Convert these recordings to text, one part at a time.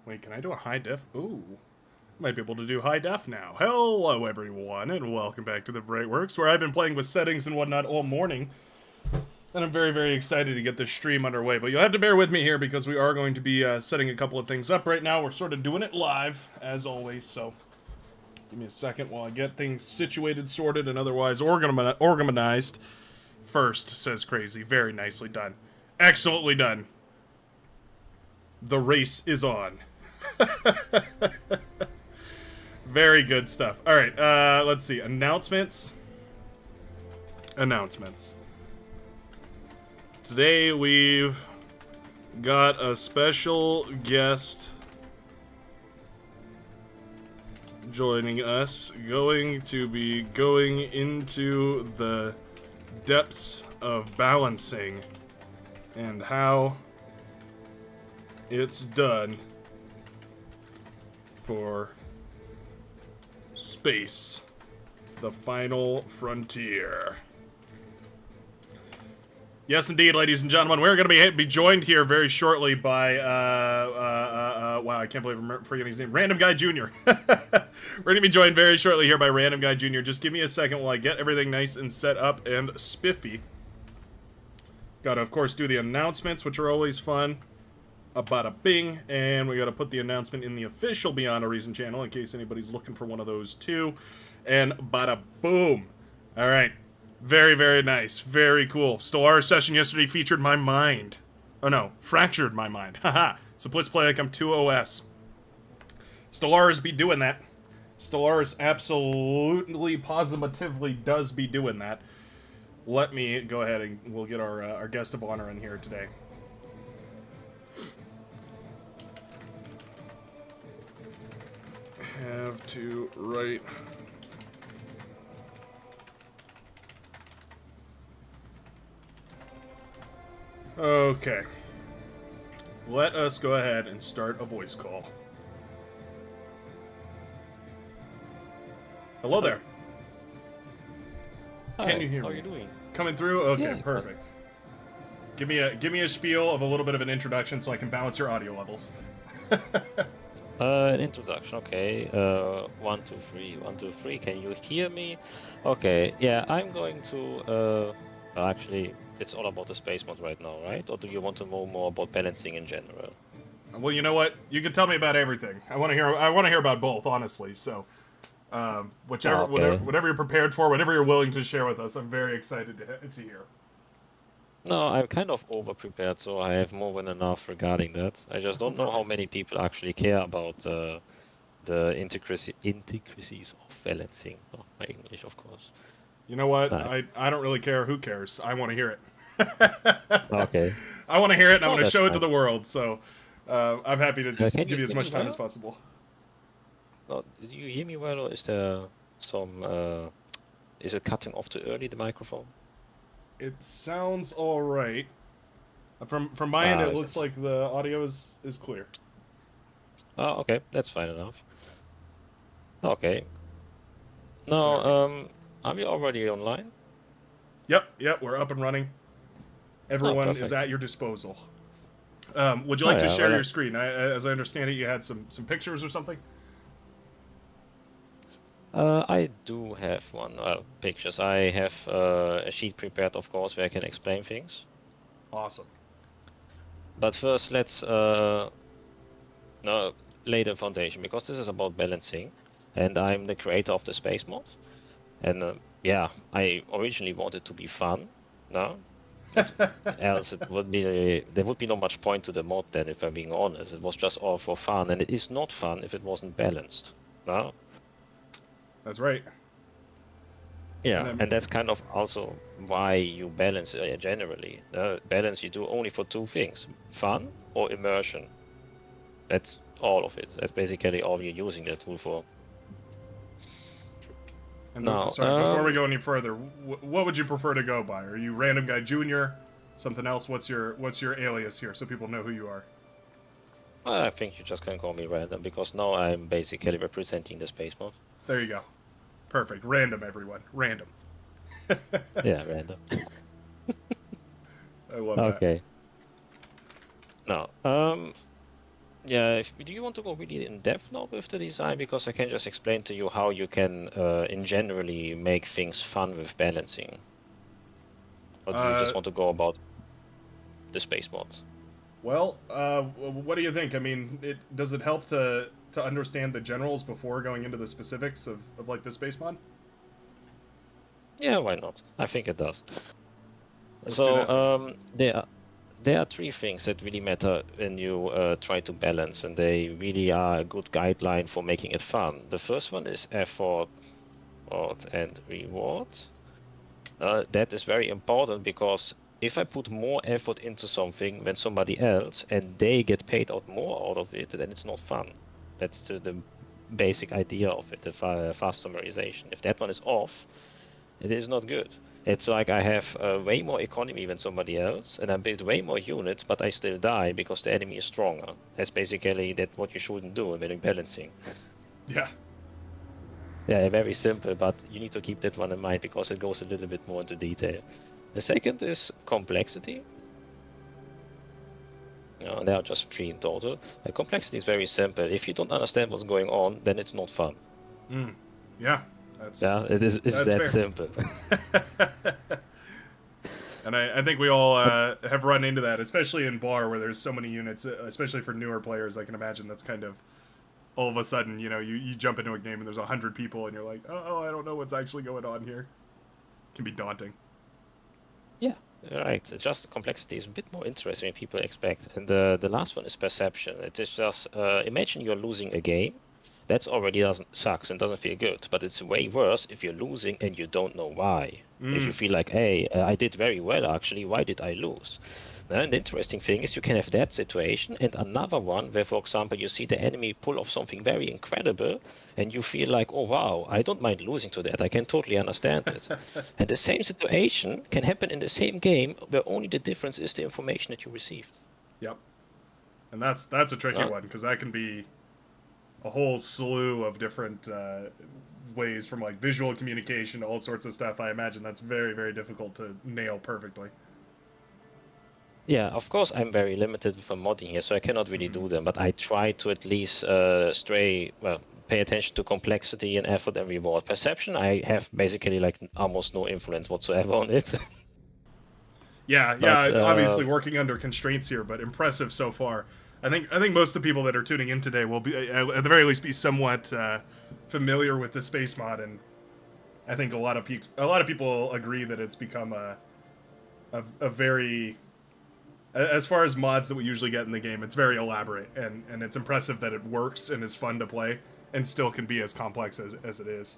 Wait, can I do a high def? Ooh. Might be able to do high def now. Hello, everyone, and welcome back to the Brightworks, where I've been playing with settings and whatnot all morning. And I'm very, very excited to get this stream underway. But you'll have to bear with me here because we are going to be setting a couple of things up right now. We're sort of doing it live, as always, so give me a second while I get things situated, sorted, and otherwise organized. First, says Crazy. Very nicely done. Excellently done. The race is on. Very good stuff. All right, let's see. Announcements. Today we've got a special guest joining us, going to be going into the depths of balancing and how it's done for space, the final frontier. Yes, indeed, ladies and gentlemen, we're going to be joined here very shortly by, wow, I can't believe I'm forgetting his name, Random Guy Jr. We're going to be joined very shortly here by Random Guy Jr. Just give me a second while I get everything nice and set up and spiffy. Gotta, of course, do the announcements, which are always fun. Bada bing, and we gotta put the announcement in the official Beyond a Reason channel in case anybody's looking for one of those too. And bada boom. Alright. Very, very nice. Very cool. Stellaris session yesterday featured my mind. Oh no, fractured my mind. Haha. So please play like I'm 2OS. Stellaris be doing that. Stellaris absolutely, positively does be doing that. Let me go ahead and we'll get our guest of honor in here today. Have to write. Okay. Let us go ahead and start a voice call. Hello there. Hi, Can you hear me? how are you doing? Coming through? Okay, Yeah, perfect. Give me a spiel of a little bit of an introduction so I can balance your audio levels. An introduction, okay. 1, 2, 3, 1, 2, 3. Can you hear me? Okay, yeah, I'm going to, actually, it's all about the space mod right now, right? Or do you want to know more about balancing in general? Well, you know what? You can tell me about everything. I want to hear about both, honestly. So, whatever you're prepared for, whatever you're willing to share with us, I'm very excited to hear. No, I'm kind of over-prepared, so I have more than enough regarding that. I just don't know how many people actually care about the intricacies of balancing. Oh, my English, of course. You know what? No. I don't really care who cares. I want to hear it. Okay. I want to hear it, and I'm Oh, going to that's show it to fine. the world. So, I'm happy to just Can give you as hear much me time well? as possible. No, do you hear me well, or is there some, is it cutting off too early, the microphone? It sounds all right. From my end, it looks That's... like the audio is clear. Oh, okay, that's fine enough. Okay. Now, There we go. are we already online? Yep, we're up and running. Oh, Everyone is perfect. at your disposal. Would you Oh like to yeah, share well, your screen? As I understand it, you had some pictures or something? I do have one, pictures. I have a sheet prepared, of course, where I can explain things. Awesome. But first, let's no, lay the foundation, because this is about balancing, and I'm the creator of the space mod. And yeah, I originally wanted to be fun, no? Else it would be there would be not much point to the mod then, if I'm being honest. It was just all for fun, and it is not fun if it wasn't balanced, no? That's right. Yeah, And and that's kind of also why you balance generally. Balance you do only for two things: fun or immersion. That's all of it. That's basically all you're using that tool for. Now, sorry, before we go any further, what would you prefer to go by? Are you Random Guy Jr.? Something else? What's your alias here so people know who you are? I think you just can call me random, because now I'm basically representing the space mod. There you go. Perfect. Random, everyone. Random. Yeah, random. I love that. Okay. Now, Yeah, do you want to go really in depth now with the design? Because I can just explain to you how you can, in generally, make things fun with balancing. Or do you just Uh, want to go about the space mods? well, what do you think? I mean, does it help to understand the generals before going into the specifics of like the space mod? Yeah, why not? I think it does. Let's do So that then. there are three things that really matter when you try to balance, and they really are a good guideline for making it fun. The first one is effort, and reward. That is very important because if I put more effort into something than somebody else and they get paid out more out of it, then it's not fun. That's the basic idea of it, the fast summarization. If that one is off, it is not good. It's like I have way more economy than somebody else, and I build way more units, but I still die because the enemy is stronger. That's basically that what you shouldn't do when balancing. Yeah. Yeah, very simple, but you need to keep that one in mind because it goes a little bit more into detail. The second is complexity. There are just three in total. Complexity is very simple. If you don't understand what's going on, then it's not fun. Mm. Yeah. That's Yeah, it's that's that fair. simple. And I think we all have run into that, especially in bar where there's so many units, especially for newer players. I can imagine that's kind of all of a sudden, you jump into a game and there's 100 people and you're like, oh, I don't know what's actually going on here. It can be daunting. Yeah, right. It's just complexity is a bit more interesting than people expect. And the last one is perception. It is just imagine you're losing a game. That's already doesn't sucks and doesn't feel good. But it's way worse if you're losing and you don't know why. If you Mm. feel like, hey, I did very well actually. Why did I lose? And the interesting thing is you can have that situation and another one where, for example, you see the enemy pull off something very incredible and you feel like, oh wow, I don't mind losing to that. I can totally understand it. And the same situation can happen in the same game where only the difference is the information that you received. Yep. And that's a tricky No? one because that can be a whole slew of different ways from like visual communication to all sorts of stuff. I imagine that's very, very difficult to nail perfectly. Yeah, of course I'm very limited for modding here, so I cannot really Mm-hmm. do them, but I try to at least pay attention to complexity and effort and reward. Perception, I have basically like almost no influence whatsoever on it. Yeah, But yeah. Obviously, working under constraints here, but impressive so far. I think most of the people that are tuning in today will be at the very least be somewhat familiar with the space mod, and I think a lot of people agree that it's become a very as far as mods that we usually get in the game, it's very elaborate and it's impressive that it works and is fun to play and still can be as complex as it is.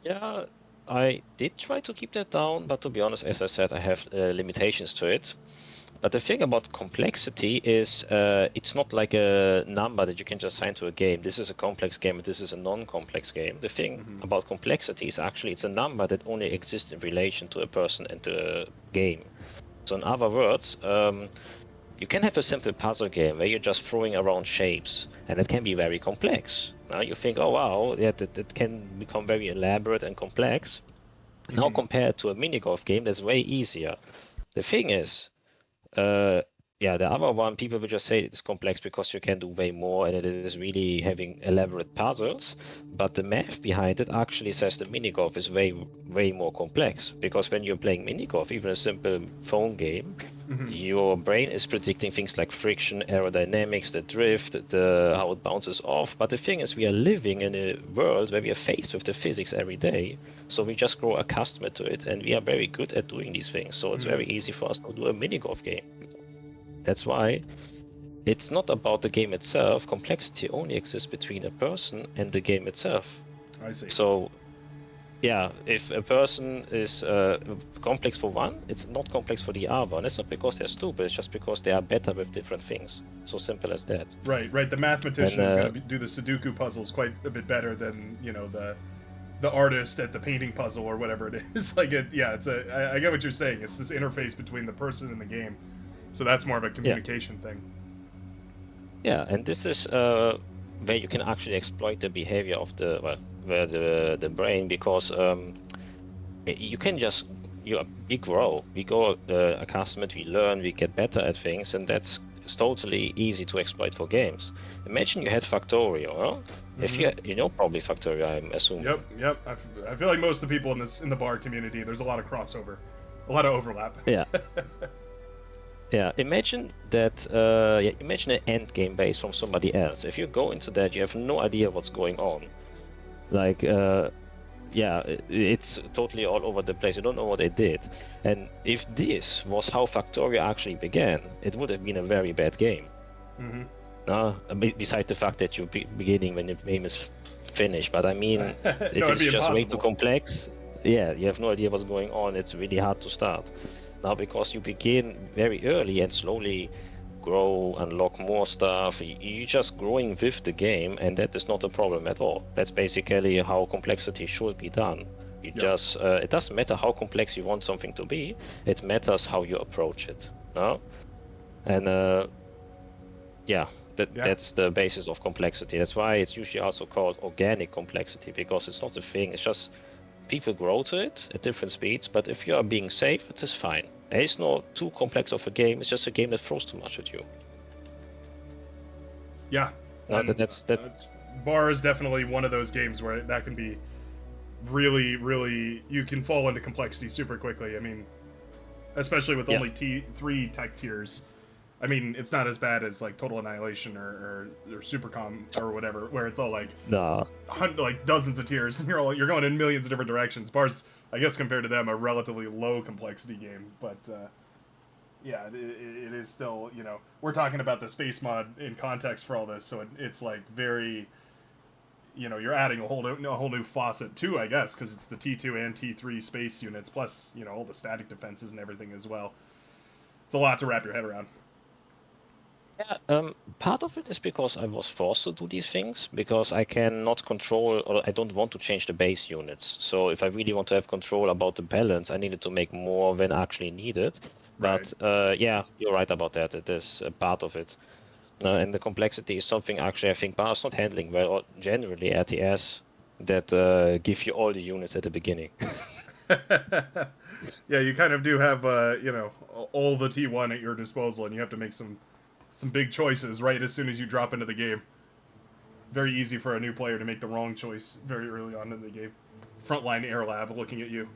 yeah, I did try to keep that down, but to be honest, as I said, I have limitations to it. But the thing about complexity is it's not like a number that you can just assign to a game. This is a complex game, and this is a non-complex game. The thing Mm-hmm. about complexity is actually it's a number that only exists in relation to a person and to a game. So in other words, you can have a simple puzzle game where you're just throwing around shapes, and it can be very complex. Now you think, oh wow, yeah, that can become very elaborate and complex. Now Mm-hmm. compared to a mini golf game, that's way easier. The thing is, uh, yeah, the other one, people will just say it's complex because you can do way more and it is really having elaborate puzzles. But the math behind it actually says the mini golf is way more complex because when you're playing mini golf, even a simple phone game, Mm-hmm. your brain is predicting things like friction, aerodynamics, the drift, the how it bounces off. But the thing is, we are living in a world where we are faced with the physics every day. So we just grow accustomed to it, and we are very good at doing these things. So it's Mm-hmm. very easy for us to do a mini golf game. That's why it's not about the game itself. Complexity only exists between a person and the game itself. I see. So yeah, if a person is complex for one, it's not complex for the other. And it's not because they're stupid, it's just because they are better with different things. So simple as that. Right, right. The And mathematician is going to do the Sudoku puzzles quite a bit better than the artist at the painting puzzle or whatever it is. Like it, yeah. I get what you're saying. It's this interface between the person and the game, so that's more of a yeah, communication thing. yeah, and this is where you can actually exploit the behavior of the brain because you can just we grow, we go accustomed, we learn, we get better at things, and that's it's totally easy to exploit for games. Imagine you had Factorio, huh? If you know probably Factorio, I'm assuming. Yep. I feel like most of the people in the bar community, there's a lot of crossover, a lot of overlap. Yeah. Yeah, imagine that. Imagine an end game based from somebody else. If you go into that, you have no idea what's going on. Like, it's totally all over the place. You don't know what they did. And if this was how Factorio actually began, it would have been a very bad game. Besides the fact that you're beginning when the game is finished. But I mean, it is just impossible. way too complex. Yeah, you have no idea what's going on. It's really hard to start. Now, because you begin very early and slowly grow, unlock more stuff, you're just growing with the game, and that is not a problem at all. That's basically how complexity should be done. You just, it doesn't matter how complex you want something to be, it matters how you approach it. No? And that's the basis of complexity. That's why it's usually also called organic complexity, because it's not a thing, it's just people grow to it at different speeds, but if you are being safe, it is fine. There is no too complex of a game, it's just a game that throws too much at you. Yeah. No, that's Bar is definitely one of those games where that can be really, really, you can fall into complexity super quickly. I mean, especially with only 3 tech tiers. I mean, it's not as bad as like Total Annihilation or Supercom or whatever, where it's all like like dozens of tiers, and you're going in millions of different directions. Bar's, I guess, compared to them, a relatively low complexity game, but it is still, you know, we're talking about the space mod in context for all this, so it's like very, you know, you're adding a whole new faucet too, I guess, because it's the T2 and T3 space units plus, you know, all the static defenses and everything as well. It's a lot to wrap your head around. Yeah, part of it is because I was forced to do these things, because I cannot control, or I don't want to change the base units. So if I really want to have control about the balance, I needed to make more than actually needed. But yeah, you're right about that. It is a part of it. And the complexity is something actually I think BA's not handling well, or generally RTS, that give you all the units at the beginning. Yeah, you kind of do have, you know, all the T1 at your disposal, and you have to make some big choices right as soon as you drop into the game. Very easy for a new player to make the wrong choice very early on in the game. Frontline Air Lab looking at you.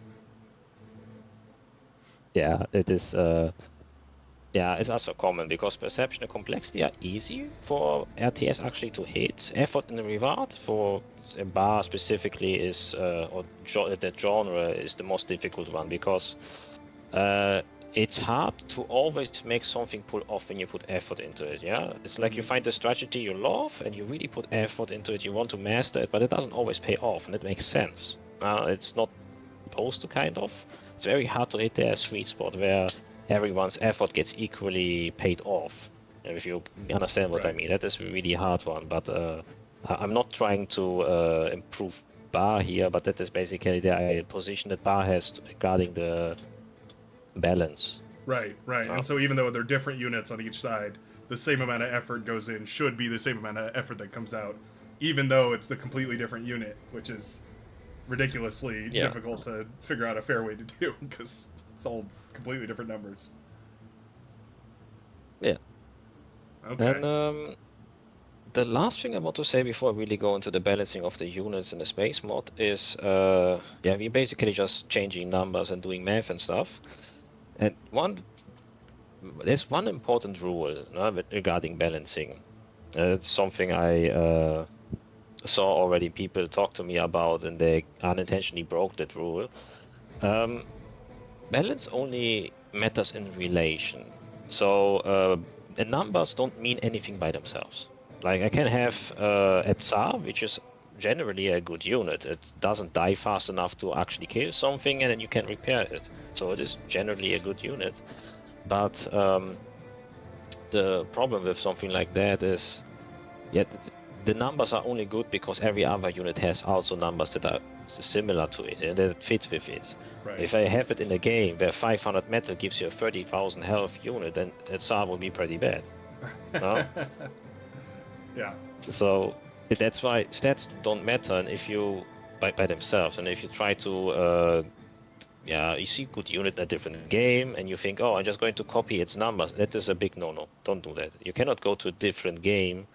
Yeah, it is. It's also common because perception and complexity are easy for RTS actually to hit. Effort and reward for a bar specifically is, that genre is the most difficult one, because it's hard to always make something pull off when you put effort into it, yeah? It's like you find a strategy you love and you really put effort into it, you want to master it, but it doesn't always pay off, and it makes sense. It's not supposed to, kind of. It's very hard to hit their sweet spot where everyone's effort gets equally paid off. And if you understand what I mean, that is a really hard one, but I'm not trying to improve bar here, but that is basically the position that bar has regarding the balance. Right. And so even though they're different units on each side, the same amount of effort goes in, should be the same amount of effort that comes out, even though it's the completely different unit, which is ridiculously difficult to figure out a fair way to do, because it's all completely different numbers. Yeah. Okay. And the last thing I want to say before I really go into the balancing of the units in the space mod is, we're basically just changing numbers and doing math and stuff. And there's one important rule regarding balancing. It's something I saw already people talk to me about, and they unintentionally broke that rule. Balance only matters in relation. So the numbers don't mean anything by themselves. Like I can have a Tsar, which is generally a good unit. It doesn't die fast enough to actually kill something, and then you can repair it. So it is generally a good unit. But the problem with something like that is, the numbers are only good because every other unit has also numbers that are similar to it and that fit with it. Right. If I have it in a game where 500 metal gives you a 30,000 health unit, then a Tsar will be pretty bad. No? Yeah. So that's why stats don't matter, and if you by themselves, and if you try to yeah, you see good unit in a different game, and you think, oh, I'm just going to copy its numbers. That is a big no-no. Don't do that. You cannot go to a different game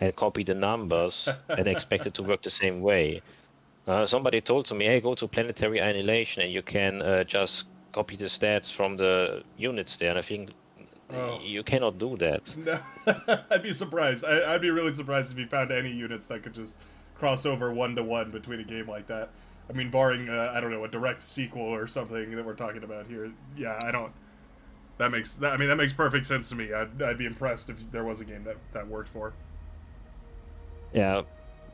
and copy the numbers and expect it to work the same way. Somebody told to me, hey, go to Planetary Annihilation, and you can just copy the stats from the units there. And I think Oh. you cannot do that. No, I'd be surprised. I'd be really surprised if you found any units that could just cross over 1-to-1 between a game like that. I mean, barring I don't know, a direct sequel or something that we're talking about here. Yeah, I don't. That makes I mean that makes perfect sense to me. I'd be impressed if there was a game that worked for. Yeah,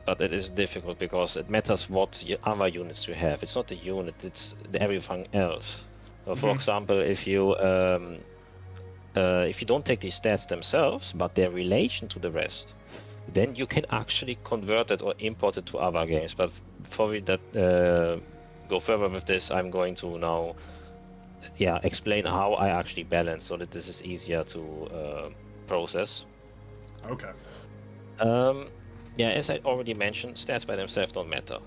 but it is difficult because it matters what other units you have. It's not the unit; it's everything else. For example, if you don't take these stats themselves, but their relation to the rest, then you can actually convert it or import it to other games. But before we go further with this, I'm going to now, explain how I actually balance so that this is easier to process. Okay. As I already mentioned, stats by themselves don't matter.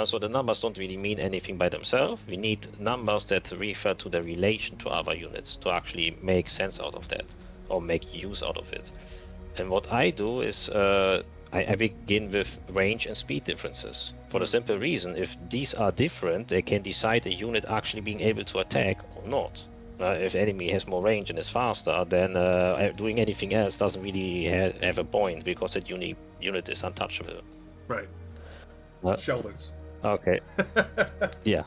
So the numbers don't really mean anything by themselves. We need numbers that refer to the relation to other units to actually make sense out of that or make use out of it. And what I do is I begin with range and speed differences. For the simple reason, if these are different, they can decide a unit actually being able to attack or not. If enemy has more range and is faster, then doing anything else doesn't really have a point because that unit is untouchable. Right. Sheldon's. Okay. Yeah.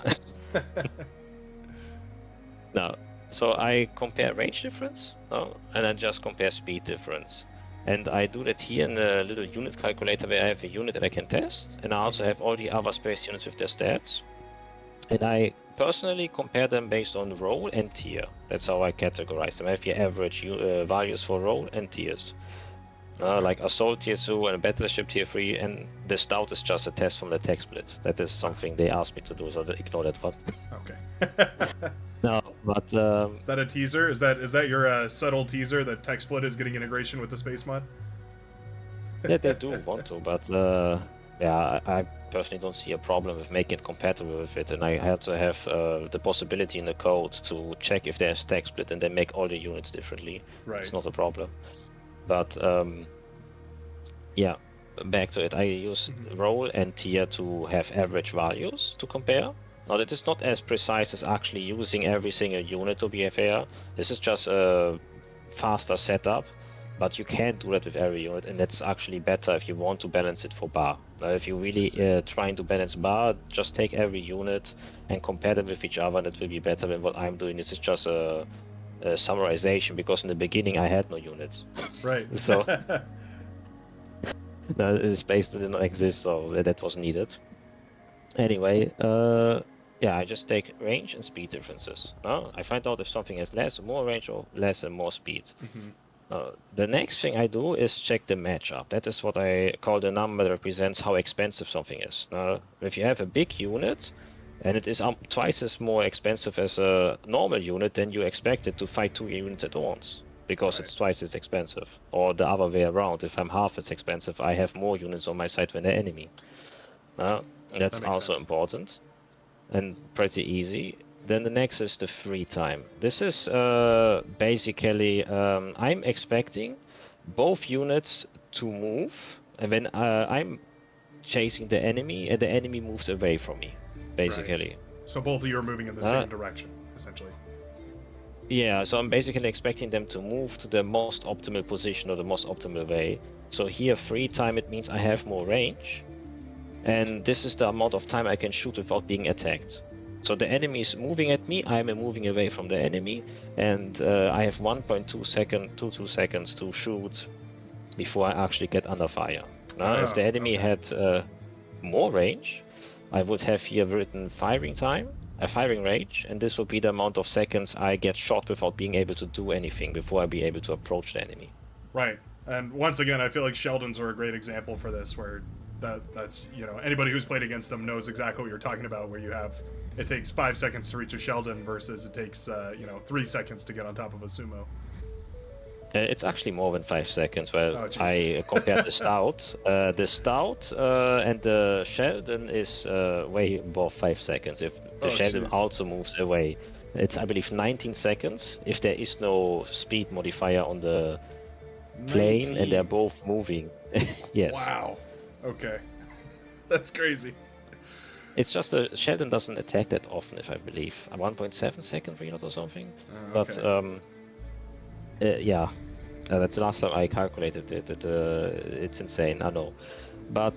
Now, so I compare range difference, and then just compare speed difference. And I do that here in a little unit calculator where I have a unit that I can test, and I also have all the other space units with their stats. And I personally compare them based on role and tier. That's how I categorize them. I have here average values for role and tiers. Like Assault Tier 2 and Battleship Tier 3, and the Stout is just a test from the tech split. That is something they asked me to do, so ignore that one. Okay. No, but... is that a teaser? Is that your subtle teaser that tech split is getting integration with the space mod? Yeah, they do want to, but I personally don't see a problem with making it compatible with it, and I had to have the possibility in the code to check if there's tech split and then make all the units differently. Right. It's not a problem. But back to it. I use role and tier to have average values to compare. Now that is not as precise as actually using every single unit to be fair. This is just a faster setup, but you can't do that with every unit, and that's actually better if you want to balance it for bar. If you really trying to balance bar, just take every unit and compare them with each other. That will be better than what I'm doing. This is just a summarization, because in the beginning I had no units. Right. So the space did not exist, so that was needed. Anyway, I just take range and speed differences. I find out if something has less or more range or less and more speed. The next thing I do is check the matchup. That is what I call the number that represents how expensive something is. If you have a big unit, and it is twice as more expensive as a normal unit, then you expect it to fight 2 units at once, because it's twice as expensive. Or the other way around, if I'm half as expensive, I have more units on my side than the enemy. That's also important, and pretty easy. Then the next is the free time. This is basically, I'm expecting both units to move, and when I'm chasing the enemy, and the enemy moves away from me. Basically. Right. So both of you are moving in the same direction, essentially. Yeah, so I'm basically expecting them to move to the most optimal position or the most optimal way. So here, free time, it means I have more range. And this is the amount of time I can shoot without being attacked. So the enemy is moving at me, I'm moving away from the enemy, and I have 1.2 seconds to shoot before I actually get under fire. If the enemy had more range, I would have here written firing time, a firing range, and this would be the amount of seconds I get shot without being able to do anything before I be able to approach the enemy. Right. And once again, I feel like Sheldons are a great example for this, where that's, anybody who's played against them knows exactly what you're talking about, where it takes 5 seconds to reach a Sheldon versus it takes, 3 seconds to get on top of a sumo. It's actually more than 5 seconds. Well, Oh, jeez. I compared the stout. The stout and the Sheldon is way above 5 seconds. If the Oh, Sheldon jeez. also moves away, it's I believe 19 seconds. If there is no speed modifier on the plane and they're 19. both moving. Yes. Wow. Okay. That's crazy. It's just the Sheldon doesn't attack that often, if I believe. A 1.7 second reload or something. But Okay. yeah, that's the last time I calculated it. It's insane, I know. But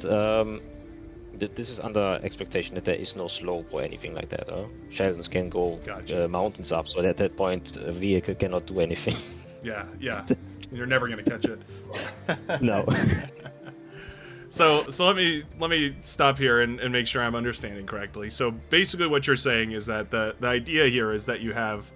this is under expectation that there is no slope or anything like that. Sheldons can go Gotcha. mountains up, so at that point a vehicle cannot do anything. Yeah, yeah. You're never gonna catch it. No. So let me stop here and make sure I'm understanding correctly. So basically what you're saying is that the idea here is that you have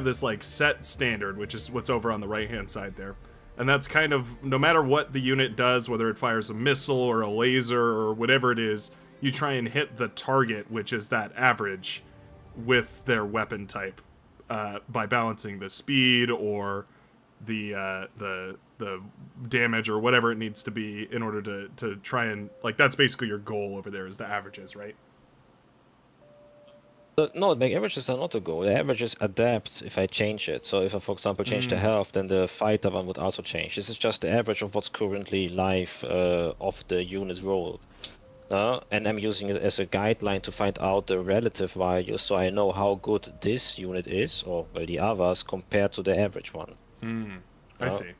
this like set standard, which is what's over on the right hand side there. And that's kind of no matter what the unit does, whether it fires a missile or a laser or whatever it is, you try and hit the target, which is that average, with their weapon type, by balancing the speed or the damage or whatever it needs to be in order to try and like that's basically your goal over there is the averages, right? No, the averages are not a goal. The averages adapt if I change it. So if I, for example, change the health, then the fighter one would also change. This is just the average of what's currently live of the unit roll. And I'm using it as a guideline to find out the relative value so I know how good this unit is, or well, the others, compared to the average one. I see.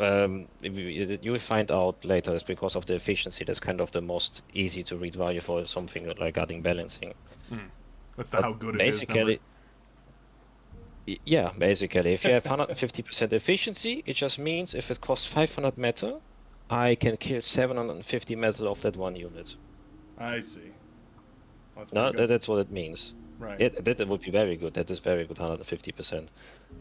You will find out later it's because of the efficiency. That's kind of the most easy to read value for something regarding balancing. That's the But how good it is number. basically, yeah, basically, if you have 150% efficiency, it just means if it costs 500 metal, I can kill 750 metal of that one unit. I see. Well, that's No, pretty good. that's what it means. Right. That would be very good. That is very good, 150%.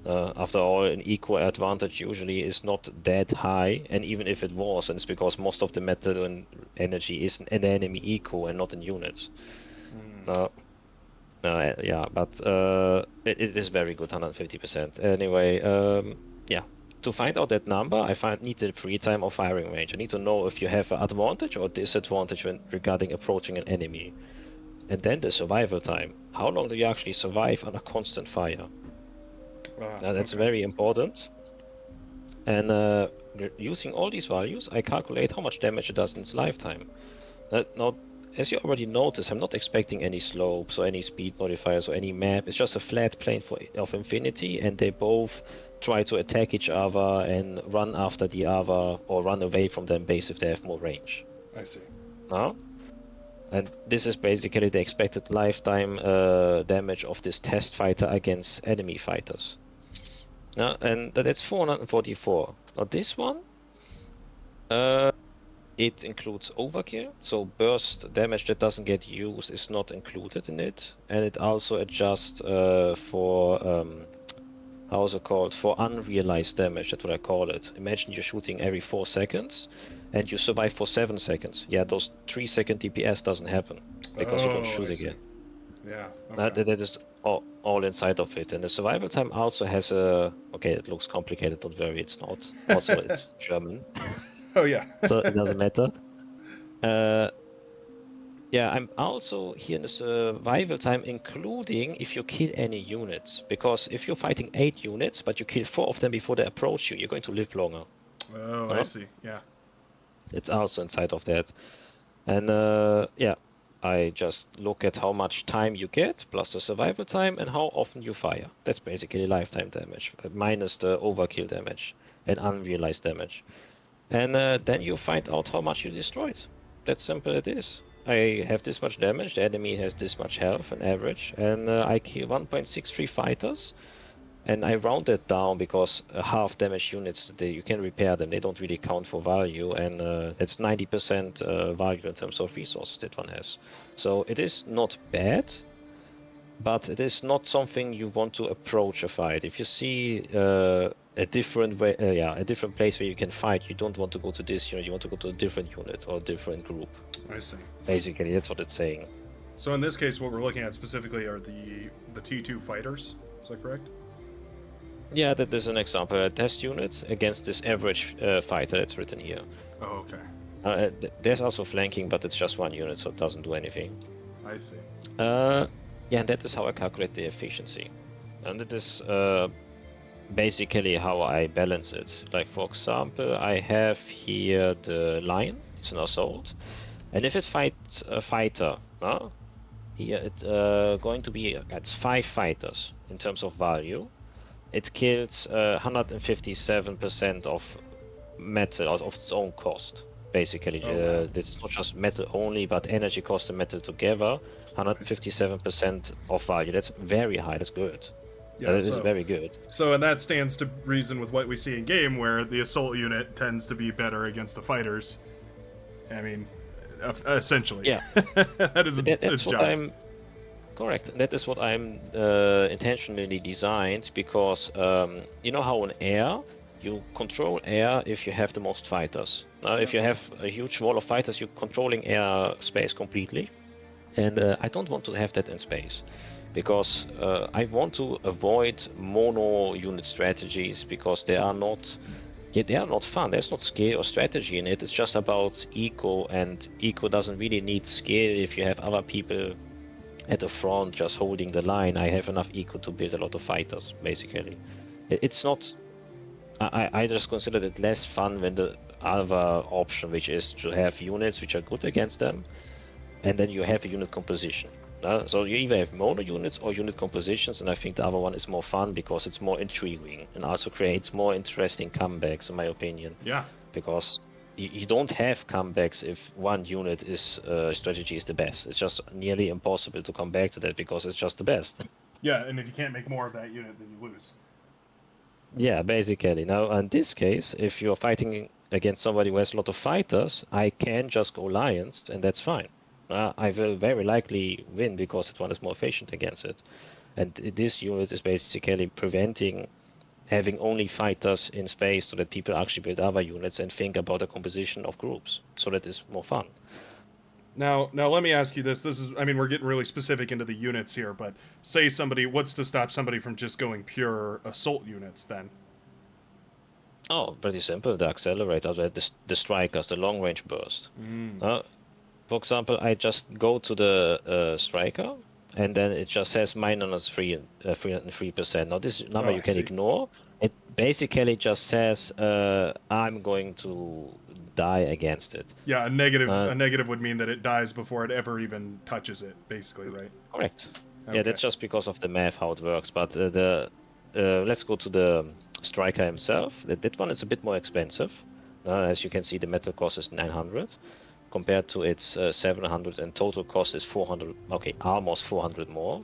After all, an equal advantage usually is not that high, and even if it was, and it's because most of the metal and energy is an enemy eco and not in units. Yeah, but it is very good, 150%. Anyway, yeah. To find out that number, need the free time or firing range. I need to know if you have an advantage or disadvantage when regarding approaching an enemy. And then the survival time. How long do you actually survive under constant fire? That's Okay. very important. And using all these values, I calculate how much damage it does in its lifetime. Now, as you already noticed, I'm not expecting any slopes or any speed modifiers or any map. It's just a flat plane of infinity, and they both try to attack each other and run after the other or run away from them base if they have more range. I see. Now, and this is basically the expected lifetime damage of this test fighter against enemy fighters. And that's 444. Now this one, it includes overkill, so burst damage that doesn't get used is not included in it, and it also adjusts for how's it called? For unrealized damage. That's what I call it. Imagine you're shooting every 4 seconds, and you survive for 7 seconds. Yeah, those 3-second DPS doesn't happen because you don't shoot I see. again. Yeah. Okay. That is all inside of it, and the survival time also has a. Okay, it looks complicated. Don't worry, it's not. Also, it's German. Oh yeah. So it doesn't matter. Yeah, I'm also here in the survival time, including if you kill any units. Because if you're fighting 8 units, but you kill 4 of them before they approach you, you're going to live longer. Oh, I see. Yeah. It's also inside of that. And yeah, I just look at how much time you get, plus the survival time, and how often you fire. That's basically lifetime damage, minus the overkill damage and unrealized damage. And then you find out how much you destroyed. That's simple it is. I have this much damage, the enemy has this much health on average, and I kill 1.63 fighters. And I round it down because half damage units, you can repair them, they don't really count for value, and it's 90% value in terms of resources that one has. So it is not bad, but it is not something you want to approach a fight. If you see a different way, a different place where you can fight, you don't want to go to this unit, you want to go to a different unit or a different group. I see. Basically, that's what it's saying. So in this case, what we're looking at specifically are the T2 fighters. Is that correct? Yeah, that is an example. A test unit against this average fighter that's written here. Oh, okay. There's also flanking, but it's just one unit, so it doesn't do anything. I see. Yeah, and that is how I calculate the efficiency. And it is basically how I balance it. Like, for example, I have here the lion, it's an assault. And if it fights a fighter, here it's going to be, it's 5 fighters in terms of value. It kills 157% of metal out of its own cost. Basically, Oh, wow. it's not just metal only, but energy cost and metal together. I see. 157% of value. That's very high. That's good. That Yeah, is very good. and that stands to reason with what we see in game, where the assault unit tends to be better against the fighters. I mean, essentially. Yeah, That is its that's what job. I'm correct. That is what I'm intentionally designed because you know how in air you control air if you have the most fighters. If you have a huge wall of fighters, you're controlling air space completely. And I don't want to have that in space because I want to avoid mono unit strategies because they are not. Yeah, they are not fun. There's not skill or strategy in it. It's just about eco, and eco doesn't really need skill if you have other people at the front just holding the line. I have enough eco to build a lot of fighters, basically. It's not. I just consider it less fun than the other option, which is to have units which are good against them, and then you have a unit composition. So you either have mono units or unit compositions, and I think the other one is more fun because it's more intriguing and also creates more interesting comebacks, in my opinion. Yeah. Because you don't have comebacks if one unit is strategy is the best. It's just nearly impossible to come back to that because it's just the best. Yeah, and if you can't make more of that unit, then you lose. Yeah, basically. Now, in this case, if you're fighting against somebody who has a lot of fighters, I can just go lions, and that's fine. I will very likely win because that one is more efficient against it. And this unit is basically preventing having only fighters in space so that people actually build other units and think about the composition of groups, so that it's more fun. Now, let me ask you this. This is, I mean, we're getting really specific into the units here, but say somebody, what's to stop somebody from just going pure assault units then? Oh, pretty simple. The accelerator, the strikers, the long range burst. For example, I just go to the striker, and then it just says minus 303%. Now this number Oh, you I can see. ignore. It basically just says I'm going to die against it. Yeah, a Uh, negative would mean that it dies before it ever even touches it, basically, right? Correct. Yeah, Okay. that's just because of the math how it works. But let's go to the striker himself. That one is a bit more expensive. As you can see, the metal cost is 900 compared to its 700, and total cost is 400. Okay, almost 400 more.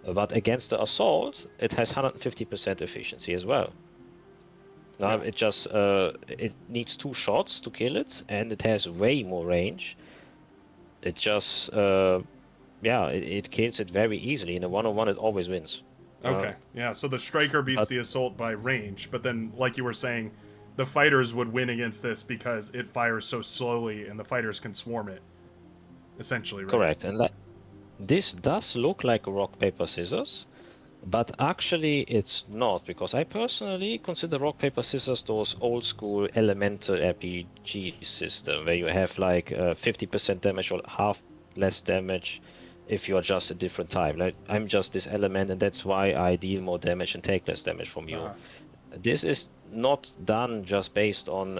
But against the assault, it has 150% efficiency as well. Yeah. It just it needs 2 shots to kill it, and it has way more range. It just yeah, it kills it very easily. In a one-on-one, it always wins. Okay. Yeah, so the striker beats But the assault by range, but then, like you were saying, the fighters would win against this because it fires so slowly and the fighters can swarm it, essentially, right? correct, and this does look like rock paper scissors, but actually it's not, because I personally consider rock paper scissors those old school elemental RPG system where you have like 50% damage or half less damage if you're just a different type. Like I'm just this element, and that's why I deal more damage and take less damage from you. Uh-huh. This is not done just based on.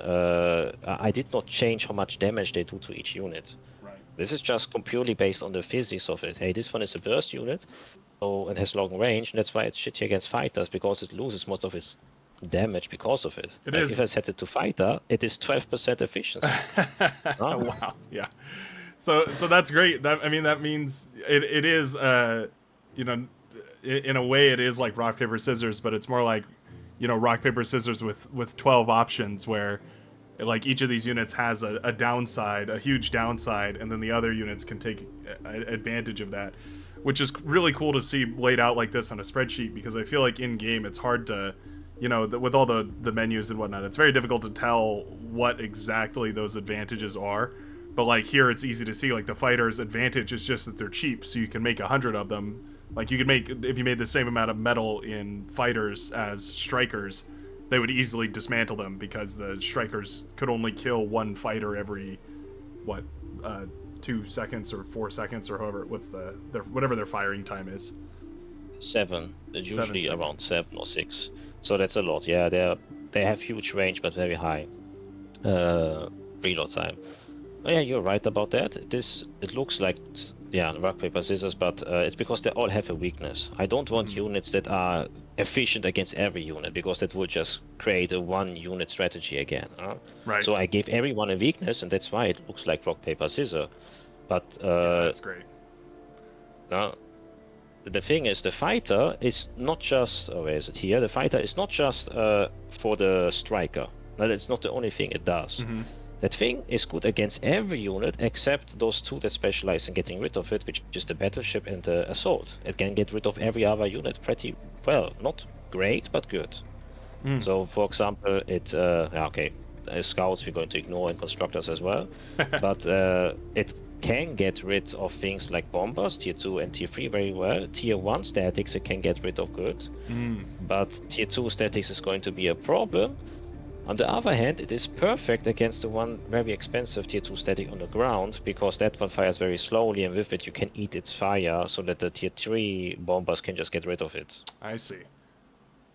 I did not change how much damage they do to each unit. Right. This is just purely based on the physics of it. Hey, this one is a burst unit, so it has long range, and that's why it's shitty against fighters, because it loses most of its damage because of it. It Like if is. I set it to fighter, it is 12% efficiency. Huh? Wow. Yeah. So that's great. That, I mean, that means it is you know, in a way it is like rock paper scissors, but it's more like, you know, rock paper scissors with 12 options, where like each of these units has a downside, a huge downside, and then the other units can take advantage of that, which is really cool to see laid out like this on a spreadsheet, because I feel like in game it's hard to, you know, with all the menus and whatnot, it's very difficult to tell what exactly those advantages are. But like here, it's easy to see, like the fighter's advantage is just that they're cheap, so you can make 100 of them. Like you could make, if you made the same amount of metal in fighters as strikers, they would easily dismantle them because the strikers could only kill one fighter every what 2 seconds or 4 seconds or however whatever their firing time is. 7. It's 7 usually around seconds. 7 or 6. So that's a lot. Yeah, they have huge range but very high reload time. Oh, yeah, you're right about that. It looks like rock paper scissors, but it's because they all have a weakness. I don't want units that are efficient against every unit because that would just create a one unit strategy again. Right. So I gave everyone a weakness, and that's why it looks like rock paper scissors. But Yeah, that's great. no, the thing is, the fighter is not just. Oh, where is it here? The fighter is not just for the striker. No, that's not the only thing it does. That thing is good against every unit except those two that specialize in getting rid of it, which is the Battleship and the Assault. It can get rid of every other unit pretty well. Not great, but good. So, for example, it... okay, Scouts we're going to ignore, and Constructors as well. But it can get rid of things like Bombers, Tier 2 and Tier 3 very well. Tier 1 statics it can get rid of good. But Tier 2 statics is going to be a problem. On the other hand, it is perfect against the one very expensive Tier 2 static on the ground, because that one fires very slowly, and with it you can eat its fire, so that the Tier 3 bombers can just get rid of it. I see.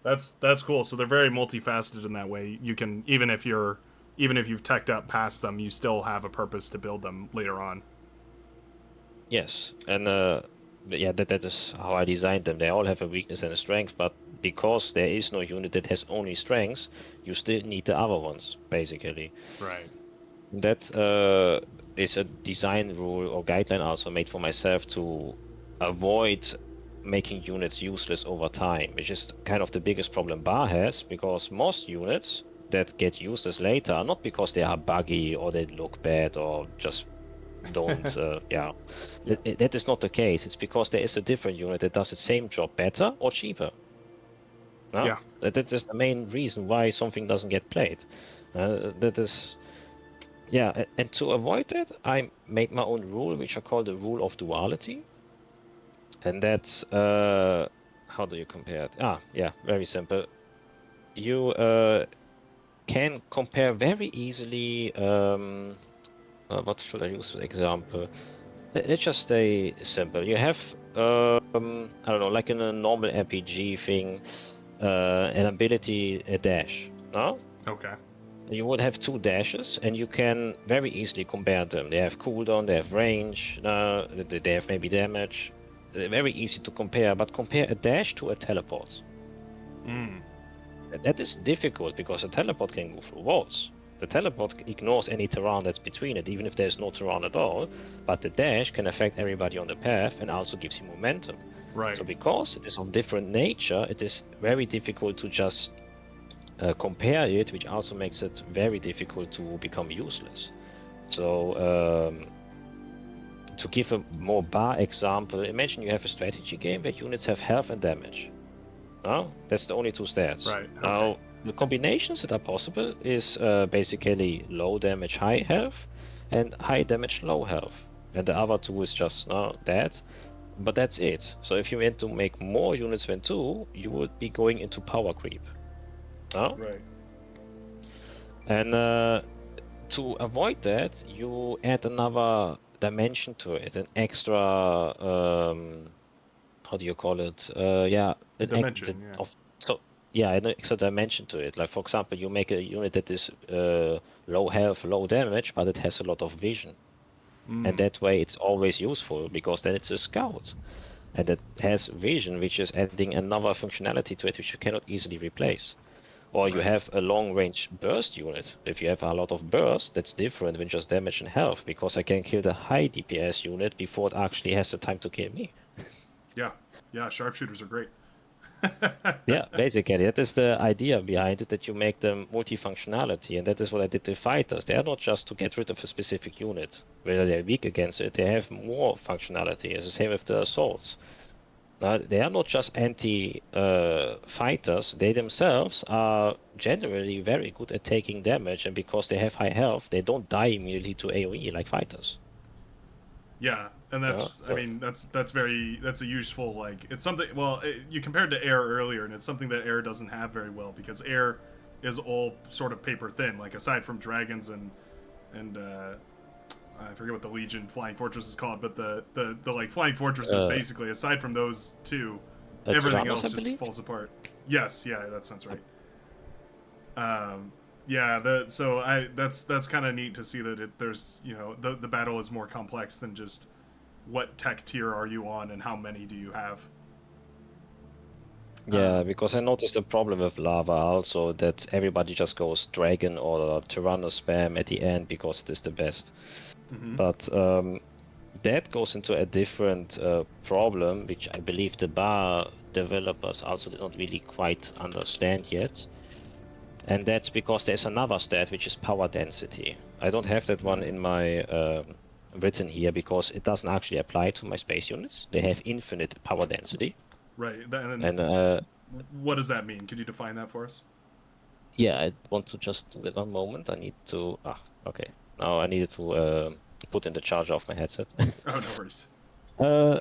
That's cool. So they're very multifaceted in that way. You can, even if you've teched up past them, you still have a purpose to build them later on. Yes, and yeah, that is how I designed them. They all have a weakness and a strength, but because there is no unit that has only strengths, you still need the other ones, basically. Right. That is a design rule or guideline also made for myself to avoid making units useless over time, which is kind of the biggest problem Bar has, because most units that get useless later are not because they are buggy or they look bad or just don't that is not the case. It's because there is a different unit that does the same job better or cheaper. No? Yeah. That is the main reason why something doesn't get played. That is, yeah, and to avoid that, I made my own rule, which I call the rule of duality. And that's, how do you compare it? Yeah, very simple. You can compare very easily, what should I use for example? Let's just stay simple. You have, I don't know, like in a normal RPG thing, an ability, a dash, no? Okay. You would have 2 dashes, and you can very easily compare them. They have cooldown, they have range, they have maybe damage. They're very easy to compare, but compare a dash to a teleport. That is difficult, because a teleport can go through walls. The teleport ignores any terrain that's between it, even if there's no terrain at all, but the dash can affect everybody on the path and also gives you momentum. Right. So because it is of different nature, it is very difficult to just compare it, which also makes it very difficult to become useless. So to give a more Bar example, imagine you have a strategy game where units have health and damage. No? That's the only 2 stats. Right. Okay. Now, the combinations that are possible is basically low damage, high health, and high damage, low health. And the other 2 is just that. But that's it. So if you want to make more units than 2, you would be going into power creep. No? Right. And to avoid that, you add another dimension to it, an extra, how do you call it? An dimension, an extra dimension to it. Like, for example, you make a unit that is low health, low damage, but it has a lot of vision. And that way it's always useful, because then it's a scout. And it has vision, which is adding another functionality to it, which you cannot easily replace. Or you have a long-range burst unit. If you have a lot of burst, that's different than just damage and health, because I can kill the high DPS unit before it actually has the time to kill me. Yeah, sharpshooters are great. Yeah, basically, that is the idea behind it, that you make them multifunctionality, and that is what I did with fighters. They are not just to get rid of a specific unit, whether they're weak against it, they have more functionality. It's the same with the assaults. They are not just anti-fighters, they themselves are generally very good at taking damage, and because they have high health, they don't die immediately to AoE like fighters. Yeah, and Yeah, that's I so, mean that's a useful like it's something. Well, you compared to air earlier, and it's something that air doesn't have very well because air is all sort of paper thin. Like aside from dragons and I forget what the Legion Flying Fortress is called, but the like Flying Fortresses uh, basically aside from those two, everything Tyrannos, else I just believe. falls apart. Yes, yeah, that sounds right. Yeah, so I that's kind of neat to see that there's the battle is more complex than just what tech tier are you on and how many do you have. Yeah, Um, because I noticed the problem with lava also that everybody just goes dragon or Tyrannos spam at the end because it is the best. mhm. But that goes into a different problem, which I believe the bar developers also did not really quite understand yet. And that's because there's another stat, which is power density. I don't have that one in my written here because it doesn't actually apply to my space units. They have infinite power density. Right, and then And what does that mean? Could you define that for us? yeah, I want to just wait one moment. I need to. Okay. Now I needed to put in the charger of my headset. Oh, no worries. uh,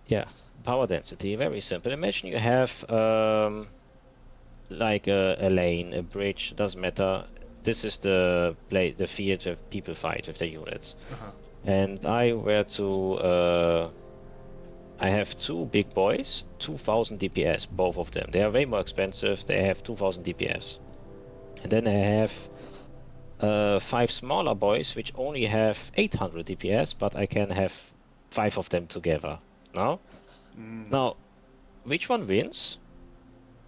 yeah, power density, very simple. Imagine you have like a lane, a bridge, doesn't matter. This is the field where people fight with their units. Uh huh. And I have two big boys, 2000 DPS, both of them. They are way more expensive. They have 2000 DPS. And then I have five smaller boys, which only have 800 DPS, but I can have five of them together. Now, Mm, now, which one wins?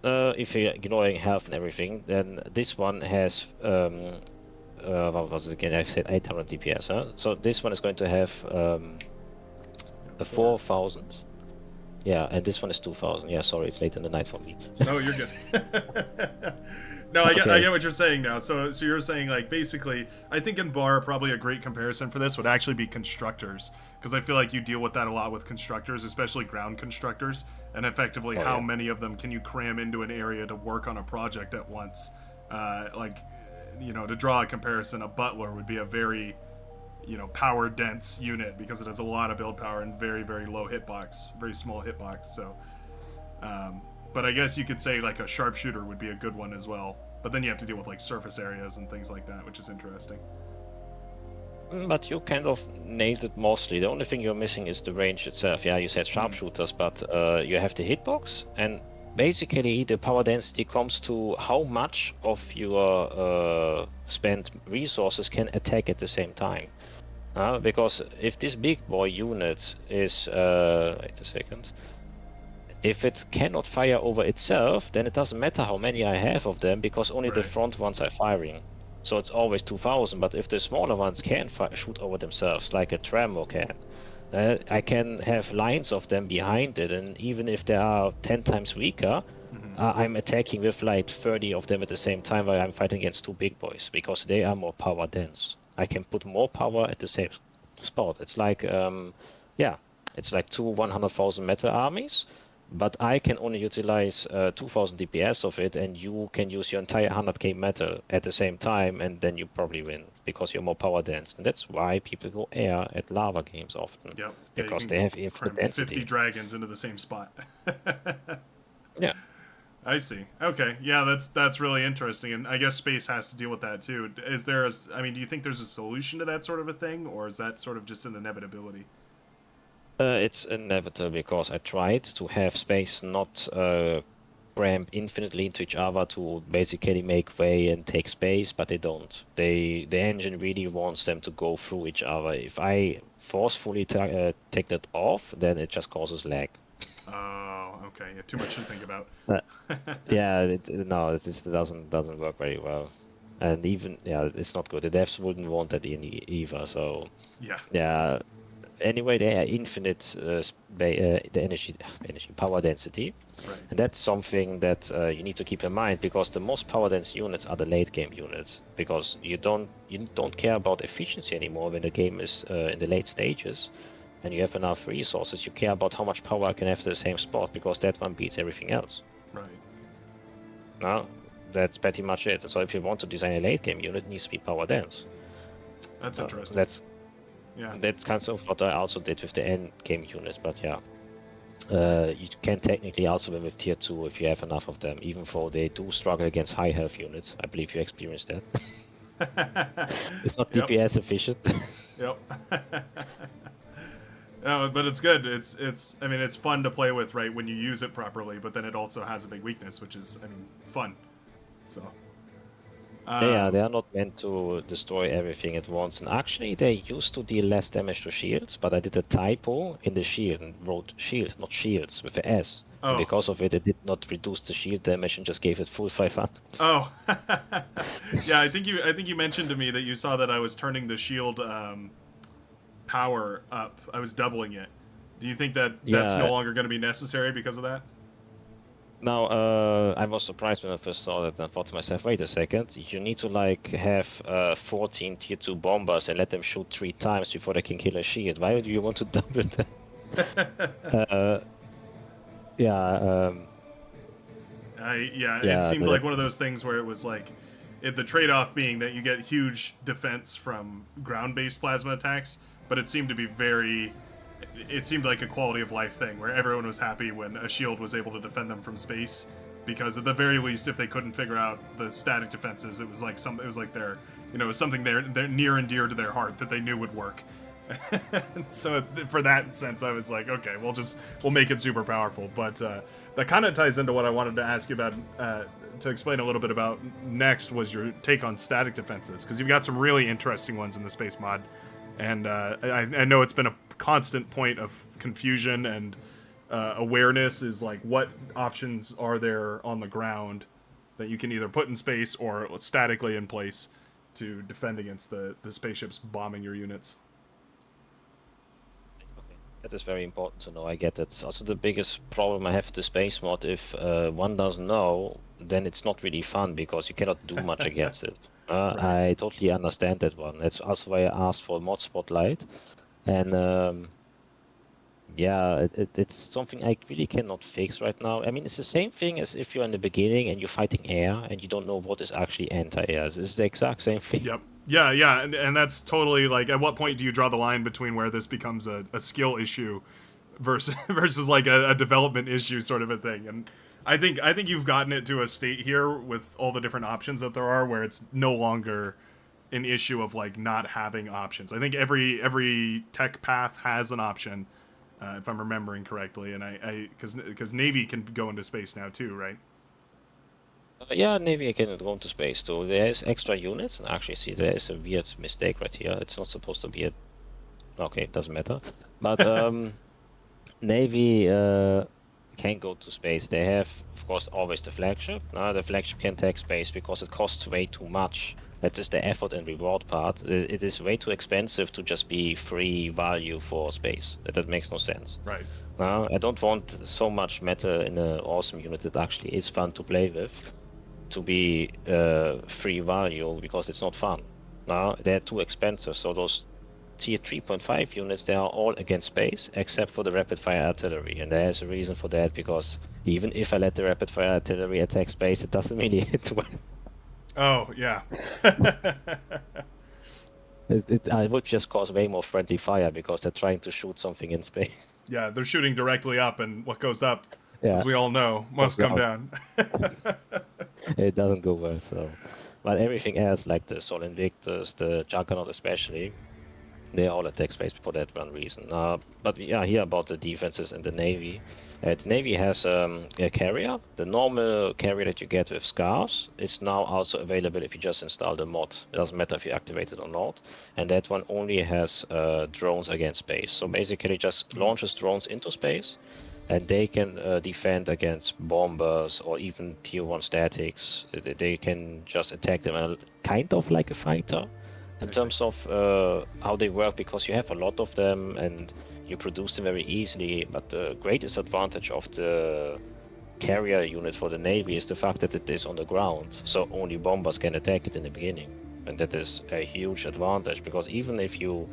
If you're ignoring health and everything, then this one has what was it again? I said 800 DPS, huh? So this one is going to have a four. 4000. Yeah, and this one is 2000. Yeah, sorry, it's late in the night for me. No, you're good. No, I Okay. get what you're saying now. So you're saying like basically, I think in bar probably a great comparison for this would actually be constructors because I feel like you deal with that a lot with constructors, especially ground constructors, and effectively Oh how yeah. many of them can you cram into an area to work on a project at once. Like, to draw a comparison, a butler would be a very power dense unit because it has a lot of build power and very very low hitbox, very small hitbox. So um, but I guess you could say like a sharpshooter would be a good one as well. But then you have to deal with like surface areas and things like that, which is interesting. But you kind of nailed it mostly. The only thing you're missing is the range itself. Yeah, you said Mm, sharpshooters, but you have the hitbox, and basically the power density comes to how much of your spent resources can attack at the same time. Because if this big boy unit is, wait a second, if it cannot fire over itself, then it doesn't matter how many I have of them because only the right. front ones are firing. So it's always 2000, but if the smaller ones can shoot over themselves, like a trammer can, I can have lines of them behind it, and even if they are 10 times weaker, Mm-hmm. I'm attacking with like 30 of them at the same time while I'm fighting against two big boys because they are more power dense. I can put more power at the same spot. It's like, yeah, it's like two 100,000 metal armies, but I can only utilize 2000 DPS of it, and you can use your entire 100k metal at the same time, and then you probably win because you're more power dense. And that's why people go air at lava games often Yep. Yeah, you because can they have infinite cram 50 density. dragons into the same spot. Yeah. I see. Okay. Yeah, that's really interesting, and I guess space has to deal with that too. Is there I mean, do you think there's a solution to that sort of a thing, or is that sort of just an inevitability? It's inevitable because I tried to have space not cramp infinitely into each other to basically make way and take space, but they don't. The engine really wants them to go through each other. If I forcefully take that off, then it just causes lag. Oh, okay. Yeah, too much to think about. Uh, yeah, no, it just doesn't work very well, and even yeah, it's not good. The devs wouldn't want that in either. So Yeah. yeah, anyway, they are infinite the energy power density, Right. and that's something that you need to keep in mind because the most power dense units are the late game units because you don't care about efficiency anymore when the game is in the late stages and you have enough resources. You care about how much power I can have to the same spot because that one beats everything else. Right. No, that's pretty much it. So if you want to design a late game unit, it needs to be power dense. That's interesting. That's Yeah. That's kind of what I also did with the end game units, but yeah. Nice. You can technically also win with tier 2 if you have enough of them, even though they do struggle against high health units. I believe you experienced that. It's not Yep. DPS efficient. Yep. No, but it's good. It's. I mean, it's fun to play with, right? When you use it properly. But then it also has a big weakness, which is, I mean, fun. So. They are not meant to destroy everything at once. And actually, they used to deal less damage to shields, but I did a typo in the shield and wrote shield, not shields, with a S. And Oh. because of it, it did not reduce the shield damage and just gave it full 500. Oh. Yeah, I think you mentioned to me that you saw that I was turning the shield power up. I was doubling it. Do you think that that's no Yeah, longer going to be necessary because of that? now, I was surprised when I first saw that and I thought to myself, wait a second, you need to like have 14 tier 2 bombers and let them shoot 3 times before they can kill a shield. Why do you want to double that? Uh, yeah, Yeah, it yeah, seemed like one of those things where it was like the trade-off being that you get huge defense from ground-based plasma attacks, but it seemed to be very. It seemed like a quality of life thing where everyone was happy when a shield was able to defend them from space, because at the very least, if they couldn't figure out the static defenses, it was like it was like their, it was something they're near and dear to their heart that they knew would work. So for that sense, I was like, okay, we'll make it super powerful. But that kind of ties into what I wanted to ask you about, to explain a little bit about next, was your take on static defenses, because you've got some really interesting ones in the space mod, and I know it's been a constant point of confusion and awareness, is like, what options are there on the ground that you can either put in space or statically in place to defend against the spaceships bombing your units. okay. That is very important to know. I get it. Also, the biggest problem I have with the space mod, if one doesn't know, then it's not really fun because you cannot do much against it. Right. I totally understand that one. That's also why I asked for mod spotlight. And yeah, it's something I really cannot fix right now. I mean, it's the same thing as if you're in the beginning and you're fighting air and you don't know what is actually anti-air. It's the exact same thing. Yep. Yeah, yeah, and that's totally like, at what point do you draw the line between where this becomes a skill issue versus like a development issue, sort of a thing. And I think you've gotten it to a state here with all the different options that there are, where it's no longer an issue of like not having options. I think every tech path has an option, if I'm remembering correctly, and I because Navy can go into space now too, right? Yeah, Navy can go into space too. There's extra units, and actually, see, there is a weird mistake right here. It's not supposed to be a. Okay, it doesn't matter. But Navy can go to space. They have, of course, always the flagship. Now the flagship can take space because it costs way too much. That is the effort and reward part. It is way too expensive to just be free value for space. That makes no sense. Right. Now, I don't want so much matter in an awesome unit that actually is fun to play with to be free value, because it's not fun. Now, they're too expensive, so those tier 3.5 units, they are all against space except for the rapid fire artillery, and there's a reason for that, because even if I let the rapid fire artillery attack space, it doesn't really hit well. Oh yeah. I would just cause way more friendly fire because they're trying to shoot something in space. Yeah, they're shooting directly up, and what goes up, Yeah, as we all know, must come down. it doesn't go well. So, but everything else, like the Sol Invictus, the Juggernaut especially, they all attack space for that one reason. But yeah, here about the defenses in the Navy. The Navy has a carrier. The normal carrier that you get with Scars is now also available if you just install the mod. It doesn't matter if you activate it or not. And that one only has drones against space. So basically just launches drones into space, and they can defend against bombers or even tier 1 statics. They can just attack them kind of like a fighter in I see. terms of how they work, because you have a lot of them and you produce them very easily. But the greatest advantage of the carrier unit for the Navy is the fact that it is on the ground, so only bombers can attack it in the beginning. And that is a huge advantage, because even if you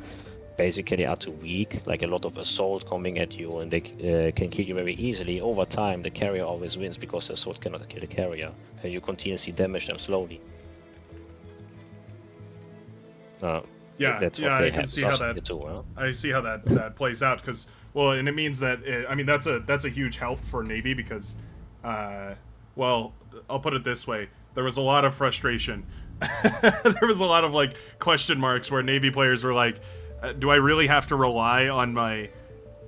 basically are too weak, like a lot of assault coming at you and they can kill you very easily, over time the carrier always wins because the assault cannot kill the carrier, and you continuously damage them slowly. Yeah, That's yeah, what they I can have see how substituted that. to, huh? I see how that plays out because well, and it means that I mean that's a huge help for Navy because, well, I'll put it this way: there was a lot of frustration. There was a lot of like question marks where Navy players were like, "Do I really have to rely on my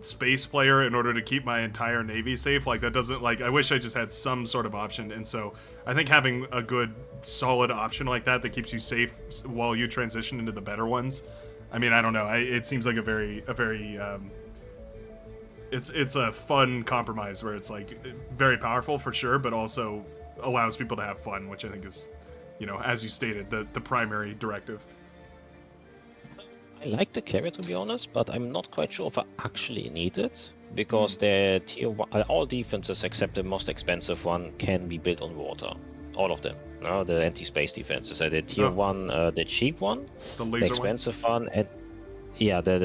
space player in order to keep my entire Navy safe? Like that doesn't like I wish I just had some sort of option." And so I think having a good solid option like that keeps you safe while you transition into the better ones. I mean, I don't know. It seems like a very it's a fun compromise where it's like very powerful for sure, but also allows people to have fun, which I think is, as you stated, the primary directive. I like the carrier to be honest, but I'm not quite sure if I actually need it because the tier one, all defenses except the most expensive one can be built on water. All of them. No, the anti-space defenses. The tier one, the cheap one, The the laser expensive one, and yeah, the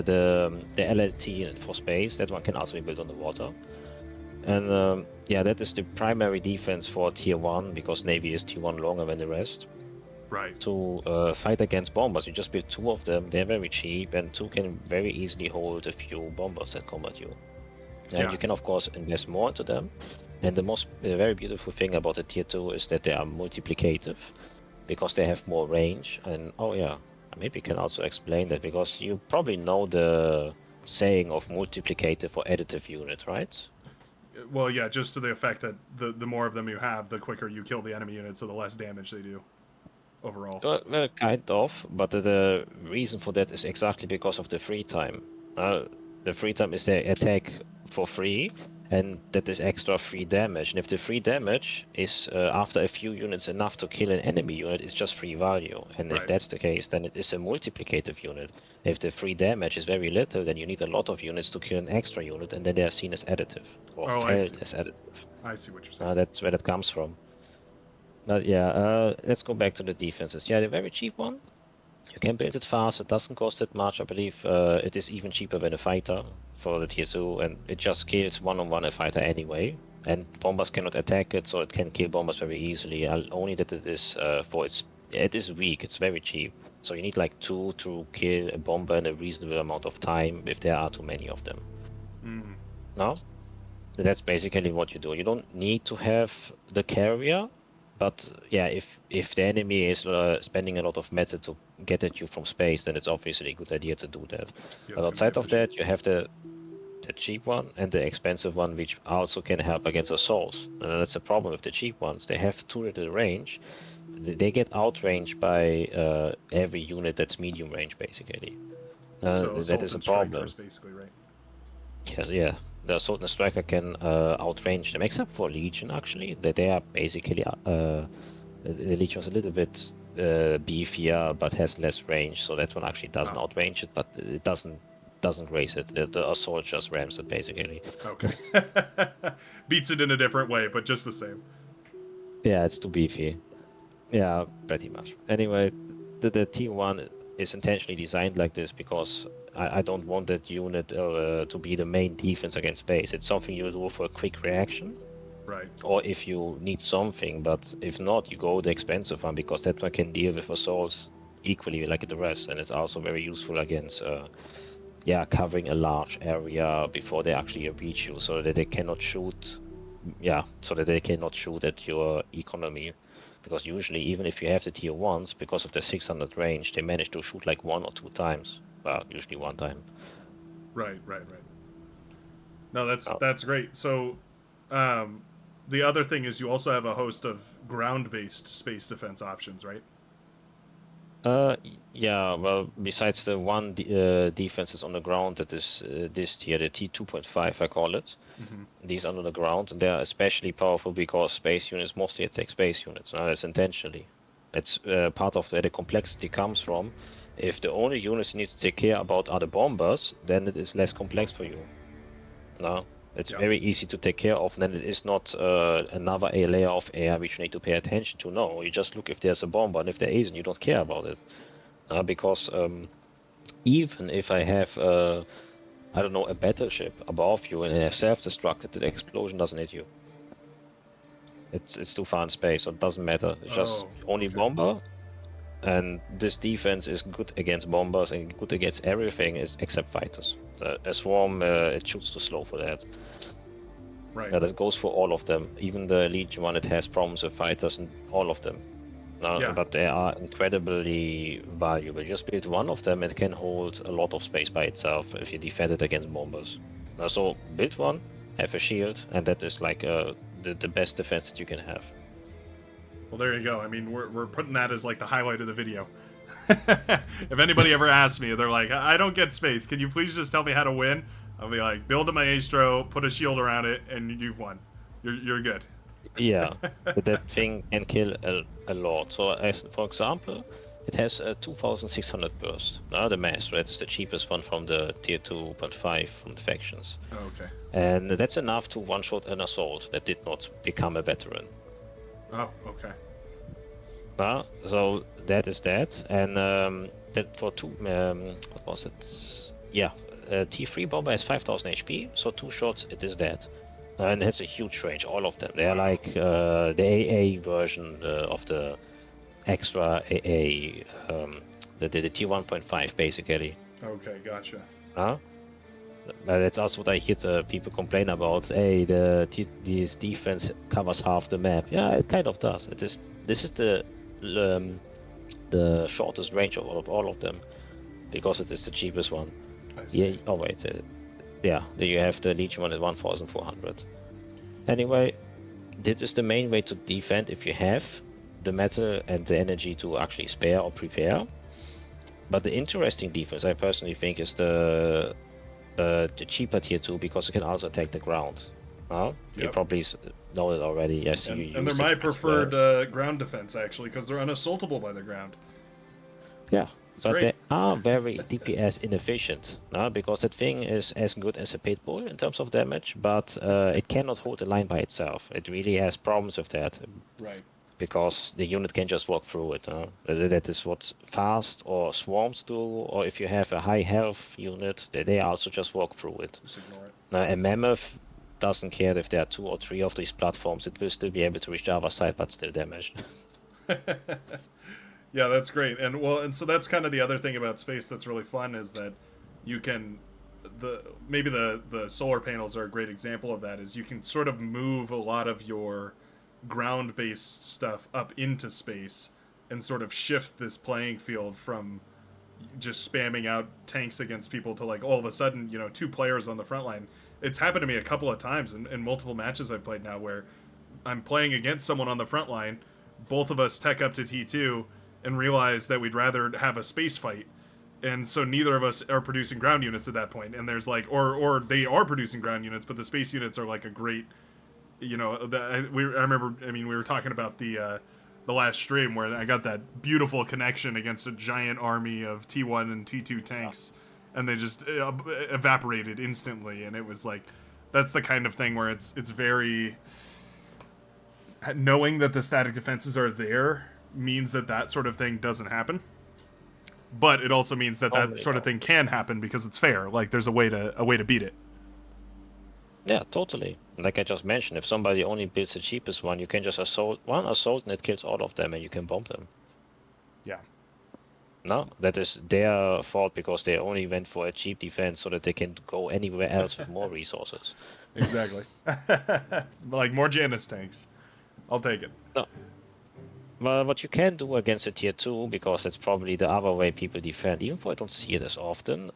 LLT for space. That one can also be built on the water. And yeah, that is the primary defense for tier one because Navy is tier one longer than the rest. Right. To fight against bombers, you just build two of them. They're very cheap, and two can very easily hold a few bombers that combat you. And Yeah. you can, of course, invest more into them. And the very beautiful thing about the tier 2 is that they are multiplicative because they have more range. And oh, yeah, maybe you can also explain that because you probably know the saying of multiplicative or additive unit, right? Well, yeah, just to the effect that the more of them you have, the quicker you kill the enemy unit, so the less damage they do overall. Well, kind of, but the reason for that is exactly because of the free time. The free time is the attack for free, and that is extra free damage. And if the free damage is after a few units enough to kill an enemy unit, it's just free value. And if Right. that's the case, then it is a multiplicative unit. If the free damage is very little, then you need a lot of units to kill an extra unit, and then they are seen as additive, or Oh, I see. felt as additive. I see what you're saying. That's where that comes from. But yeah, let's go back to the defenses. Yeah, the very cheap one. You can build it fast. It doesn't cost that much. I believe it is even cheaper than a fighter for the tier 2, and it just kills one-on-one a fighter anyway. And bombers cannot attack it, so it can kill bombers very easily. Only that it is it is weak. It's very cheap. So you need like two to kill a bomber in a reasonable amount of time if there are too many of them. Mm. No? That's basically what you do. You don't need to have the carrier, but yeah, if the enemy is spending a lot of matter to get at you from space, then it's obviously a good idea to do that. Yeah, But it's gonna be outside of efficient. that, you have the cheap one and the expensive one, which also can help against assaults. And that's the problem with the cheap ones. They have too little range. They get outranged by every unit that's medium range, basically. So That assault is a and problem. strikers, basically, right? Yes, yeah. The assault and striker can outrange them, except for Legion actually. That they are basically the Legion is a little bit beefier, but has less range, so that one actually doesn't Oh, outrange it, but it doesn't raise it. The assault just rams it basically. okay. Beats it in a different way, but just the same. Yeah, it's too beefy. Yeah, pretty much. Anyway, the T1 is intentionally designed like this because I don't want that unit to be the main defense against base. It's something you do for a quick reaction, Right. or if you need something, but if not, you go the expensive one because that one can deal with assaults equally like the rest, and it's also very useful against yeah, covering a large area before they actually reach you, so that they cannot shoot. Yeah, so that they cannot shoot at your economy. Because usually, even if you have the tier 1s, because of the 600 range, they manage to shoot like 1 or 2 times. Well, usually 1 time. Right. Right. Right. No, that's Oh. that's great. So, um, the other thing is you also have a host of ground-based space defense options, right? Yeah, well, besides the one defenses on the ground that is this tier, the T2.5, I call it. Mm-hmm. These under the ground, and they are especially powerful because space units mostly attack space units. Now, that's intentionally. It's part of where the complexity comes from. If the only units you need to take care about are the bombers, then it is less complex for you. No, it's Yep. very easy to take care of, and then it is not another a layer of air which you need to pay attention to. No, you just look if there's a bomber, and if there isn't, you don't care about it. Because even if I have, I don't know, a battleship above you and I have self-destructed, the explosion doesn't hit you. It's too far in space, so it doesn't matter. It's just Oh, only okay. bomber. And this defense is good against bombers and good against everything except fighters. A swarm, it shoots too slow for that. Right. That goes for all of them. Even the Legion one, it has problems with fighters and all of them. Yeah. But they are incredibly valuable. Just build one of them, it can hold a lot of space by itself if you defend it against bombers. So build one, have a shield, and that is like the best defense that you can have. Well, there you go. I mean, we're putting that as like the highlight of the video. If anybody ever asks me, they're like, I don't get space. Can you please just tell me how to win? I'll be like, build a maestro, put a shield around it, and you've won. You're good. Yeah, but that thing can kill a lot. So, as for example, it has a 2600 burst. Now the maestro, that is the cheapest one from the tier 2.5 from the factions. Oh, okay. And that's enough to one-shot an assault that did not become a veteran. Oh, okay. So that is that, and that for two, what was it? Yeah, T3 bomber has 5000 HP, so 2 shots it is dead. And it's a huge range, all of them. They are like the AA version of the extra AA, the Tier 1.5 basically. Okay, gotcha. That's also what I hear people complain about. Hey, this defense covers half the map. Yeah, it kind of does. This is the shortest range of all of them, because it is the cheapest one. I see. Yeah. Oh wait. Yeah. You have the Legion one at 1400. Anyway, this is the main way to defend if you have the metal and the energy to actually spare or prepare. But the interesting defense, I personally think, is the cheaper tier 2, because it can also attack the ground. Yep. You probably know it already. Yes, and they're my preferred ground defense, actually, because they're unassaultable by the ground. Yeah, it's but great. they are very DPS inefficient, because that thing is as good as a pit bull in terms of damage, but it cannot hold a line by itself. It really has problems with that. Right. Because the unit can just walk through it. That is what fast or swarms do, or if you have a high health unit, they also just walk through it. Just ignore it. Now, a mammoth doesn't care if there are 2 or 3 of these platforms, it will still be able to reach the other side, but still damaged. Yeah, that's great. And so that's kind of the other thing about space that's really fun, is that you can maybe the solar panels are a great example of that, is you can sort of move a lot of your ground-based stuff up into space and sort of shift this playing field from just spamming out tanks against people to, like, all of a sudden, 2 players on the front line. It's happened to me a couple of times in multiple matches I've played now, where I'm playing against someone on the front line, both of us tech up to T2 and realize that we'd rather have a space fight, and so neither of us are producing ground units at that point. And there's like, or they are producing ground units, but the space units are like a great, I remember, we were talking about the last stream where I got that beautiful connection against a giant army of T1 and T2 tanks, and they just evaporated instantly. And it was like, that's the kind of thing where it's very, knowing that the static defenses are there means that sort of thing doesn't happen, but it also means that sort of thing can happen because it's fair. Like, there's a way to beat it. Yeah, totally. Like I just mentioned, if somebody only builds the cheapest one, you can just assault and it kills all of them, and you can bomb them. Yeah. No, that is their fault, because they only went for a cheap defense so that they can go anywhere else with more resources. Exactly. Like more Janus tanks. I'll take it. No. Well, what you can do against a tier 2, because that's probably the other way people defend, even though I don't see it as often,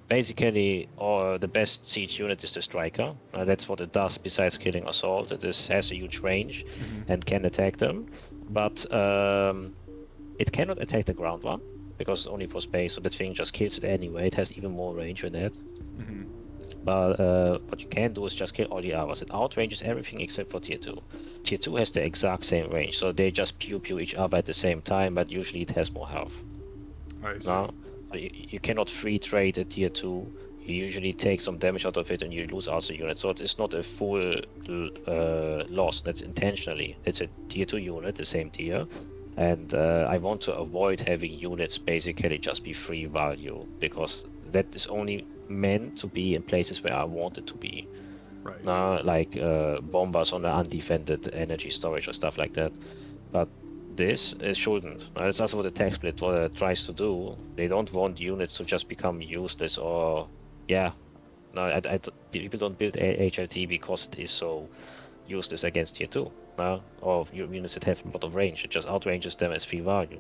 basically the best siege unit is the striker. That's what it does besides killing assault. It has a huge range and can attack them, but it cannot attack the ground one, because it's only for space, so that thing just kills it anyway. It has even more range than that. But what you can do is just kill all the others. It outranges everything except for tier 2. Tier 2 has the exact same range, so they just pew each other at the same time, but usually it has more health. I see. No? You cannot free trade a tier 2. You usually take some damage out of it and you lose also units. So it's not a full loss. That's intentionally. It's a tier 2 unit, the same tier. And I want to avoid having units basically just be free value, because that is only meant to be in places where I want it to be. Right. Like bombers on the undefended energy storage or stuff like that. But this, it shouldn't. That's also what the tech split tries to do. They don't want units to just become useless or, yeah. No, people don't build HLT because it is so useless against tier 2. Or units that have a lot of range. It just outranges them as free value.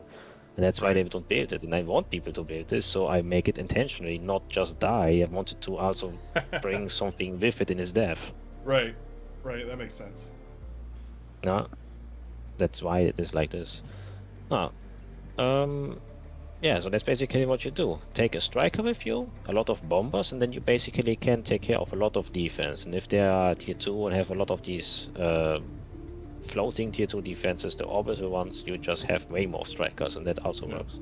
And that's why Right. they don't build it. And I want people to build this, so I make it intentionally, not just die. I wanted to also bring something with it in his death. Right. Right. That makes sense. No, that's why it is like this. No, yeah, so that's basically what you do. Take a striker with you, a lot of bombers, and then you basically can take care of a lot of defense. And if they are tier 2 and have a lot of these floating tier 2 defenses, the orbital ones, you just have way more strikers, and that also works.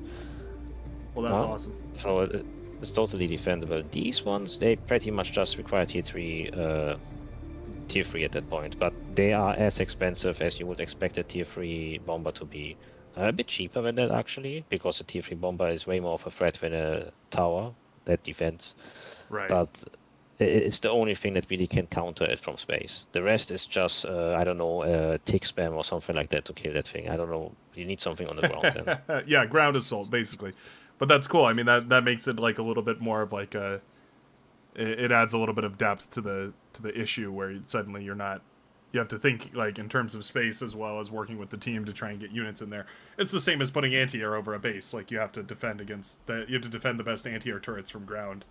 Well, that's awesome. So it's totally defendable. These ones, they pretty much just require tier 3 at that point, but they are as expensive as you would expect a tier 3 bomber to be. A bit cheaper than that actually, because a tier 3 bomber is way more of a threat than a tower that defends. Right. But it's the only thing that really can counter it from space. The rest is just, I don't know, tick spam or something like that to kill that thing. I don't know. You need something on the ground then. Yeah, ground assault basically. But that's cool. I mean, that makes it like a little bit more of like a. It adds a little bit of depth to the issue where suddenly you're not. You have to think like in terms of space as well as working with the team to try and get units in there. It's the same as putting anti-air over a base. Like you have to defend against the. You have to defend the best anti-air turrets from ground.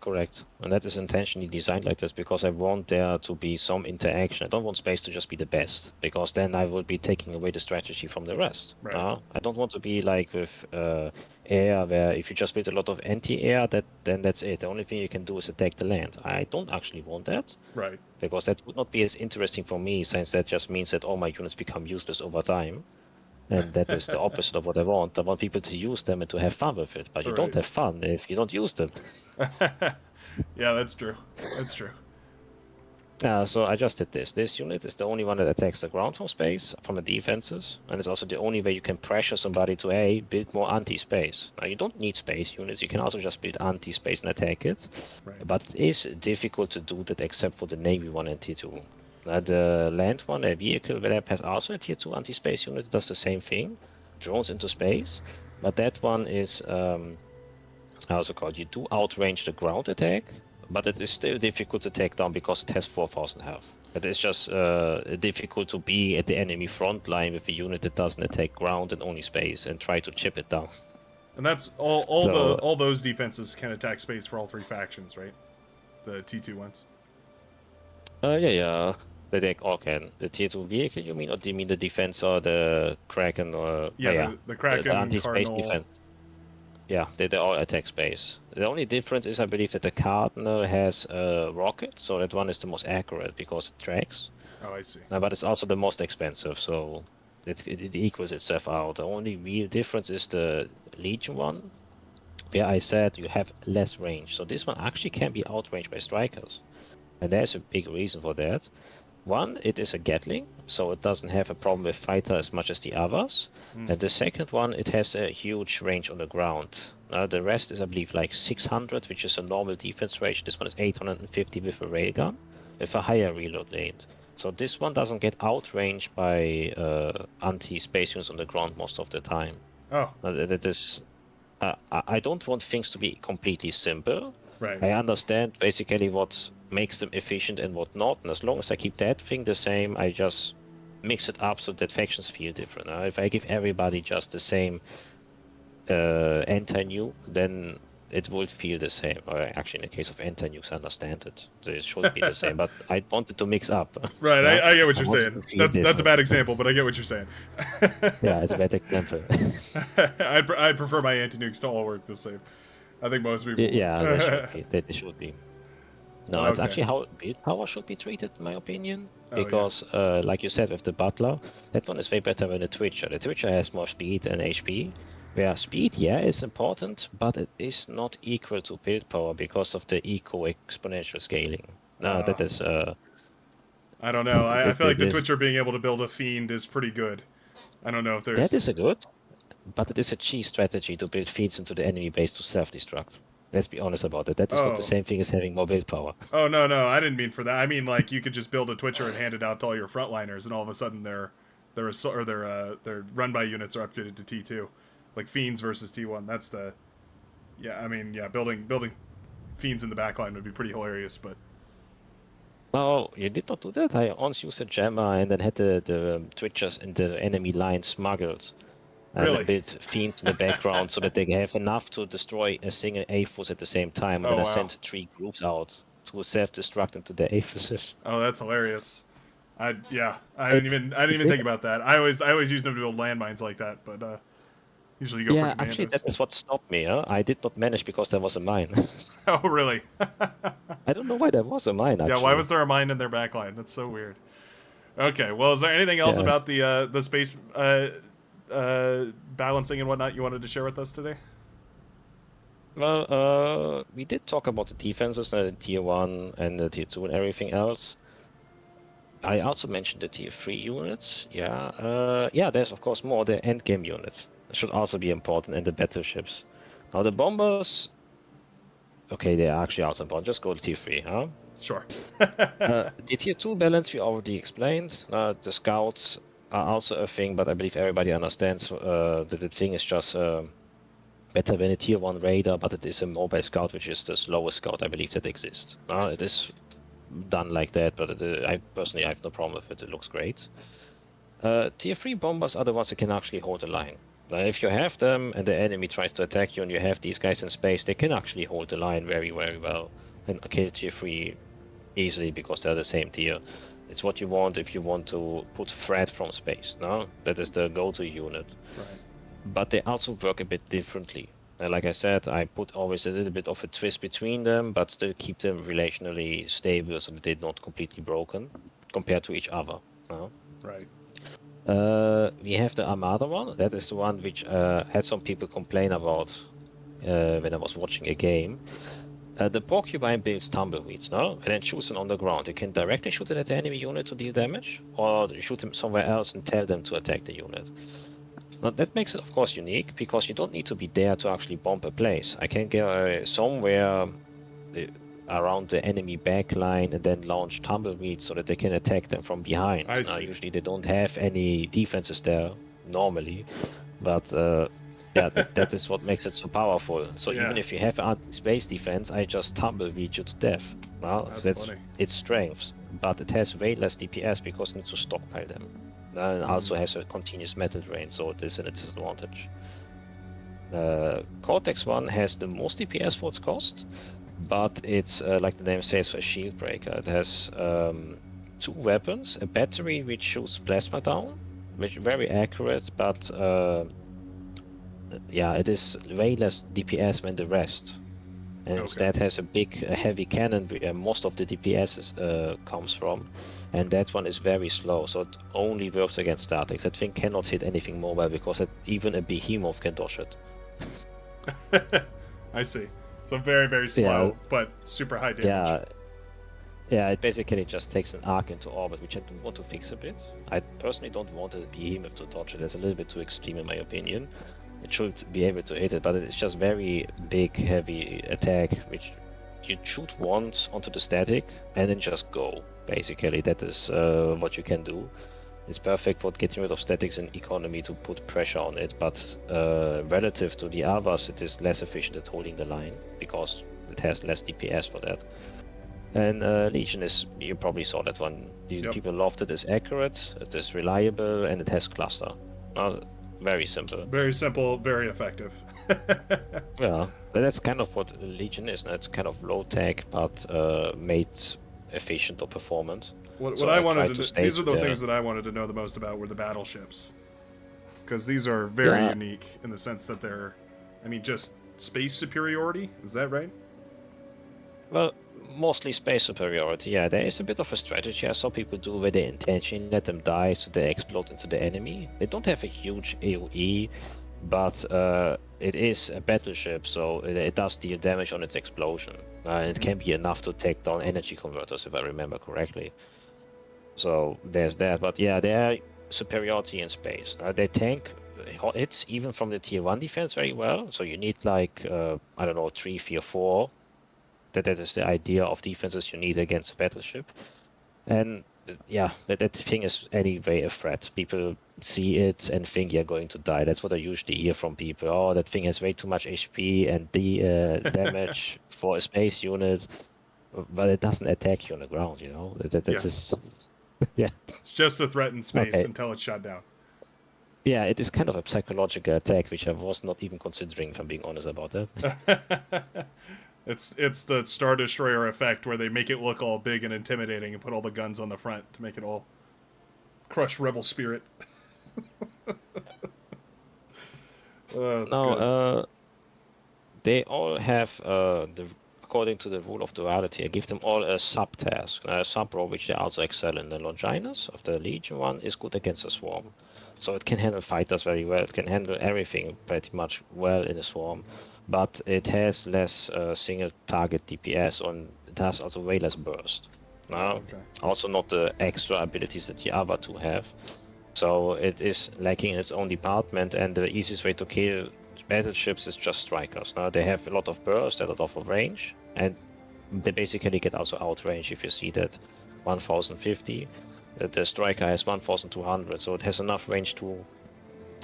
Correct. And that is intentionally designed like this because I want there to be some interaction. I don't want space to just be the best, because then I would be taking away the strategy from the rest. Right. I don't want to be like with air, where if you just build a lot of anti-air, then that's it. The only thing you can do is attack the land. I don't actually want that. Right. Because that would not be as interesting for me, since that just means that all my units become useless over time. And that is the opposite of what I want. I want people to use them and to have fun with it. But you don't have fun if you don't use them. Yeah, that's true. That's true. So I just did this. This unit is the only one that attacks the ground from space, from the defenses, and it's also the only way you can pressure somebody to build more anti-space. Now you don't need space units, you can also just build anti-space and attack it. Right. But it is difficult to do that except for the Navy one and Tier 2. The land one, a vehicle lab, has also a Tier 2 anti-space unit, does the same thing, drones into space, but that one is, how's it called, you do outrange the ground attack, but it is still difficult to take down because it has 4,000 health. It is just difficult to be at the enemy front line with a unit that doesn't attack ground and only space and try to chip it down. And that's all those defenses can attack space for all three factions, right? The T2 ones. Yeah. They all can. The tier 2 vehicle, you mean, or do you mean the defense or the Kraken or the Kraken, the anti-space Cardinal. defense? Yeah, they all attack space. The only difference is, I believe, that the Cardinal has a rocket, so that one is the most accurate because it tracks. Oh, I see. But it's also the most expensive, so it equals itself out. The only real difference is the Legion one, where I said you have less range. So this one actually can be outranged by strikers, and there's a big reason for that. One, it is a Gatling, so it doesn't have a problem with fighter as much as the others. And the second one, it has a huge range on the ground. The rest is, I believe, like 600, which is a normal defense range. This one is 850 with a railgun, with a higher reload rate. So this one doesn't get outranged by anti-space units on the ground most of the time. Oh. That is, I don't want things to be completely simple. Right. I understand basically what makes them efficient and what not, and as long as I keep that thing the same, I just mix it up so that factions feel different. If I give everybody just the same anti-nuke, then it would feel the same. Or actually, in the case of anti-nukes, I understand it. It should be the same, but I wanted to mix up. Right, Yeah? I get what you're want saying. it to feel That's a different. bad example, but I get what you're saying. Yeah, it's a bad example. I'd prefer my anti-nukes to all work the same. I think most people. Yeah, they should be. No, it's Okay. actually how build power should be treated, in my opinion. Oh, yeah. Because, like you said, with the Butler, that one is way better than the Twitcher. The Twitcher has more speed and HP, where speed, yeah, is important, but it is not equal to build power because of the eco-exponential scaling. No, that is... I don't know. I feel like the is- Twitcher being able to build a fiend is pretty good. I don't know if there's. That is a good, but it is a cheese strategy to build feeds into the enemy base to self-destruct. Let's be honest about it. That is not the same thing as having more build power. Oh, no, I didn't mean for that. I mean, like, you could just build a Twitcher and hand it out to all your frontliners, and all of a sudden they're their run by units are upgraded to T2, like Fiends versus T1. That's the yeah. I mean, yeah, building Fiends in the backline would be pretty hilarious, but No, you did not do that. I once used a jammer and then had the Twitchers in the enemy line smuggled. And really, then build fiends in the background so that they have enough to destroy a single Aphos at the same time. And oh then I wow, sent 3 groups out to self-destruct into the Aphoses. oh that's hilarious. It, I didn't it even did. think about that. I always use them to build landmines like that, but usually go for Yeah, actually, commandos. that is what stopped me. Huh? I did not manage because there was a mine. Oh really? I don't know why there was a mine, Yeah, why actually. was there a mine in their backline? That's so weird. Okay, well, is there anything else Yeah. about the space balancing and whatnot you wanted to share with us today? Well, we did talk about the defenses, the tier 1 and the tier 2 and everything else. I also mentioned the tier 3 units. Yeah, there's of course more the endgame units. That should also be important, and the battleships. Now the bombers, okay, they are actually also important. Just go to tier 3, huh? Sure. The tier 2 balance we already explained. The scouts are also a thing, but I believe everybody understands that the thing is just better than a tier 1 radar, but it is a mobile scout, which is the slowest scout I believe that exists. I It see. is done like that, but I personally have no problem with it. It looks great. Tier 3 bombers are the ones that can actually hold the line. Now, if you have them and the enemy tries to attack you and you have these guys in space, they can actually hold the line very, very well and kill tier 3 easily because they're the same tier. It's what you want if you want to put threat from space. No, that is the go-to unit. Right. But they also work a bit differently. And like I said, I put always a little bit of a twist between them, but still keep them relationally stable so that they're not completely broken compared to each other. No? Right. We have the Armada one. That is the one which had some people complain about when I was watching a game. The Porcupine builds tumbleweeds, no? And then shoots them on the ground. You can directly shoot it at the enemy unit to deal damage, or shoot them somewhere else and tell them to attack the unit. Now that makes it, of course, unique because you don't need to be there to actually bomb a place. I can get somewhere around the enemy backline and then launch tumbleweeds so that they can attack them from behind. I see. Usually they don't have any defenses there normally, but yeah, that is what makes it so powerful. So Yeah. even if you have anti-space defense, I just tumbleweed you to death. Well, That's funny. its strengths, but it has way less DPS because it needs to stockpile them. And also has a continuous metal drain, so it is a disadvantage. Cortex 1 has the most DPS for its cost, but it's, like the name says, a shield breaker. It has 2 weapons, a battery which shoots plasma down, which is very accurate, but yeah, it is way less DPS than the rest. And Okay. instead has a big, heavy cannon where most of the DPS comes from. And that one is very slow, so it only works against statics. That thing cannot hit anything mobile because even a behemoth can dodge it. I see. So very, very slow, but super high damage. Yeah, yeah. It basically just takes an arc into orbit, which I do want to fix a bit. I personally don't want a behemoth to dodge it. It's a little bit too extreme in my opinion. It should be able to hit it, but it's just very big, heavy attack, which you shoot once onto the static and then just go. Basically, that is what you can do. It's perfect for getting rid of statics in economy to put pressure on it, but relative to the others, it is less efficient at holding the line because it has less DPS for that. And Legion is, you probably saw that one. Yep. People loved it. It's accurate, it is reliable, and it has cluster. Very simple. Very simple, very effective. Yeah, that's kind of what Legion is. It's kind of low tech, but made efficient or performant. What So I I wanted tried to to these are the state, things that I wanted to know the most about were the battleships, because these are very Yeah. unique in the sense that they're, I mean, just space superiority. Is that right? Well, mostly space superiority. Yeah, there is a bit of a strategy I saw people do where they intentionally let them die so they explode into the enemy. They don't have a huge AoE, but it is a battleship, so it does deal damage on its explosion. It can be enough to take down energy converters, if I remember correctly. So there's that. But yeah, they're superiority in space. They tank hits even from the tier 1 defense very well. So you need like, I don't know, 3, 4, 4. That is the idea of defenses you need against a battleship. And yeah, that thing is anyway a threat. People see it and think you're going to die. That's what I usually hear from people. Oh, that thing has way too much HP and the damage for a space unit, but it doesn't attack you on the ground. You know, that Yeah, is, yeah. it's just a threat in space Okay. until it's shut down. Yeah, it is kind of a psychological attack, which I was not even considering, if I'm being honest about that. It's the Star Destroyer effect where they make it look all big and intimidating and put all the guns on the front to make it all crush rebel spirit. That's Now, good. they all have according to the rule of duality, I give them all a subtask, a sub role which they also excel in. The Longinus of the Legion one is good against a swarm, so it can handle fighters very well. It can handle everything pretty much well in a swarm, but it has less single target DPS, and it has also way less burst. Oh, No, okay. also not the extra abilities that the other two have. So it is lacking in its own department, and the easiest way to kill battleships is just strikers. Now they have a lot of burst and a lot of range, and they basically get also outrange if you see that 1050. The striker has 1200, so it has enough range to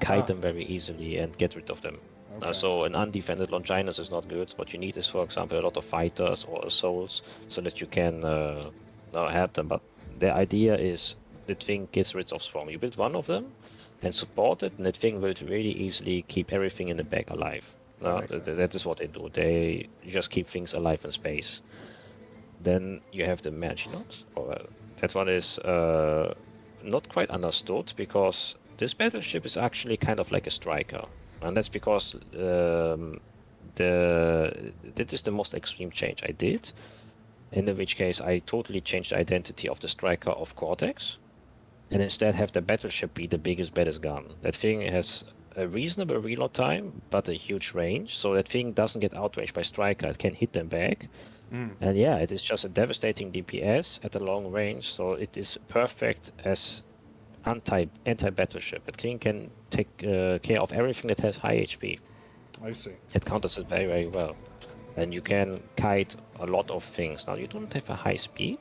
kite Ah, them very easily and get rid of them. okay. So an undefended Longinus is not good. What you need is, for example, a lot of fighters or souls so that you can help them. But the idea is the thing gets rid of swarm. You build one of them and support it, and that thing will really easily keep everything in the back alive. That makes sense. That is what they do. They just keep things alive in space. Then you have the Maginot. That one is not quite understood because this battleship is actually kind of like a striker, and that's because that is the most extreme change I did. In which case, I totally changed the identity of the striker of Cortex, and instead have the battleship be the biggest, baddest gun. That thing has a reasonable reload time, but a huge range, so that thing doesn't get outranged by striker. It can hit them back. Mm. And yeah, it is just a devastating DPS at a long range, so it is perfect as anti battleship. It can take care of everything that has high HP. I see. It counters it very, very well. And you can kite a lot of things. Now you don't have a high speed,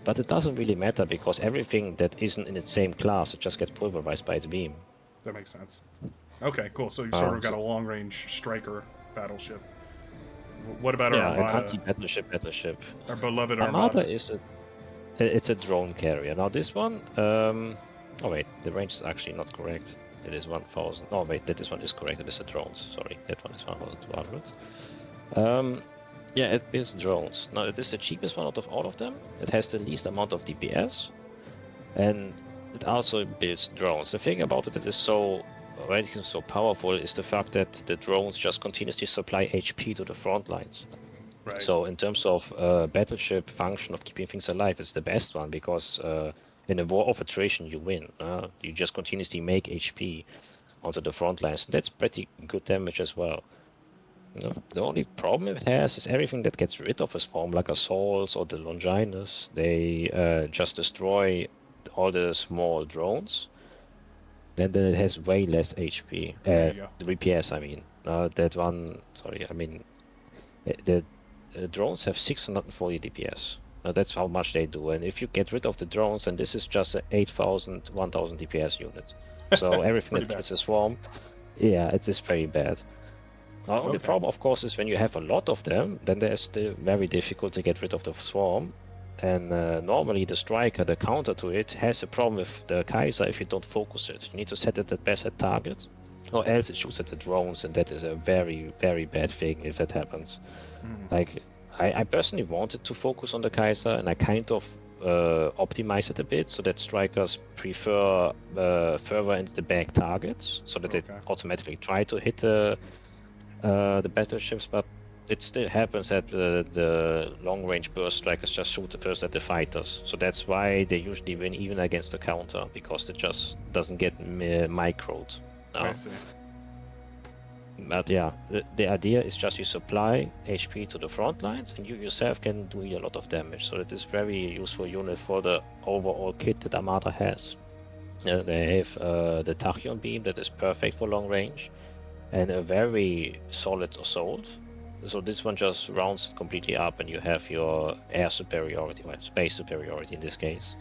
but it doesn't really matter because everything that isn't in its same class, it just gets pulverized by its beam. That makes sense. Okay, cool. So you've sort of got So, a long range striker battleship. What about our yeah, an Armada? battleship. Our beloved Armada Armada? is it's a drone carrier. Now this one, oh wait, the range is actually not correct. It is 1000. Oh wait, this one is correct. It is a drones. Sorry, that one is 1200. Yeah, it builds drones. Now it is the cheapest one out of all of them. It has the least amount of DPS, and it also builds drones. The thing about it that is so already so powerful is the fact that the drones just continuously supply HP to the front lines. Right. So in terms of battleship function of keeping things alive, it's the best one because in a war of attrition you win. You just continuously make HP onto the front lines. That's pretty good damage as well. You know, the only problem it has is everything that gets rid of a swarm, like assaults or the Longinus, they just destroy all the small drones. And then it has way less HP. There you go. The DPS, I mean. That one, sorry, I mean, the drones have 640 DPS. That's how much they do. And if you get rid of the drones, and this is just an 8,000, 1,000 DPS unit. So everything Pretty that bad. kills a swarm, yeah, it is very bad. Now, the Okay. problem, of course, is when you have a lot of them, then it's still very difficult to get rid of the swarm. And normally the striker, the counter to it, has a problem with the Kaiser if you don't focus it. You need to set it at best at target, or else it shoots at the drones, and that is a very, very bad thing if that happens. Mm. Like, I personally wanted to focus on the Kaiser, and I kind of optimize it a bit so that strikers prefer further into the back targets, so that they Okay. automatically try to hit the battleships, but it still happens that the long-range burst strikers just shoot first at the fighters. So that's why they usually win even against the counter, because it just doesn't get microed. I see. But yeah, the idea is just you supply HP to the front lines, and you yourself can do a lot of damage. So it is very useful unit for the overall kit that Armada has. They have the Tachyon beam that is perfect for long range, and a very solid assault. So this one just rounds it completely up, and you have your air superiority, well, space superiority in this case,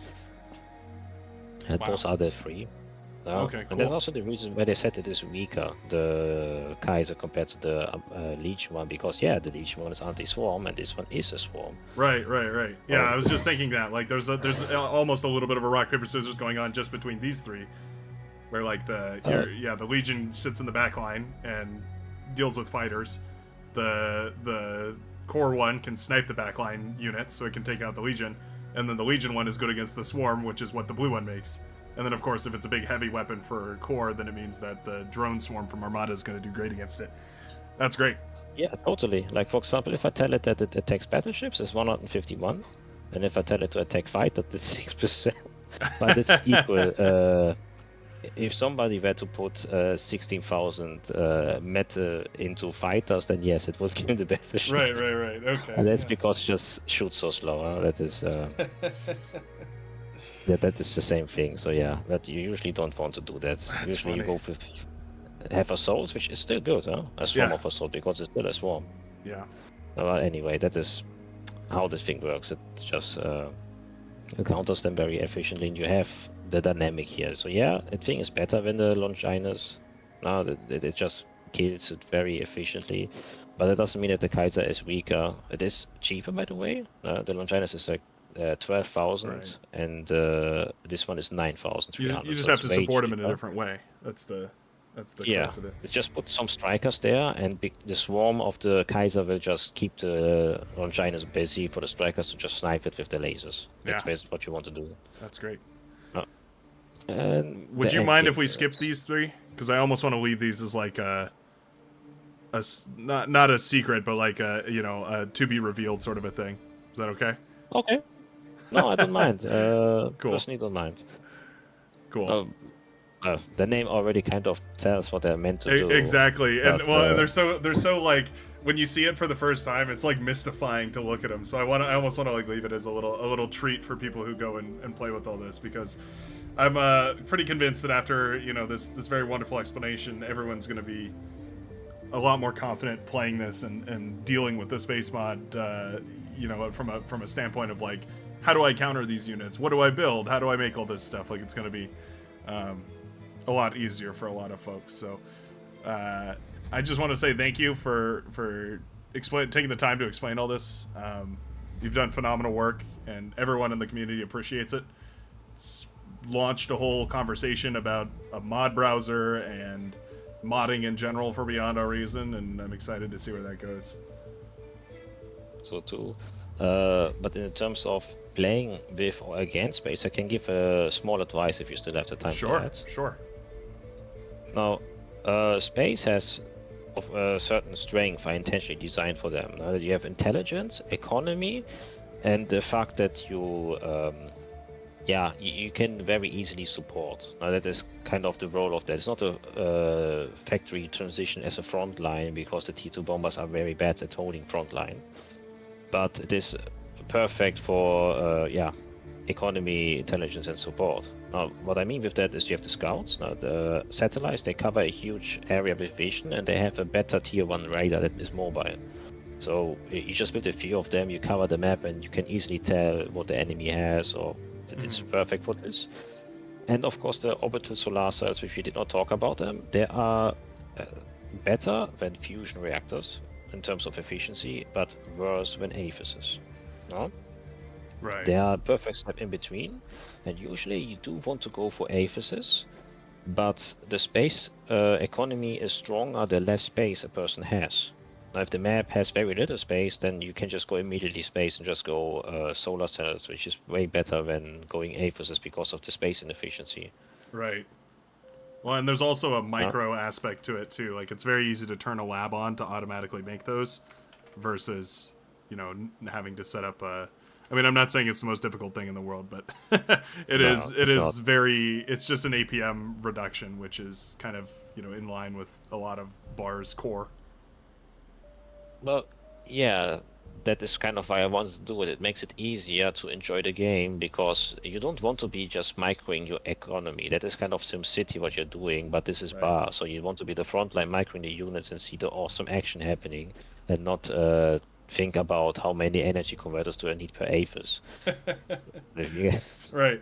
And Wow. those are the three. Okay, And that's cool. also the reason why they said it is weaker, the Kaiser compared to the Legion one, because yeah, the Legion one is anti-swarm and this one is a swarm. Right, right, right. Yeah, Oh, I was just thinking that like there's almost a little bit of a rock paper scissors going on just between these three, where like the Legion sits in the back line and deals with fighters. The core one can snipe the backline units, so it can take out the Legion, and then the Legion one is good against the swarm, which is what the blue one makes. And then of course, if it's a big heavy weapon for core, then it means that the drone swarm from Armada is going to do great against it. That's great. yeah, totally. Like for example, if I tell it that it attacks battleships, it's 151, and if I tell it to attack fighter, it's 6%. But it's equal. If somebody were to put 16,000 metal into fighters, then yes, it would kill the battleship. Right, right, right. Okay. And that's yeah. because it just shoots so slow. That is that is the same thing. So yeah, but you usually don't want to do that. That's Usually you funny. go with have assaults, which is still good, huh? A swarm Yeah. of assault because it's still a swarm. Yeah. Well, anyway, that is how this thing works. It just counters them very efficiently, and you have the dynamic here. So yeah, I think it's better than the Longinus. No, it just kills it very efficiently, but it doesn't mean that the Kaiser is weaker. It is cheaper, by the way. The Longinus is like 12,000, Right. and this one is 9,300. You just so have it's to way support them in a cheaper. different way. That's the Yeah, crux of it. we just put some strikers there, and the swarm of the Kaiser will just keep the Longinus busy for the strikers to just snipe it with the lasers. That's Yeah. basically what you want to do. That's great. And Would the you end mind game if we skip works. these three? Because I almost want to leave these as like not a secret, but like a to be revealed sort of a thing. Is that okay? Okay. No, I don't mind. Cool. Personally, don't mind. Cool. The name already kind of tells what they're meant to do. Exactly. And But, well, they're so like when you see it for the first time, it's like mystifying to look at them. So I almost want to like leave it as a little treat for people who go and play with all this, because I'm pretty convinced that after this very wonderful explanation, everyone's going to be a lot more confident playing this and dealing with the space mod. From a standpoint of like, how do I counter these units? What do I build? How do I make all this stuff? Like, it's going to be a lot easier for a lot of folks. So I just want to say thank you for taking the time to explain all this. You've done phenomenal work, and everyone in the community appreciates it. It's launched a whole conversation about a mod browser and modding in general for Beyond Our Reason, and I'm excited to see where that goes. so too. But in terms of playing with or against space, I can give a small advice if you still have the time for that. Sure. Now, space has of a certain strength I intentionally designed for them. Now that you have intelligence, economy, and the fact that you can very easily support. Now that is kind of the role of that. It's not a factory transition as a front line, because the T2 bombers are very bad at holding front line. But it is perfect for economy, intelligence, and support. Now, what I mean with that is you have the scouts. Now, the satellites, they cover a huge area with vision, and they have a better tier 1 radar that is mobile. So you just build a few of them, you cover the map, and you can easily tell what the enemy has, or it's perfect for this. And of course, the orbital solar cells, which we did not talk about them, they are better than fusion reactors in terms of efficiency, but worse than aphyses. No? Right. They are a perfect step in between, and usually you do want to go for aphyses, but the space economy is stronger the less space a person has. Now, if the map has very little space, then you can just go immediately space and just go solar cells, which is way better than going aphyses because of the space inefficiency. Right. Well, and there's also a micro aspect to it too. Like, it's very easy to turn a lab on to automatically make those, versus having to set up a. I mean, I'm not saying it's the most difficult thing in the world, but it is very. It's just an APM reduction, which is kind of in line with a lot of bars core. Well, yeah, that is kind of why I wanted to do it. It makes it easier to enjoy the game, because you don't want to be just microing your economy. That is kind of SimCity what you're doing, but this is Right. bar. So you want to be the frontline microing the units and see the awesome action happening, and not think about how many energy converters do I need per aphis. Yeah. Right.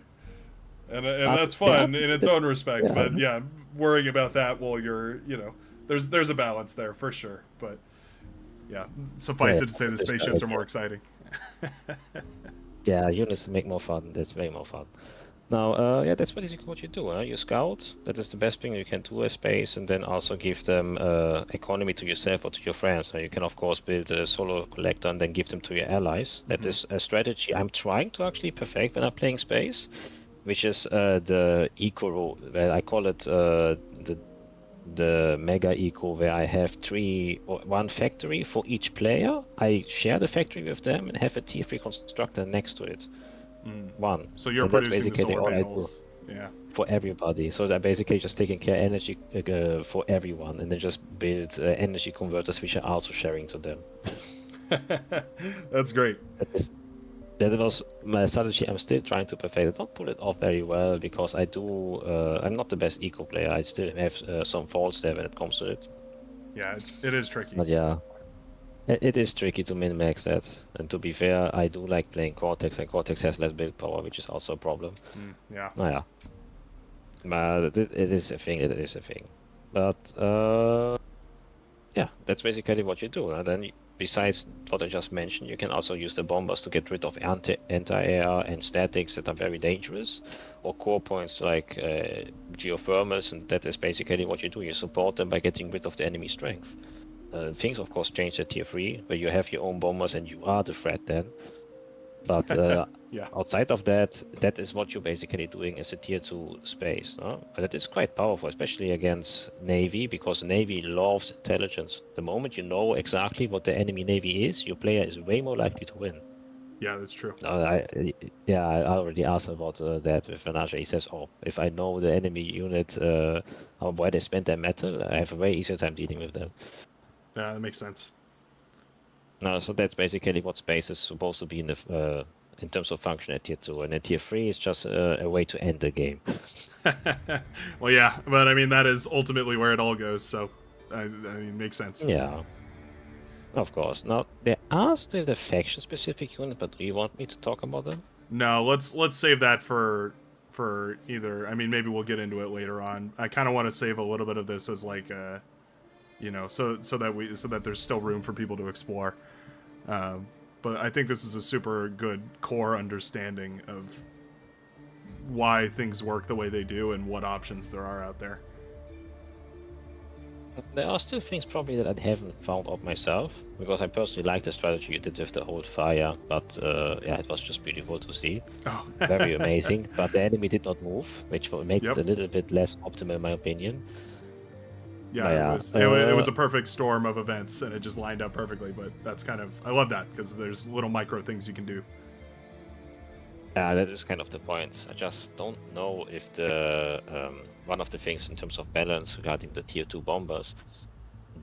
and But that's there are fun in its own respect. yeah, But yeah, worrying about that while you're, there's a balance there for sure. But yeah, yeah, suffice it to say, the there's spaceships are more exciting. yeah, units make more fun. That's way more fun. Now, yeah, that's basically what you do. Huh? You scout. That is the best thing you can do as space, and then also give them economy to yourself or to your friends. So you can, of course, build a solo collector and then give them to your allies. That Hmm. is a strategy I'm trying to actually perfect when I'm playing space, which is the eco rule. Well, I call it the mega eco, where I have one factory for each player. I share the factory with them and have a tier 3 constructor next to it. Mm. One. So you're And that's producing the basically solar all I do panels. Yeah. for everybody. So they're basically just taking care energy for everyone, and then just build energy converters which are also sharing to them. That's great. That is that was my strategy. I'm still trying to perfect it. Don't pull it off very well because I do. I'm not the best eco player. I still have some faults there when it comes to it. Yeah, it is tricky. But yeah, it is tricky to min-max that. And to be fair, I do like playing Cortex, and Cortex has less build power, which is also a problem. Yeah. Oh yeah, but it is a thing. It is a thing. But yeah, that's basically what you do. And then besides what I just mentioned, you can also use the bombers to get rid of anti-air and statics that are very dangerous, or core points like geothermals, and that is basically what you do. You support them by getting rid of the enemy strength. Things, of course, change at tier 3, where you have your own bombers and you are the threat then. But Yeah. outside of that, that is what you're basically doing as a tier 2 space. No? And that is quite powerful, especially against Navy, because Navy loves intelligence. The moment you know exactly what the enemy Navy is, your player is way more likely to win. Yeah, that's true. Yeah, I already asked about that with Vanaja. He says, oh, if I know the enemy unit, where they spend their metal, I have a way easier time dealing with them. Yeah, that makes sense. No, so that's basically what space is supposed to be in terms of function at tier 2, and at tier 3 is just a way to end the game. Well, yeah, but I mean that is ultimately where it all goes. So, I mean, makes sense. Yeah, of course. Now there are still the faction-specific units, but do you want me to talk about them? No, let's save that for either. I mean, maybe we'll get into it later on. I kind of want to save a little bit of this as like so that there's still room for people to explore. Um, but I think this is a super good core understanding of why things work the way they do and what options there are out there. There are still things probably that I haven't found out myself, because I personally like the strategy you did with the hold fire, but yeah, it was just beautiful to see. Oh, Very amazing, but the enemy did not move, which makes Yep. it a little bit less optimal in my opinion. Yeah, But it yeah, was it was a perfect storm of events, and it just lined up perfectly. But that's kind of I love that because there's little micro things you can do. yeah, that is kind of the point. I just don't know if the one of the things in terms of balance regarding the tier 2 bombers,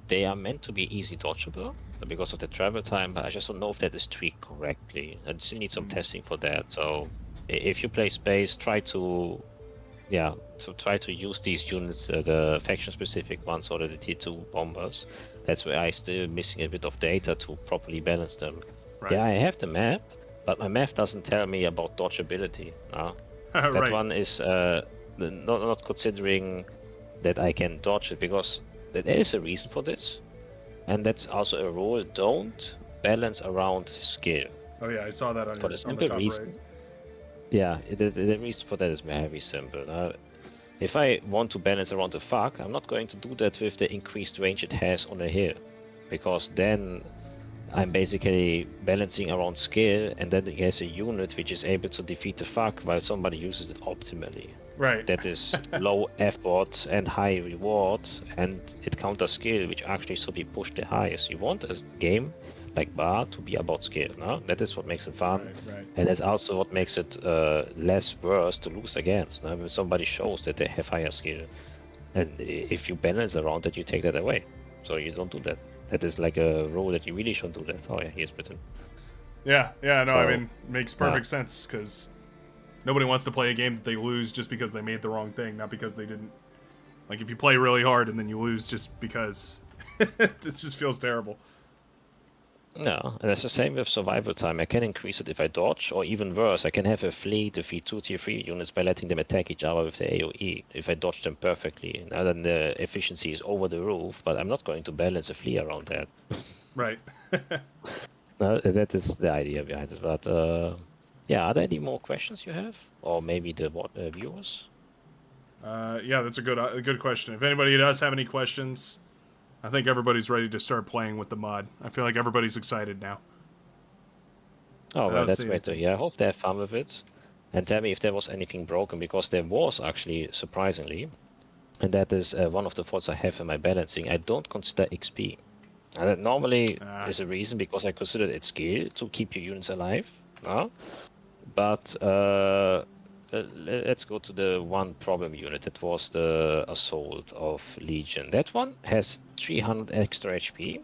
they are meant to be easy dodgeable because of the travel time, but I just don't know if that is tweaked correctly. I still need some testing for that. So if you play space, try to use these units, the faction-specific ones or the tier 2 bombers. That's where I still missing a bit of data to properly balance them. Right. Yeah, I have the map, but my map doesn't tell me about dodgeability. That Right. one is not considering that I can dodge it, because there is a reason for this, and that's also a rule. Don't balance around skill. Oh yeah, I saw that For the on the simple top reason, right. yeah, the reason for that is very simple. If I want to balance around the fog, I'm not going to do that with the increased range it has on a hill, because then I'm basically balancing around skill, and then it has a unit which is able to defeat the fog while somebody uses it optimally. Right. That is low effort and high reward, and it counters skill, which actually should be pushed the highest. You want a game like Bar to be about skill, no? That is what makes it fun, Right. and that's also what makes it less worse to lose against. No? When somebody shows that they have higher skill, and if you balance around that, you take that away. So you don't do that. That is like a rule that you really shouldn't do that. Oh yeah, here's Britain. Yeah. Yeah. No, I So mean, makes perfect sense because nobody wants to play a game that they lose just because they made the wrong thing, not because they didn't. Like if you play really hard and then you lose just because, it just feels terrible. No, and it's the same with survival time. I can increase it if I dodge, or even worse, I can have a fleet defeat 2 tier 3 units by letting them attack each other with the AoE if I dodge them perfectly. Now then the efficiency is over the roof, but I'm not going to balance a fleet around that. Right. No, that is the idea behind it. But yeah, are there any more questions you have? Or maybe the viewers? Yeah, that's a good question. If anybody does have any questions, I think everybody's ready to start playing with the mod. I feel like everybody's excited now. Oh, I well, don't that's see great to anything. hear. I hope they have fun with it. And tell me if there was anything broken, because there was actually, surprisingly. And that is one of the faults I have in my balancing. I don't consider XP. And that normally Ah, is a reason because I consider it skill to keep your units alive. No? But let's go to the one problem unit. That was the Assault of Legion. That one has 300 extra HP.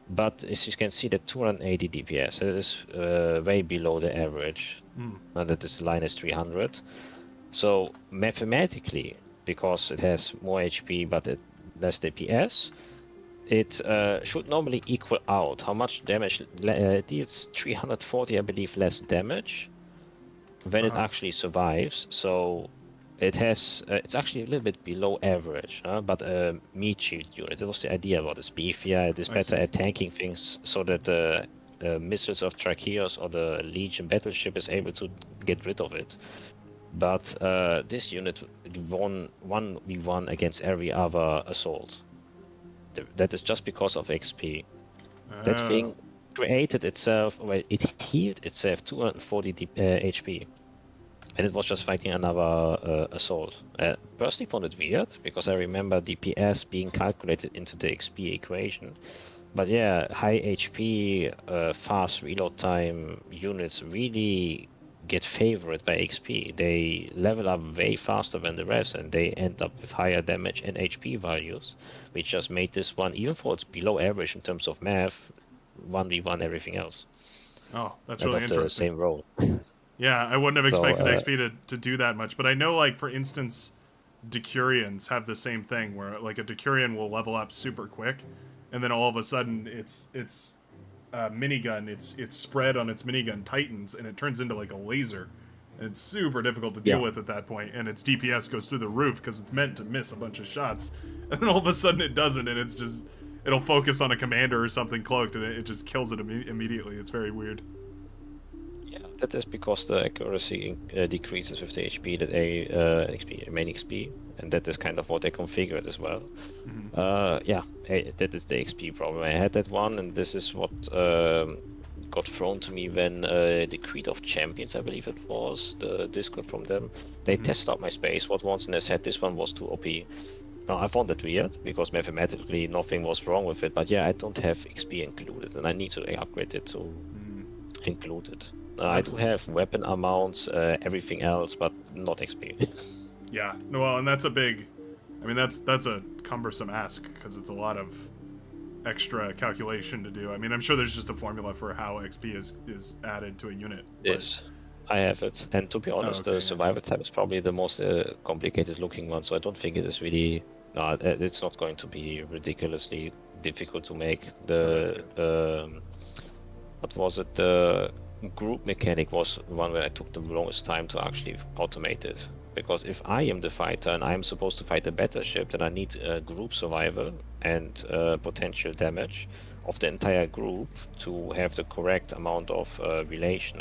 But as you can see, that 280 DPS. That is way below the average. hmm. And that is line is 300. So mathematically, because it has more HP but less DPS, it should normally equal out how much damage it deals. 340, I believe, less damage when it Uh-huh. actually survives. So it has it's actually a little bit below average, but a meat shield unit. That was the idea about this. Beefier, it is I better see. at tanking things, so that the missiles of Tracheos or the Legion battleship is able to get rid of it. But this unit won 1v1 against every other assault. That is just because of XP. That Oh, thing created itself, well, it healed itself 240 HP. And it was just fighting another assault. Personally found it weird, because I remember DPS being calculated into the XP equation. But yeah, high HP, fast reload time units really get favored by XP. They level up way faster than the rest, and they end up with higher damage and HP values, which just made this one, even though it's below average in terms of math, 1v1 everything else oh, that's out really of the interesting. same role. Yeah, I wouldn't have So expected XP to do that much, but I know, like, for instance, Decurions have the same thing where, like, a Decurion will level up super quick, and then all of a sudden it's minigun, its spread on its minigun tightens, and it turns into like a laser. And it's super difficult to deal yeah, with at that point, and its DPS goes through the roof because it's meant to miss a bunch of shots, and then all of a sudden it doesn't, and it's just it'll focus on a commander or something cloaked, and it just kills it immediately. It's very weird. yeah, that is because the accuracy decreases with the HP, that a XP, main XP, and that is kind of what they configured as well. Mm-hmm. Yeah, that is the XP problem. I had that one, and this is what got thrown to me when the Creed of Champions, I believe it was, the Discord from them, they Mm-hmm. tested out my space what once, and they said this one was too OP. Now, I found that weird, because mathematically nothing was wrong with it, but yeah, I don't have XP included, and I need to upgrade it to Mm. include it. I That's do have weapon amounts, everything else, but not XP. yeah. Well, and that's a big. I mean, that's a cumbersome ask because it's a lot of extra calculation to do. I mean, I'm sure there's just a formula for how XP is added to a unit, but Yes, I have it. And to be oh, honest, the okay, yeah. survival type is probably the most complicated looking one, so I don't think it is really. No, it's not going to be ridiculously difficult to make. Oh, that's The good. what was it? The group mechanic was one where I took the longest time to actually automate it. Because if I am the fighter and I'm supposed to fight a battleship, then I need group survival and potential damage of the entire group to have the correct amount of relation.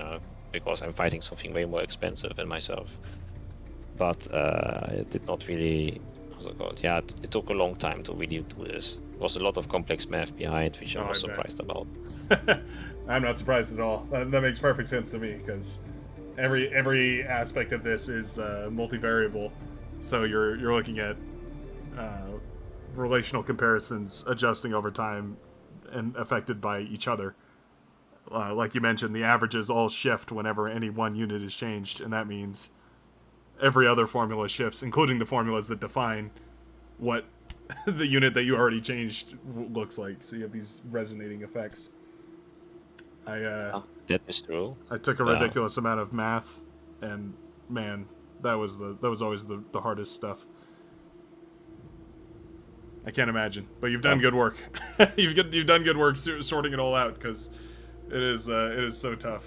Because I'm fighting something way more expensive than myself. But it did not really. What's it called? Yeah, it took a long time to really do this. There was a lot of complex math behind, which I Oh, was I bet. surprised about. I'm not surprised at all. That makes perfect sense to me because every aspect of this is multivariable. So you're looking at uh, relational comparisons adjusting over time and affected by each other. Like you mentioned, the averages all shift whenever any one unit is changed, and that means every other formula shifts, including the formulas that define what the unit that you already changed looks like. So you have these resonating effects. I Yeah, that is true. I took a Yeah. ridiculous amount of math, and man, that was always the hardest stuff. I can't imagine. But you've done good work. you've done good work sorting it all out, because it is so tough.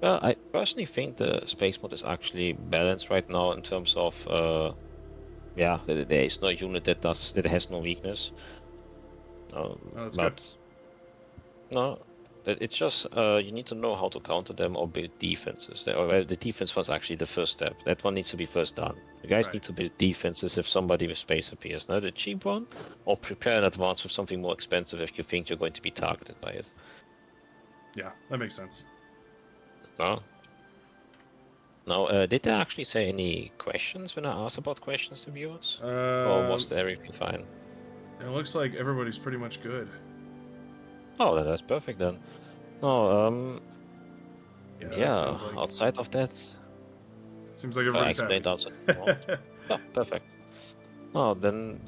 Well, I personally think the space mode is actually balanced right now in terms of yeah, there is no unit that has no weakness. Oh, that's but good. no, it's just you need to know how to counter them or build defenses. The defense was actually the first step. That one needs to be first done. You guys Right. need to build defenses if somebody with space appears. Now the cheap one, or prepare in advance for something more expensive if you think you're going to be targeted by it. Yeah, that makes sense. No. Now, did they actually say any questions when I asked about questions to viewers? Or was everything fine? It looks like everybody's pretty much good. Oh, then that's perfect then. No, Yeah, yeah, that sounds like. outside of that, Seems like I everybody's happy. explained outside of that. Oh, perfect. Oh, then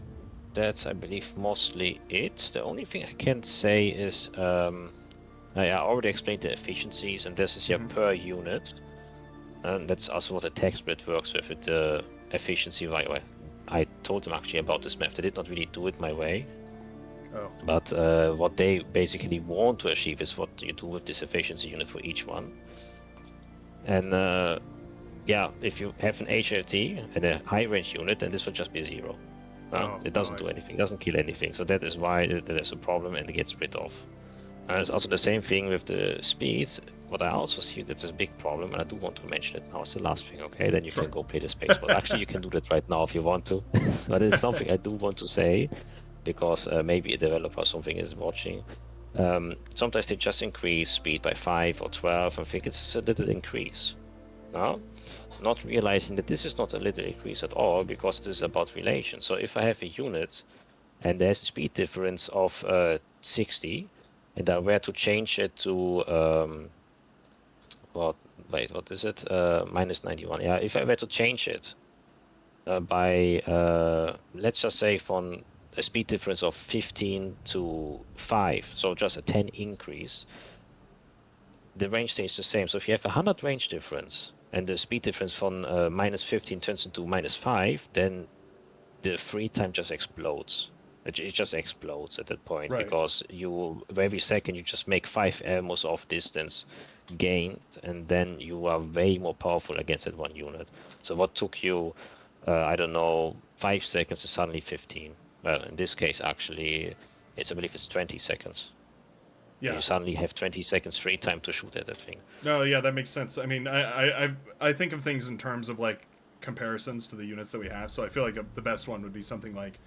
that's, I believe, mostly it. The only thing I can say is, I already explained the efficiencies, and this is your per unit. And that's also what the tech split works with, the efficiency right way. I told them actually about this map. They did not really do it my way. Oh. But what they basically want to achieve is what you do with this efficiency unit for each one. And yeah, if you have an HLT and a high range unit, then this will just be 0. It doesn't do anything, it doesn't kill anything. So that is why there's a problem and it gets split off. It's also the same thing with the speed. What I also see that's a big problem, and I do want to mention it now. It's the last thing, okay? Then you can go play the space mode. Actually, you can do that right now if you want to. But it's something I do want to say, because maybe a developer or something is watching. Sometimes they just increase speed by 5 or 12 and think it's a little increase. No? Not realizing that this is not a little increase at all, because this is about relation. So if I have a unit and there's a speed difference of 60, and I were to change it to what is it? Minus 91. Yeah, if I were to change it by let's just say from a speed difference of 15 to 5, so just a 10 increase, the range stays the same. So if you have a 100 range difference and the speed difference from minus 15 turns into minus 5, then the free time just explodes. It just explodes at that point, because you every second you just make 5 elmos of distance gained, and then you are way more powerful against that one unit. So what took you, I don't know, 5 seconds is suddenly 15. Well, in this case, actually, I believe it's 20 seconds. Yeah. You suddenly have 20 seconds free time to shoot at that thing. No, yeah, that makes sense. I mean, I think of things in terms of like comparisons to the units that we have. So I feel like the best one would be something like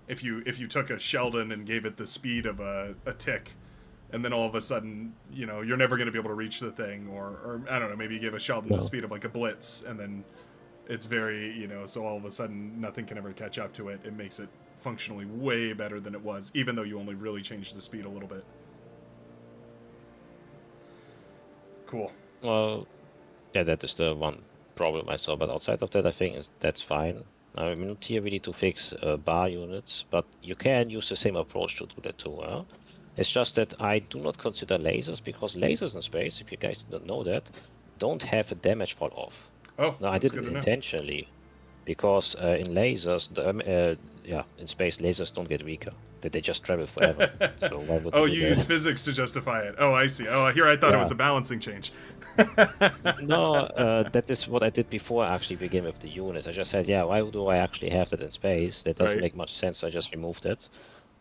if you took a Sheldon and gave it the speed of a tick, and then all of a sudden, you know, you're never going to be able to reach the thing, or I don't know, maybe you give a Sheldon the speed of like a Blitz, and then it's very, you know, so all of a sudden nothing can ever catch up to it. It makes it functionally way better than it was, even though you only really changed the speed a little bit. Cool. Well, yeah, that is the one problem I saw, but outside of that, I think that's fine. I'm not here really to fix bar units, but you can use the same approach to do that too. It's just that I do not consider lasers, because lasers in space, if you guys don't know that, don't have a damage fall off. Oh, no, I did it intentionally, because in lasers, in space, lasers don't get weaker. They just travel forever. So why would you use physics to justify it. Oh, I see. Oh, here I thought it was a balancing change. No, that is what I did before I actually began with the units. I just said, yeah, why do I actually have that in space? That doesn't make much sense, so I just removed it.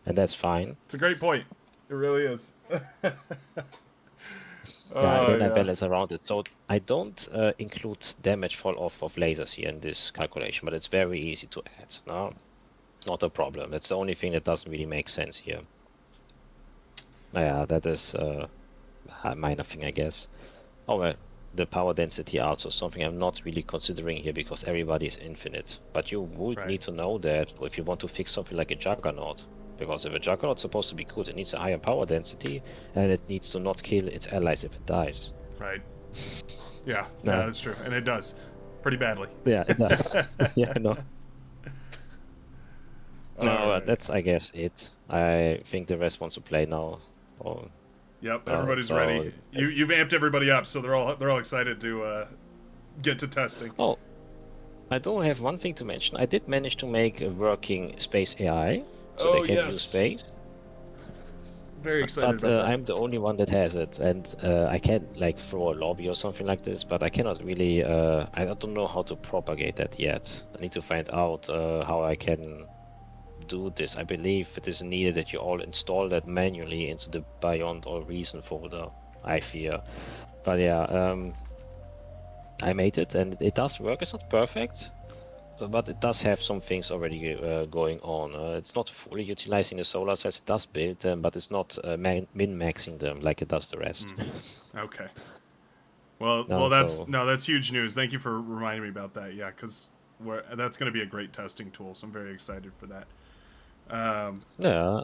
And that's fine. It's a great point. It really is. Yeah, and then I balance around it. So I don't include damage fall off of lasers here in this calculation, but it's very easy to add. No, not a problem. That's the only thing that doesn't really make sense here. Yeah, that is a minor thing, I guess. Oh well, the power density also something I'm not really considering here, because everybody is infinite. But you would need to know that if you want to fix something like a Juggernaut. Because if a Juggernaut's supposed to be good, it needs a higher power density, and it needs to not kill its allies if it dies. Right. Yeah, yeah, that's true. And it does. Pretty badly. Yeah, it does. Yeah, no. No, that's, I guess, it. I think the rest wants to play now. Yep, everybody's ready. You've amped everybody up, so they're all excited to get to testing. Oh, I do have one thing to mention. I did manage to make a working space AI, so they Oh can use yes, space. very excited But about that. I'm the only one that has it, and I can like throw a lobby or something like this, but I cannot really. I don't know how to propagate that yet. I need to find out how I can do this. I believe it is needed that you all install that manually into the Beyond All Reason folder. I fear, but yeah, I made it, and it does work. It's not perfect, but it does have some things already going on. It's not fully utilizing the solar cells. It does build them, but it's not min-maxing them like it does the rest. Okay. Well, No, that's so no, that's huge news. Thank you for reminding me about that. Yeah, because that's going to be a great testing tool. So I'm very excited for that. yeah,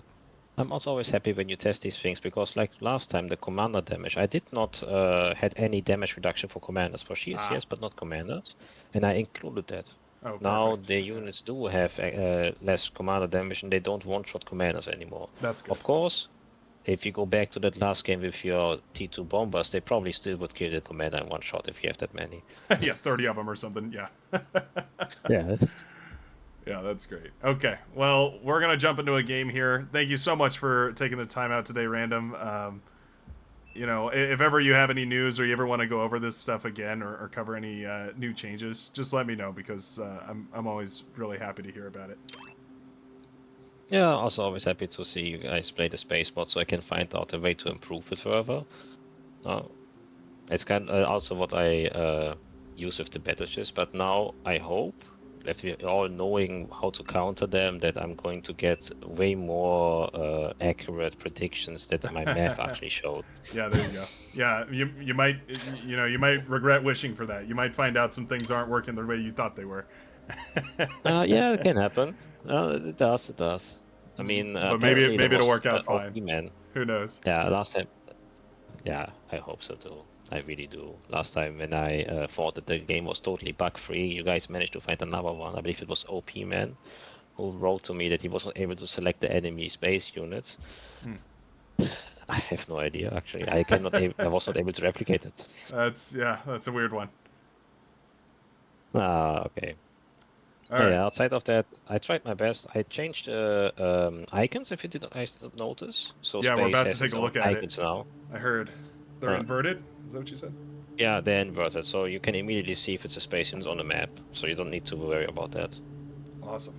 I'm also always happy when you test these things because, like last time, the commander damage, I did not had any damage reduction for commanders. For shields, Ah, yes, but not commanders, and I included that. oh, Now perfect. the Yeah, units do have less commander damage, and they don't one-shot commanders anymore. that's good. Of course, if you go back to that last game with your T2 bombers, they probably still would kill the commander in one shot if you have that many. Yeah, 30 of them or something. Yeah. Yeah. Yeah, that's great. Okay, well, we're gonna jump into a game here. Thank you so much for taking the time out today, Random. If ever you have any news or you ever want to go over this stuff again or cover any new changes, just let me know because I'm always really happy to hear about it. Yeah, also always happy to see you guys play the space mod so I can find out a way to improve it further. Uh, it's kind of also what I use with the battleships, but now I hope that we all knowing how to counter them, that I'm going to get way more accurate predictions that my math actually showed. Yeah, there you go. Yeah, you might you might regret wishing for that. You might find out some things aren't working the way you thought they were. Yeah, it can happen. It does, it does. I mean, But maybe apparently there maybe it'll was work out fine. OP man. Who knows? Yeah, last time. Yeah, I hope so too. I really do. Last time when I thought that the game was totally bug-free, you guys managed to find another one. I believe it was OP Man, who wrote to me that he wasn't able to select the enemy space units. I have no idea actually. I was not able to replicate it. That's a weird one. Ah, okay. All right. Yeah, outside of that, I tried my best. I changed icons if you didn't guys notice. So Yeah, we're space about to has take its a own look at it. icons now. I heard they're Uh, inverted. Is that what you said? yeah, they're inverted, so you can immediately see if it's a space unit on the map. So you don't need to worry about that. Awesome.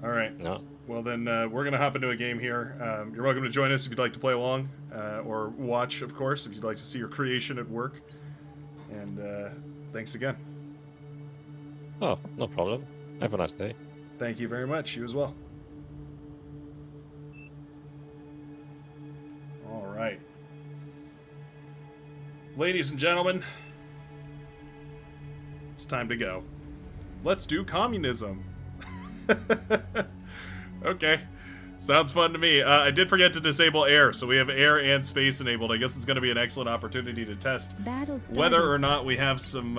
All right. No. Well, then we're going to hop into a game here. You're welcome to join us if you'd like to play along or watch, of course, if you'd like to see your creation at work. And thanks again. Oh, no problem. Have a nice day. Thank you very much. You as well. All right. Ladies and gentlemen, it's time to go. Let's do communism. Okay. Sounds fun to me. I did forget to disable air, so we have air and space enabled. I guess it's going to be an excellent opportunity to test whether or not we have some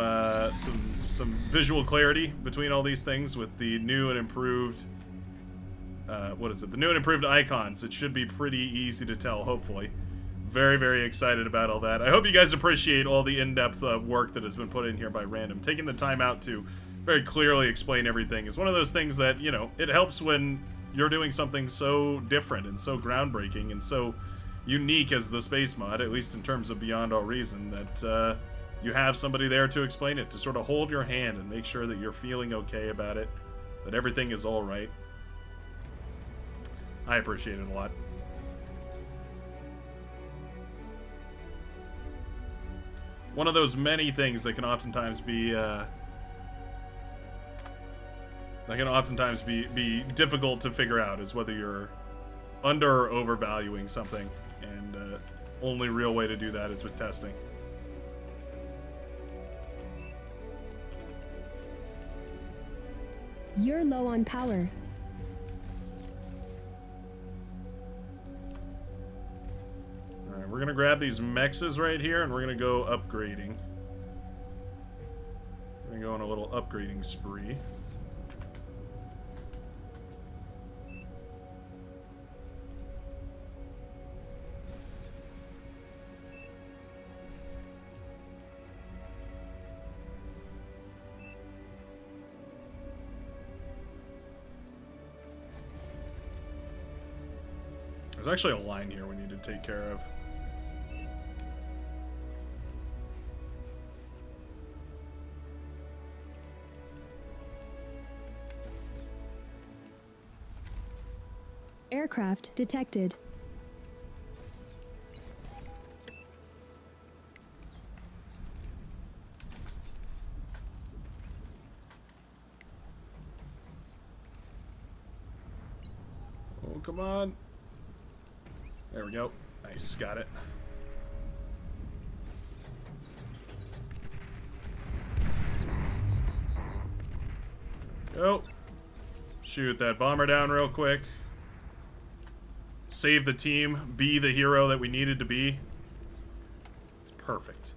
visual clarity between all these things with the new and improved. What is it? The new and improved icons. It should be pretty easy to tell, hopefully. Very, very excited about all that. I hope you guys appreciate all the in-depth work that has been put in here by Random. Taking the time out to very clearly explain everything is one of those things that, it helps when you're doing something so different and so groundbreaking and so unique as the space mod, at least in terms of Beyond All Reason, that you have somebody there to explain it, to sort of hold your hand and make sure that you're feeling okay about it, that everything is all right. I appreciate it a lot. One of those many things that can oftentimes be be difficult to figure out is whether you're under or overvaluing something, and only real way to do that is with testing. You're low on power. Alright, we're gonna grab these mexes right here and we're gonna go upgrading. We're gonna go on a little upgrading spree. There's actually a line here we need to take care of. Aircraft detected. Oh, come on. There we go. Nice, got it. Go. Shoot that bomber down real quick. Save the team. Be the hero that we needed to be. It's perfect.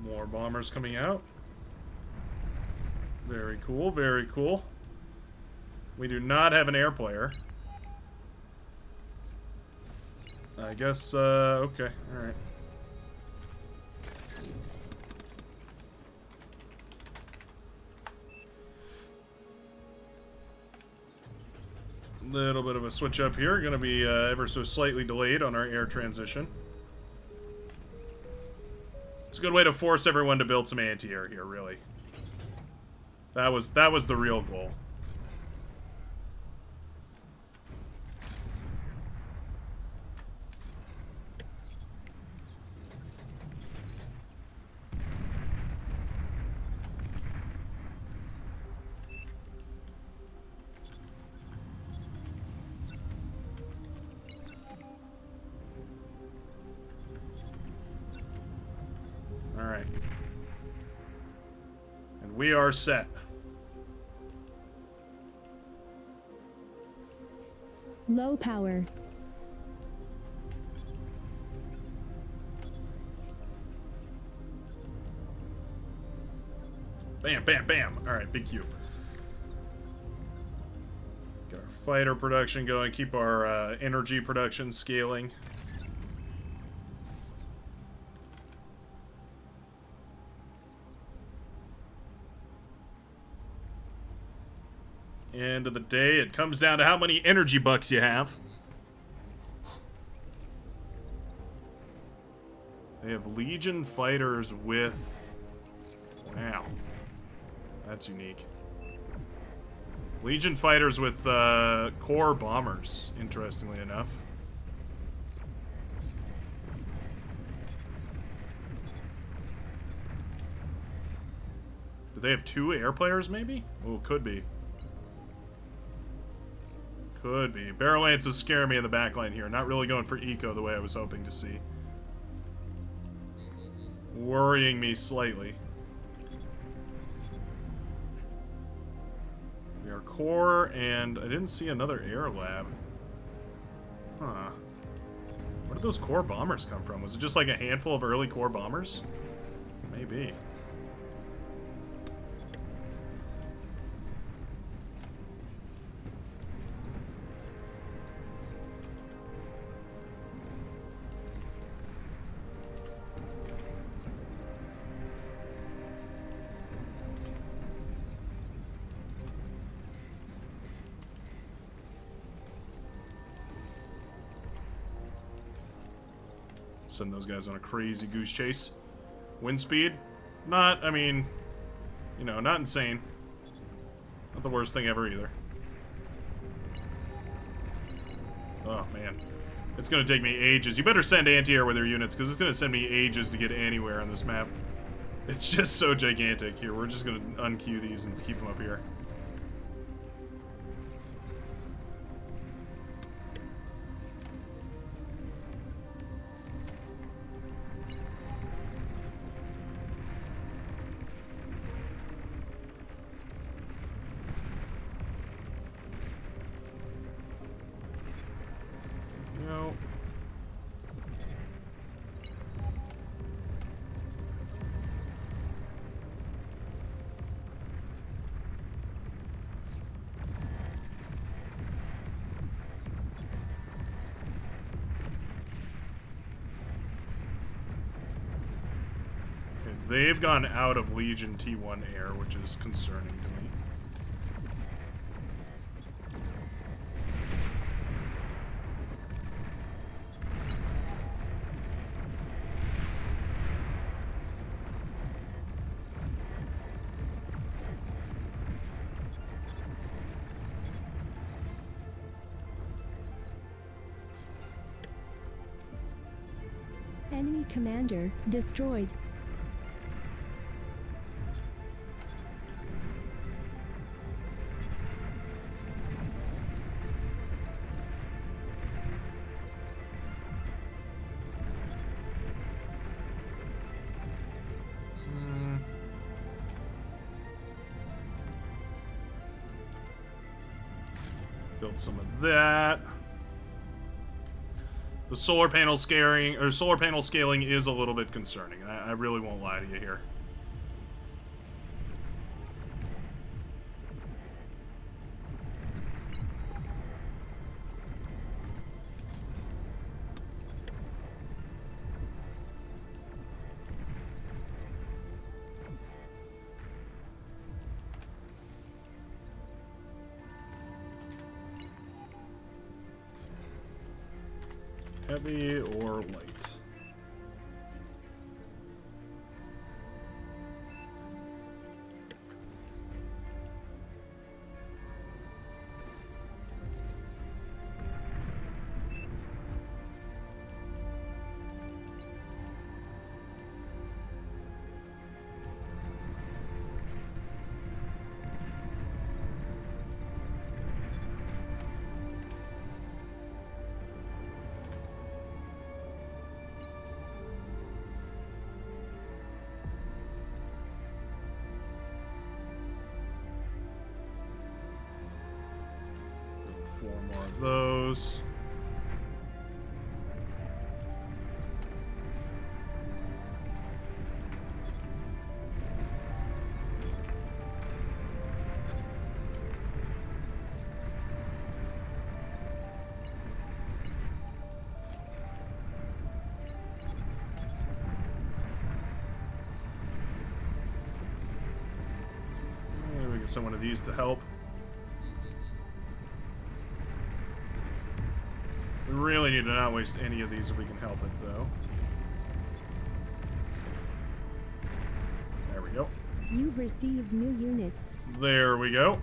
More bombers coming out. Very cool, very cool. We do not have an air player. I guess, okay, alright. Little bit of a switch up here. Gonna be ever so slightly delayed on our air transition. It's a good way to force everyone to build some anti-air here, really. That was the real goal. All right. And we are set. Low power. Bam, bam, bam. All right, big cube. Get our fighter production going. Keep our energy production scaling. End of the day, it comes down to how many energy bucks you have. They have Legion fighters with... Wow. That's unique. Legion fighters with core bombers, interestingly enough. Do they have 2 air players, maybe? Oh, could be. Could be. Barrel Lance is scaring me in the backline here. Not really going for eco the way I was hoping to see. Worrying me slightly. We are core, and I didn't see another air lab. Huh. Where did those core bombers come from? Was it just like a handful of early core bombers? Maybe. Send those guys on a crazy goose chase. Wind speed? Not, I mean, you know, not insane. Not the worst thing ever either. Oh, man. It's gonna take me ages. You better send anti-air with your units, because it's gonna send me ages to get anywhere on this map. It's just so gigantic. Here, we're just gonna unqueue these and keep them up here. They've gone out of Legion T1 Air, which is concerning to me. Enemy commander destroyed. Build some of that. The solar panel scaling is a little bit concerning. I really won't lie to you here. Heavy or light? Four more of those. Maybe we get some one of these to help. We really need to not waste any of these if we can help it, though. There we go. You've received new units. There we go.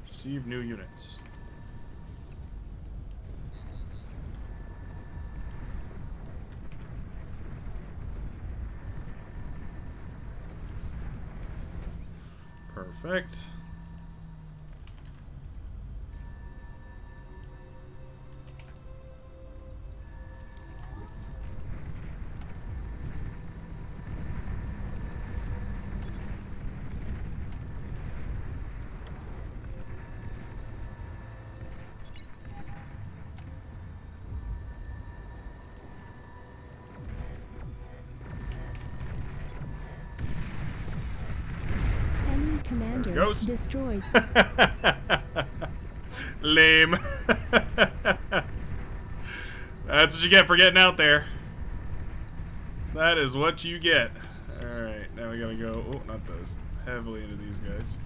Receive new units. Perfect. Commander goes. destroyed. Lame. That's what you get for getting out there. That is what you get. Alright, now we gotta go. Oh, not those. Heavily into these guys.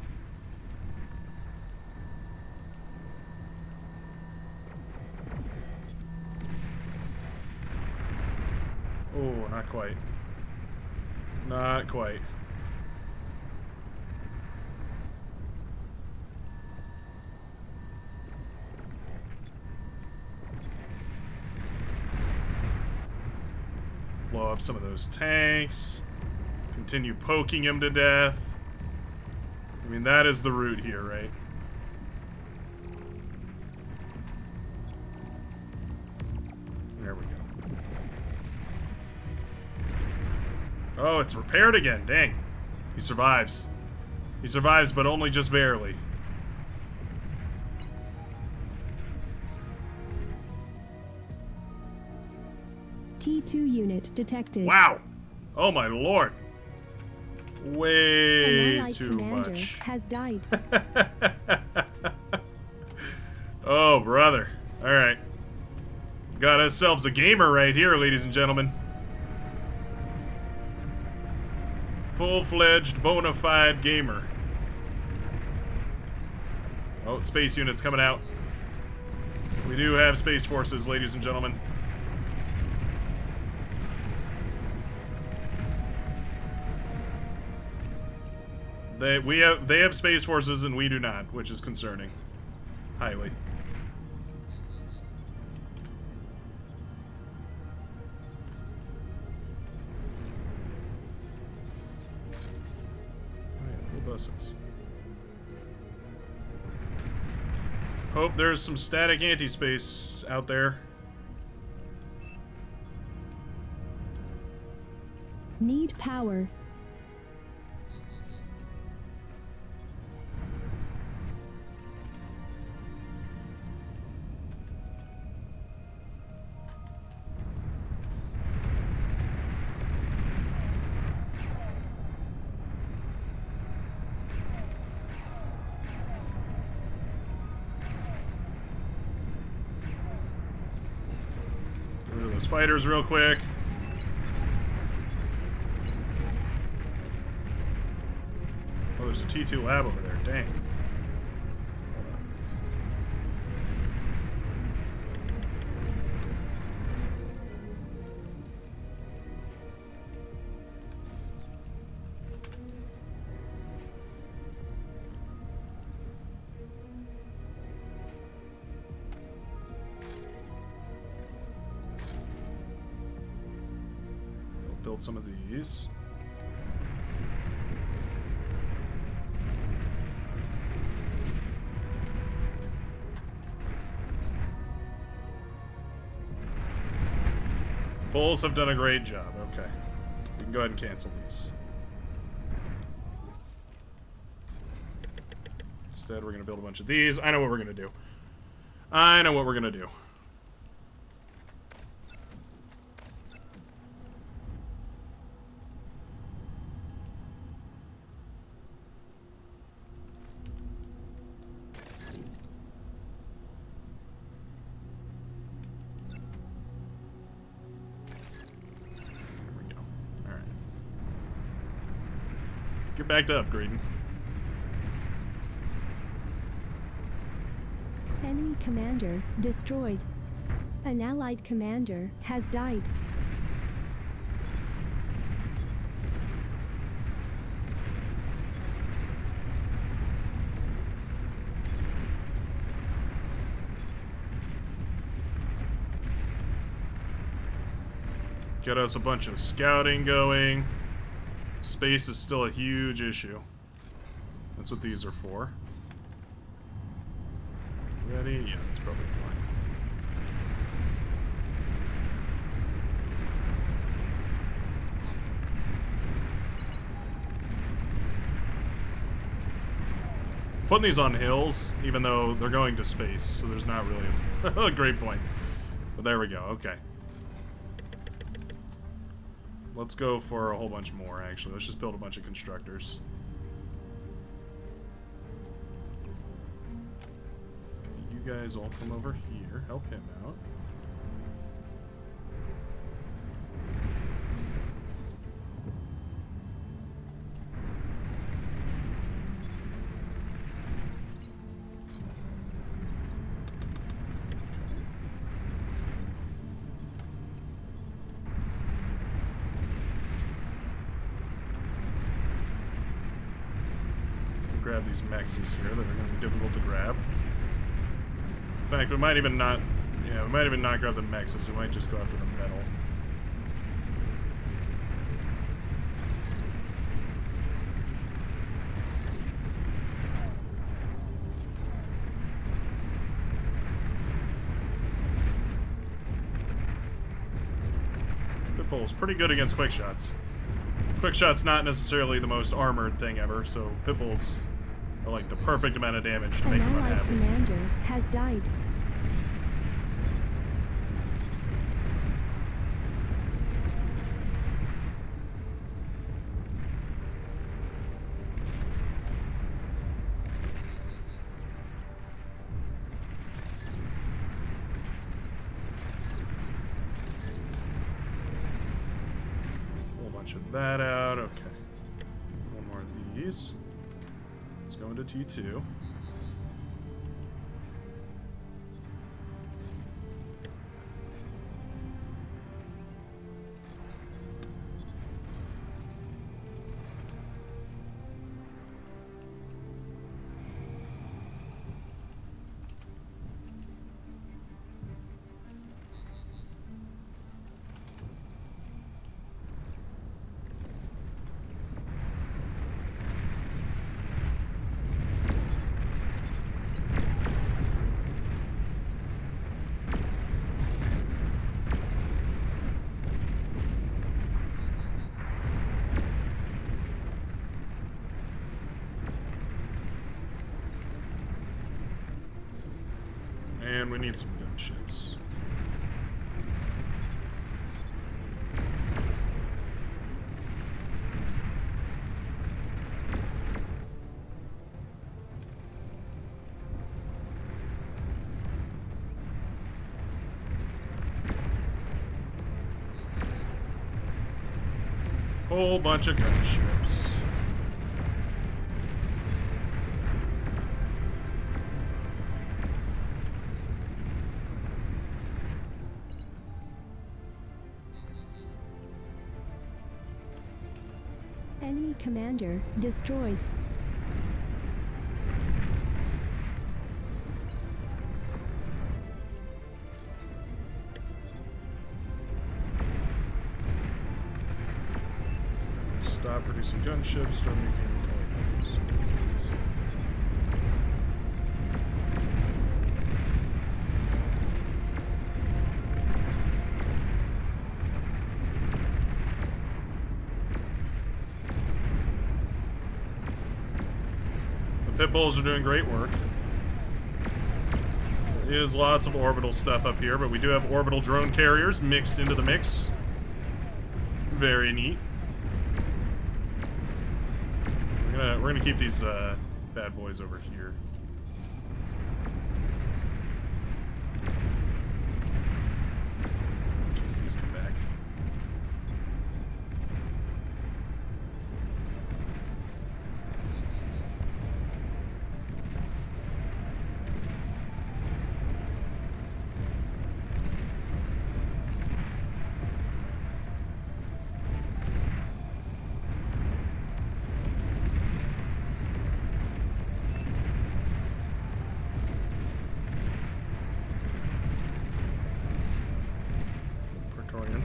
Oh, not quite. Not quite. Blow up some of those tanks. Continue poking him to death. I mean, that is the route here, right? There we go. Oh, it's repaired again. Dang. He survives. He survives, but only just barely. T2 unit detected. Wow. Oh my lord. An Way allied too commander much. has died. Oh, brother. Alright. Got ourselves a gamer right here, ladies and gentlemen. Full-fledged, bona fide gamer. Oh, space units coming out. We do have space forces, ladies and gentlemen. They have space forces and we do not, which is concerning. Highly. Buses. Hope there's some static anti-space out there. Need power. Fighters real quick. Oh, there's a T2 lab over there. Dang. Build some of these. Bulls have done a great job. Okay. We can go ahead and cancel these. Instead, we're going to build a bunch of these. I know what we're going to do. I know what we're going to do. Get back to upgrading. Enemy commander destroyed. An allied commander has died. Get us a bunch of scouting going. Space is still a huge issue. That's what these are for. Ready? Yeah, that's probably fine. Putting these on hills, even though they're going to space, so there's not really a great point. But there we go, okay. Let's go for a whole bunch more, actually. Let's just build a bunch of constructors. Okay, you guys all come over here. Help him out. Grab these mexes here that are going to be difficult to grab. In fact, we might even not, yeah, we might even not grab the mexes. We might just go after the metal. Pitbull's pretty good against quick shots. Quick shot's not necessarily the most armored thing ever, so Pitbulls are like the perfect amount of damage to make them An allied unhappy. commander has died. bunch of that out. Okay. One more of these. Let's go into T2. And we need some gunships. Whole bunch of gunships. Enemy commander destroyed. Stop producing gunships, start making weapons. Pit bulls are doing great work. There is lots of orbital stuff up here, but we do have orbital drone carriers mixed into the mix. Very neat. We're gonna keep these bad boys over here. In case these come back.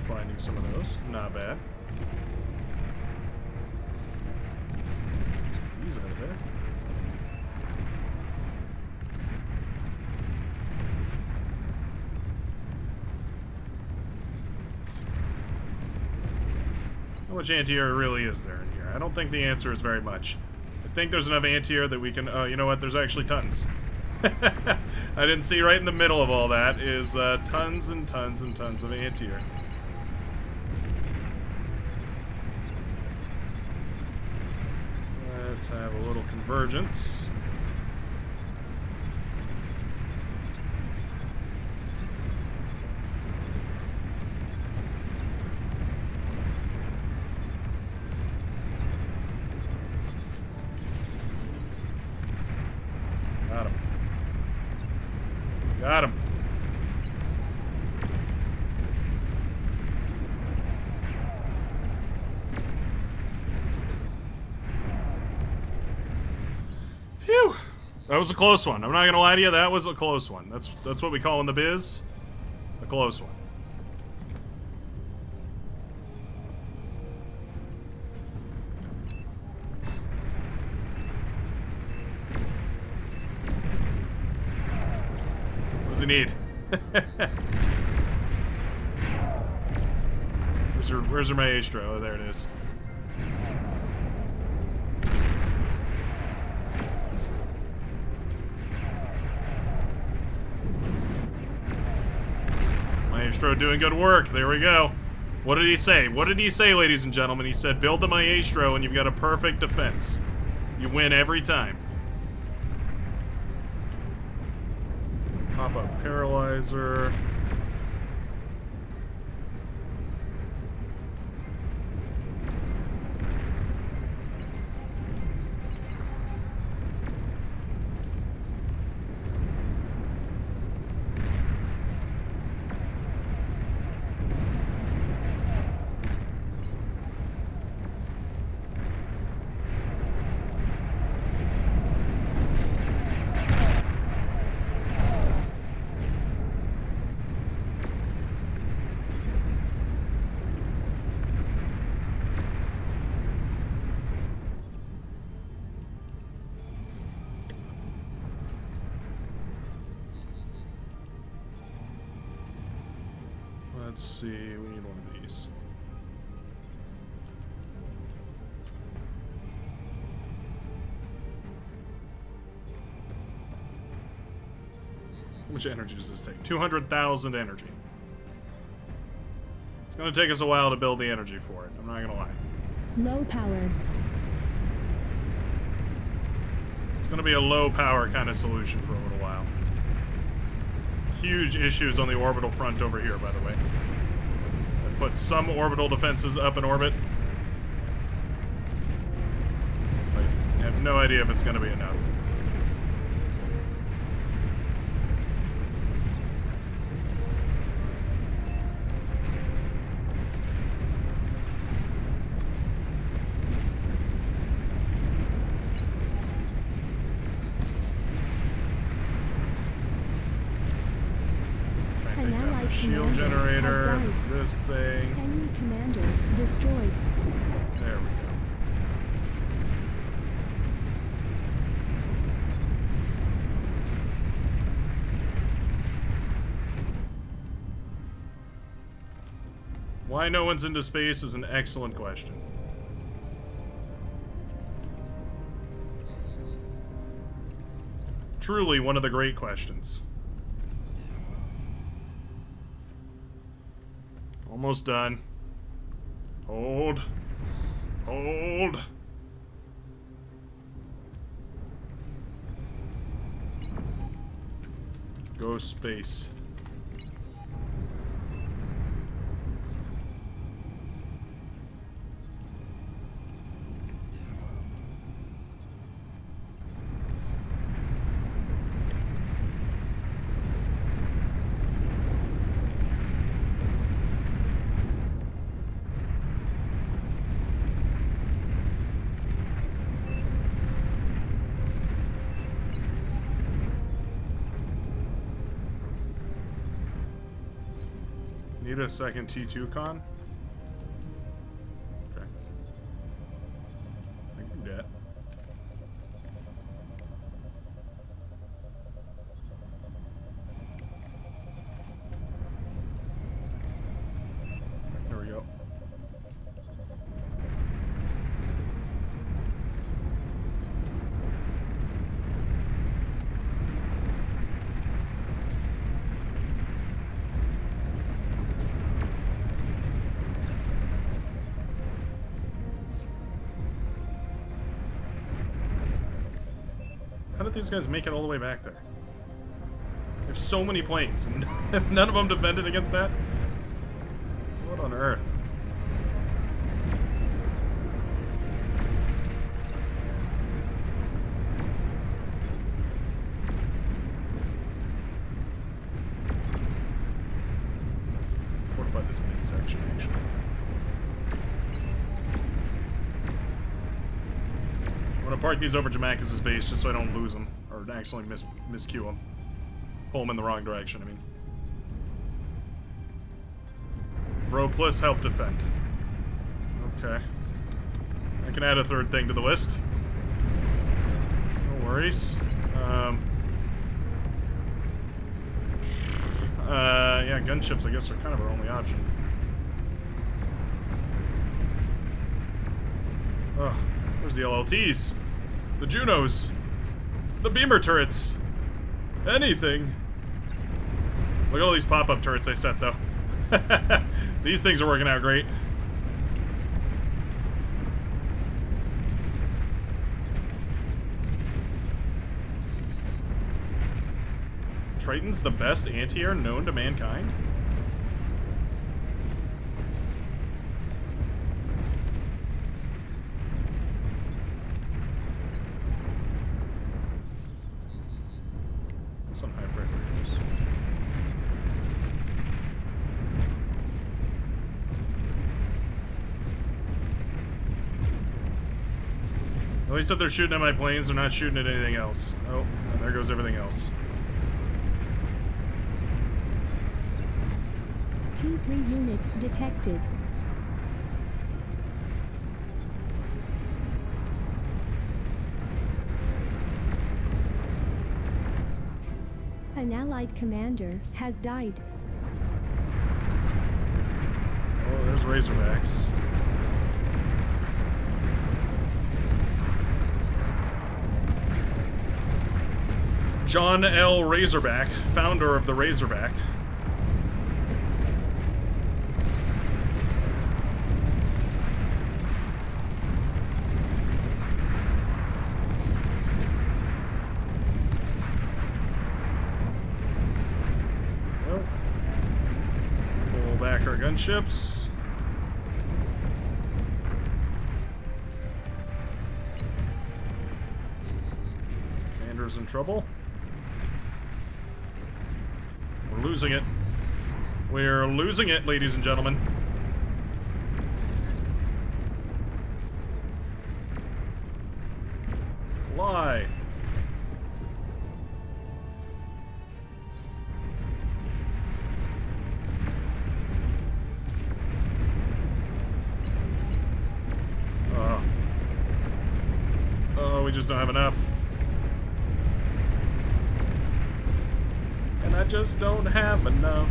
Finding some of those. Not bad. Let's get these out of there. How much anti-air really is there in here? I don't think the answer is very much. I think there's enough anti-air that we can... Oh, you know what? There's actually tons. I didn't see right in the middle of all that is tons and tons and tons of anti-air. Let's have a little convergence. Got him. Got him. Phew. That was a close one. I'm not gonna lie to you, that was a close one. That's what we call in the biz. A close one. What does he need? Where's her maestro? Oh, there it is. Maestro doing good work. There we go. What did he say? What did he say, ladies and gentlemen? He said, build the Maestro and you've got a perfect defense. You win every time. Pop-up paralyzer. Let's see, we need one of these. How much energy does this take? 200,000 energy. It's gonna take us a while to build the energy for it, I'm not gonna lie. Low power. It's gonna be a low power kind of solution for a little while. Huge issues on the orbital front over here, by the way. I put some orbital defenses up in orbit. I have no idea if it's gonna be enough. An allied Shield commander has generator, died. this thing. Enemy commander destroyed. There we go. Why no one's into space is an excellent question. Truly one of the great questions. Almost done. Hold. Hold. Go space. Need a second T2 con? Okay. I can do that. There we go. How did these guys make it all the way back there? There's so many planes, and none of them defended against that? What on earth? Fortify this midsection, actually. I'm gonna park these over Jamakis' base just so I don't lose them, or accidentally miscue them. Pull them in the wrong direction, I mean. Bro plus help defend. Okay. I can add a third thing to the list. No worries. Yeah, gunships I guess are kind of our only option. Oh, where's the LLTs? The Junos? The beamer turrets? Anything? Look at all these pop-up turrets I set, though. These things are working out great. Triton's the best anti-air known to mankind? That's on high priorities. At least if they're shooting at my planes, they're not shooting at anything else. Oh, and there goes everything else. T3 unit detected. An allied commander has died. there's Razorbacks. John L. Razorback, founder of the Razorback. Well, pull back our gunships. Commander's in trouble. We're losing it. We're losing it, ladies and gentlemen. Fly. Oh, we just don't have enough. I just don't have enough.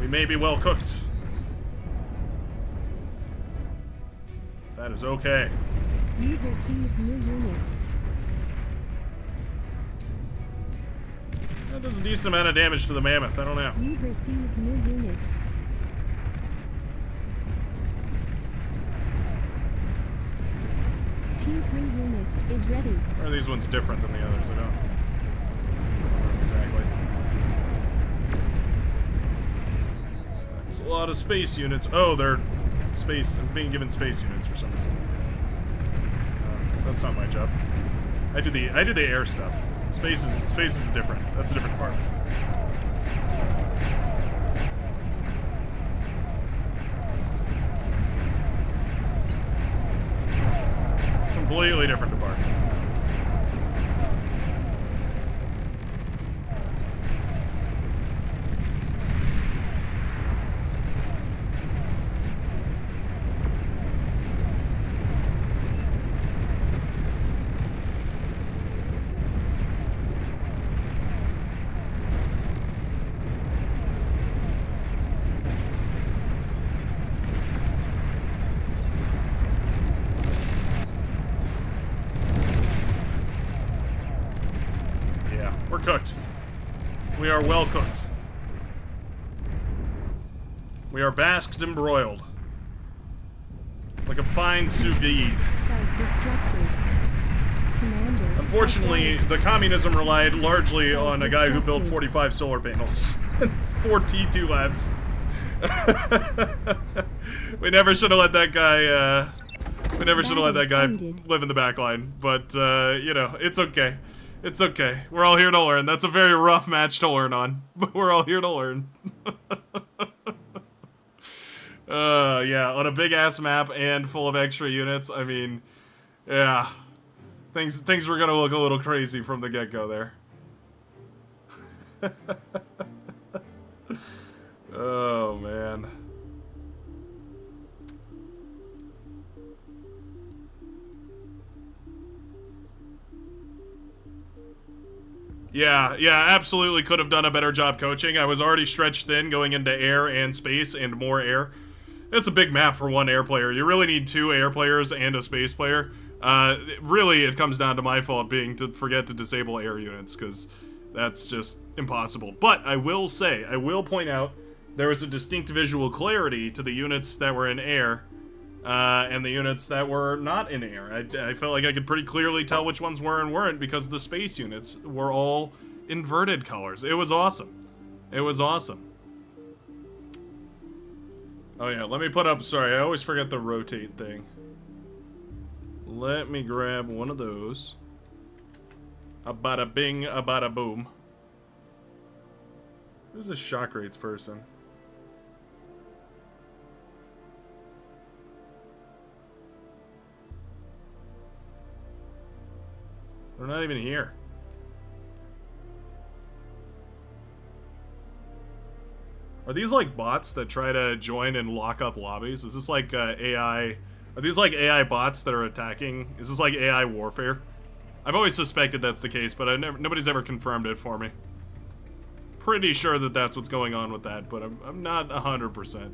We may be well cooked. That is okay. You've received new units. That does a decent amount of damage to the mammoth. I don't know. You've received new units. T3 unit is ready. Or are these ones different than the others? I don't know exactly. It's a lot of space units. Oh, they're space. I'm being given space units for some reason. That's not my job. I do the air stuff. Space is different. That's a different department. Completely different department. We're cooked. We are well cooked. We are basked and broiled. Like a fine sous vide. Self-destructed. Commander. Unfortunately, the communism relied largely on a guy who built 45 solar panels. 4 T2 labs. We never should have let that guy, live in the back line. But, you know, it's okay. It's okay. We're all here to learn. That's a very rough match to learn on. But we're all here to learn. Yeah, on a big-ass map and full of extra units, I mean, yeah. Things were gonna look a little crazy from the get-go there. Oh, man. Yeah, absolutely could have done a better job coaching. I was already stretched thin going into air and space and more air. It's a big map for one air player. You really need 2 air players and a space player. Really, it comes down to my fault being to forget to disable air units, because that's just impossible. But I will say, I will point out, there was a distinct visual clarity to the units that were in air, and the units that were not in air. I felt like I could pretty clearly tell which ones were and weren't, because the space units were all inverted colors. It was awesome. It was awesome. Oh yeah, let me put up, sorry, I always forget the rotate thing. Let me grab one of those. A bada bing, a bada boom. Who's this shock rates person? They're not even here. Are these like bots that try to join and lock up lobbies? Is this like AI Are these like AI bots that are attacking? Is this like AI warfare? I've always suspected that's the case, but nobody's ever confirmed it for me. Pretty sure that that's what's going on with that, but I'm not 100%.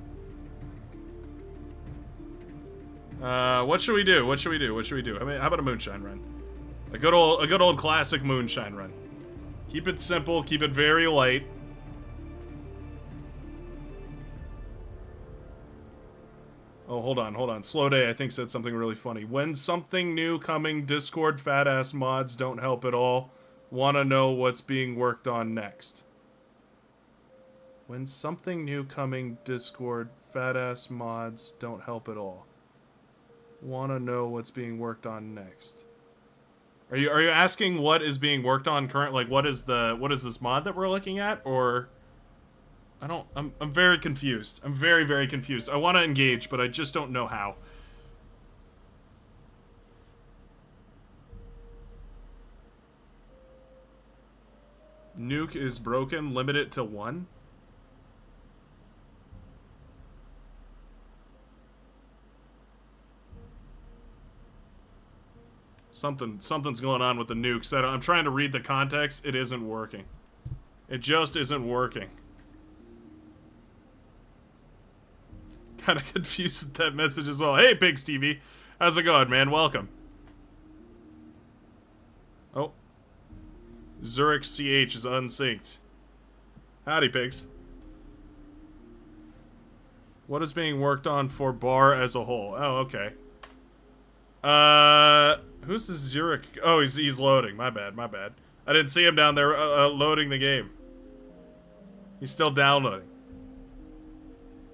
What should we do? What should we do? What should we do? I mean, how about a moonshine run? A good old classic moonshine run. Keep it simple, keep it very light. Oh, hold on. Slow Day, I think, said something really funny. When something new coming, Discord fat ass mods don't help at all. Wanna know what's being worked on next. When something new coming, Discord fat ass mods don't help at all. Wanna know what's being worked on next. Are you asking what is being worked on current? Like, what is this mod that we're looking at, or? I'm very confused. I'm very, very confused. I want to engage, but I just don't know how. Nuke is broken. Limit it to 1. Something's going on with the nukes. I'm trying to read the context. It isn't working. It just isn't working. Kind of confused with that message as well. Hey, Pigs TV. How's it going, man? Welcome. Oh. Zurich CH is unsynced. Howdy, Pigs. What is being worked on for bar as a whole? Oh, okay. Who's this Zurich? Oh, he's loading. My bad. I didn't see him down there loading the game. He's still downloading.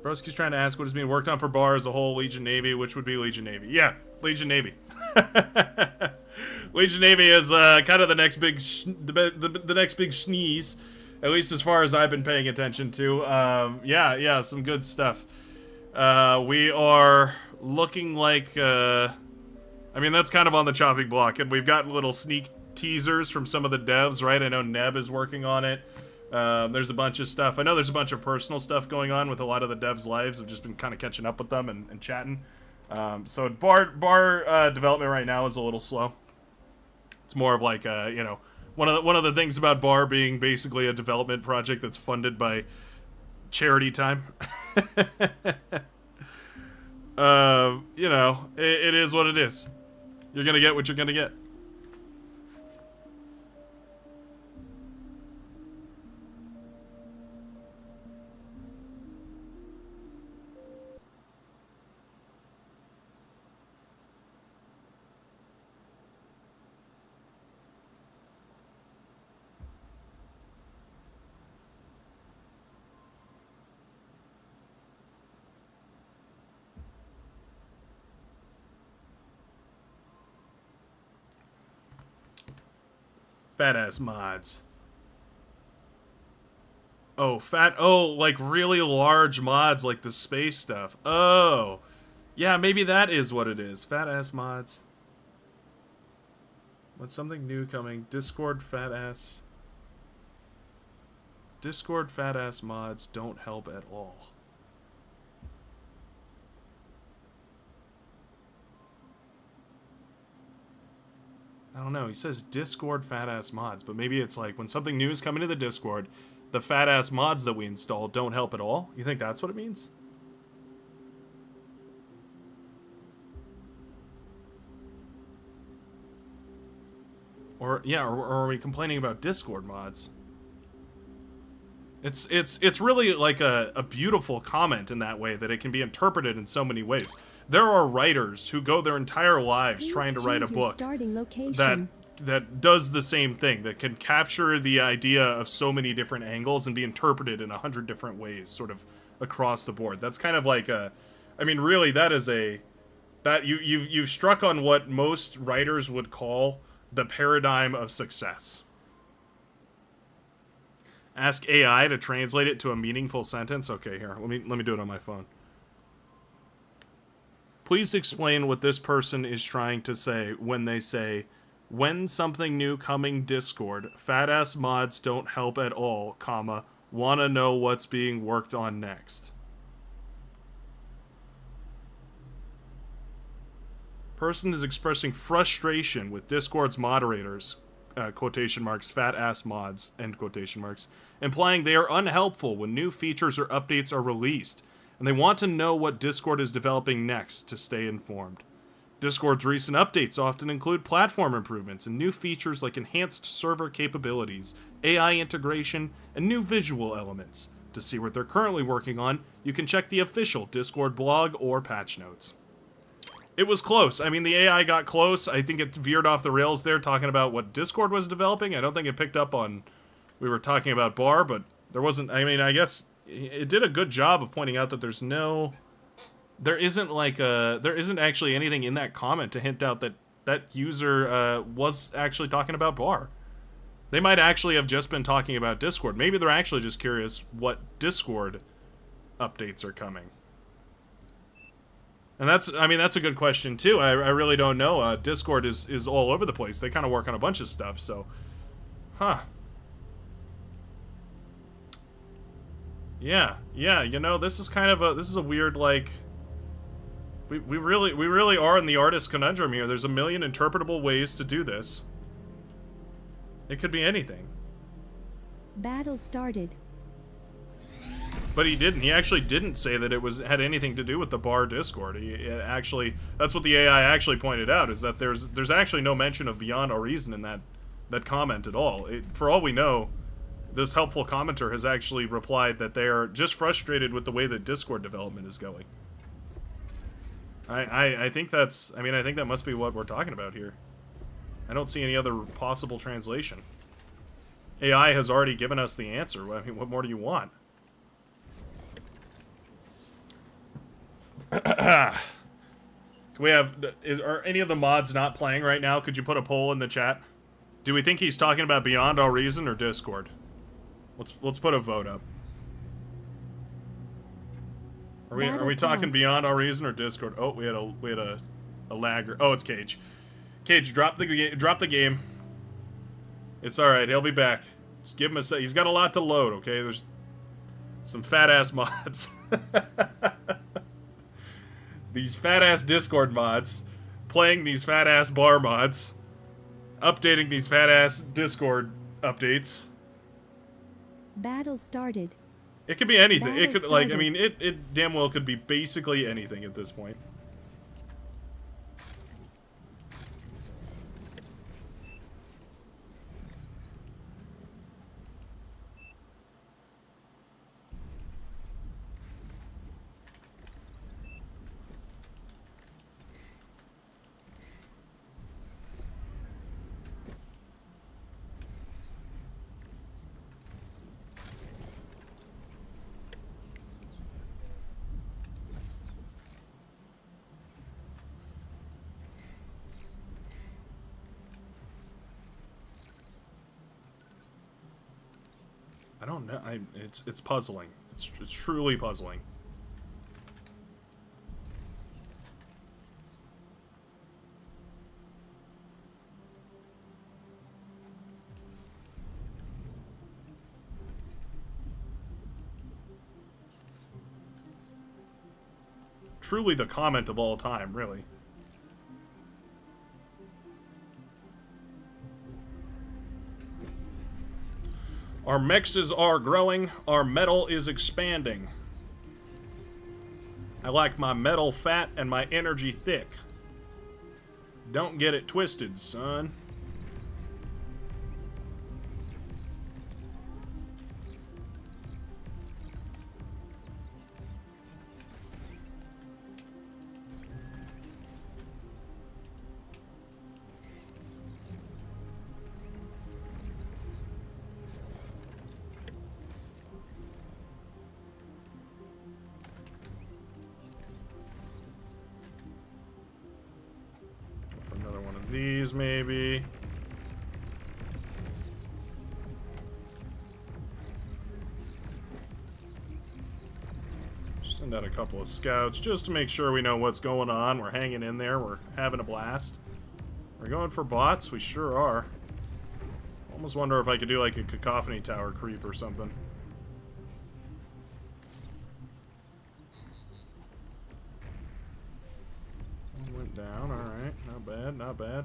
Broski's trying to ask what is being worked on for bar as a whole. Legion Navy, which would be Legion Navy. Yeah, Legion Navy. Legion Navy is kind of the next big the next big sneeze, at least as far as I've been paying attention to. Yeah, some good stuff. We are looking like I mean, that's kind of on the chopping block, and we've got little sneak teasers from some of the devs, right? I know Neb is working on it. There's a bunch of stuff. I know there's a bunch of personal stuff going on with a lot of the devs' lives. I've just been kind of catching up with them and chatting. So bar development right now is a little slow. It's more of like you know, one of the things about bar being basically a development project that's funded by charity time. You know, it is what it is. You're gonna get what you're gonna get. Fat ass mods. Oh, like really large mods like the space stuff. Oh. Yeah, maybe that is what it is. Fat ass mods. What's something new coming? Discord fat ass mods don't help at all. I don't know. He says Discord fat ass mods, but maybe it's like when something new is coming to the Discord, the fat ass mods that we install don't help at all. You think that's what it means? Or yeah, or are we complaining about Discord mods? It's really like a beautiful comment in that way, that it can be interpreted in so many ways. There are writers who go their entire lives trying to write a book that does the same thing, that can capture the idea of so many different angles and be interpreted in 100 different ways, sort of across the board. That's kind of like a, I mean, really, that is you've struck on what most writers would call the paradigm of success. Ask AI to translate it to a meaningful sentence. Okay, here, let me do it on my phone. Please explain what this person is trying to say when they say, when something new coming Discord, fat ass mods don't help at all, comma, wanna know what's being worked on next. Person is expressing frustration with Discord's moderators, quotation marks, fat ass mods, end quotation marks, implying they are unhelpful when new features or updates are released, and they want to know what Discord is developing next to stay informed. Discord's recent updates often include platform improvements and new features like enhanced server capabilities, AI integration, and new visual elements. To see what they're currently working on, you can check the official Discord blog or patch notes. It was close. I mean, the AI got close. I think it veered off the rails there talking about what Discord was developing. I don't think it picked up on we were talking about bar, but there wasn't, I mean, I guess it did a good job of pointing out that there isn't actually anything in that comment to hint out that that user was actually talking about bar. They might actually have just been talking about Discord. Maybe they're actually just curious what Discord updates are coming. And that's a good question too. I really don't know. Discord is all over the place. They kind of work on a bunch of stuff, so Yeah, you know, this is kind of a weird, like, we really are in the artist conundrum here. There's a million interpretable ways to do this. It could be anything. Battle started. But he didn't. He actually didn't say that it had anything to do with the bar Discord. That's what the AI actually pointed out, is that there's actually no mention of Beyond Our Reason in that comment at all. For all we know, this helpful commenter has actually replied that they are just frustrated with the way that Discord development is going. I think that must be what we're talking about here. I don't see any other possible translation. AI has already given us the answer. I mean, what more do you want? Are any of the mods not playing right now? Could you put a poll in the chat? Do we think he's talking about Beyond All Reason or Discord? Let's put a vote up. Are we talking Beyond All Reason or Discord? Oh, we had a lagger. Oh, it's Cage. Cage, drop the game. It's all right. He'll be back. Just give him a sec. He's got a lot to load. Okay, there's some fat ass mods. These fat ass Discord mods, playing these fat ass bar mods, updating these fat ass Discord updates. Battle started. It could be anything. Battle It could, started. like, I mean, it damn well could be basically anything at this point. I don't know. It's puzzling. It's truly puzzling. Truly the comment of all time, really. Our mexes are growing, our metal is expanding. I like my metal fat and my energy thick. Don't get it twisted, son. These, maybe. Send out a couple of scouts just to make sure we know what's going on. We're hanging in there. We're having a blast. We're going for bots? We sure are. Almost wonder if I could do like a cacophony tower creep or something. Went down, alright. Not bad, not bad.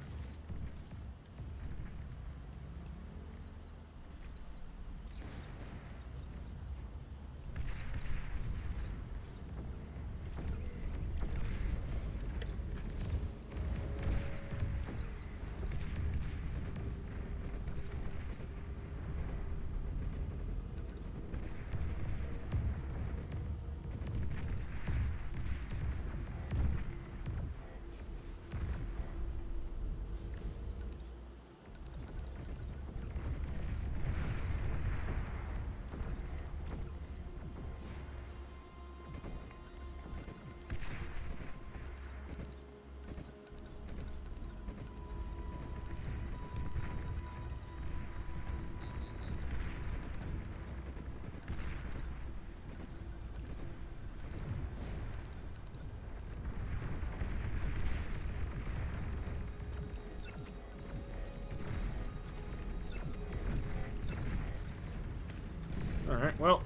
Alright, well,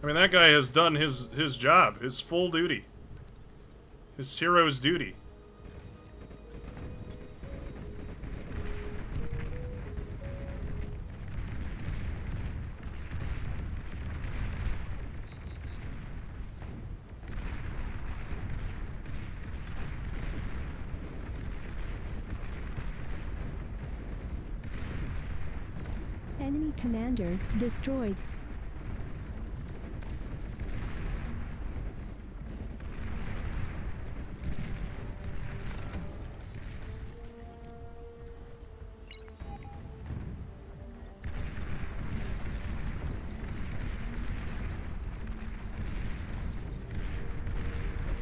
I mean, that guy has done his job, his full duty. His hero's duty. Enemy commander destroyed.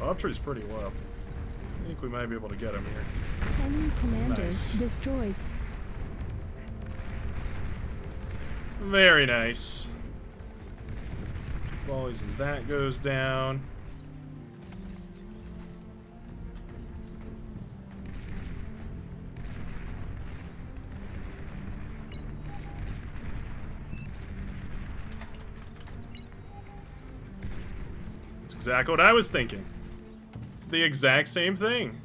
Optry's pretty low. I think we might be able to get him here. Enemy commander Nice. destroyed. Very nice. Volleys and that goes down. That's exactly what I was thinking. The exact same thing.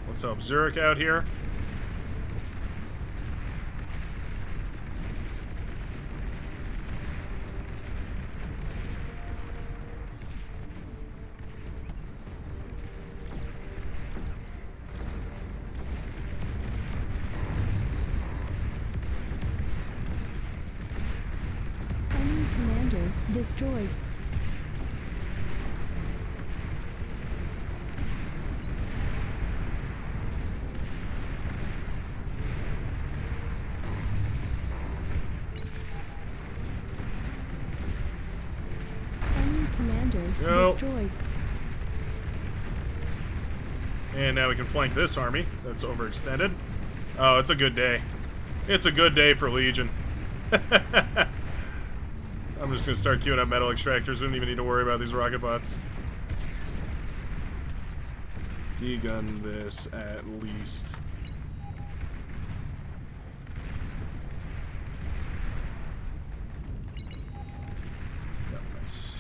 Let's help Zurich out here. Enemy commander destroyed. Enemy commander Go. destroyed. And now we can flank this army that's overextended. Oh, it's a good day. It's a good day for Legion. I'm just gonna start queuing up metal extractors. We don't even need to worry about these rocket bots. Degun this at least. Yeah, nice.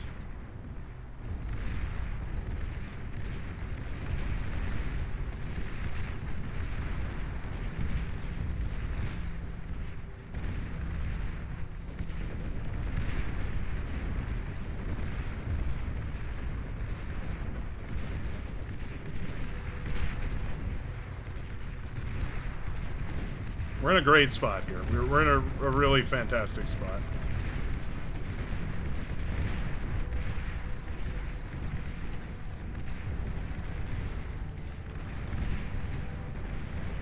We're in a great spot here. We're in a really fantastic spot.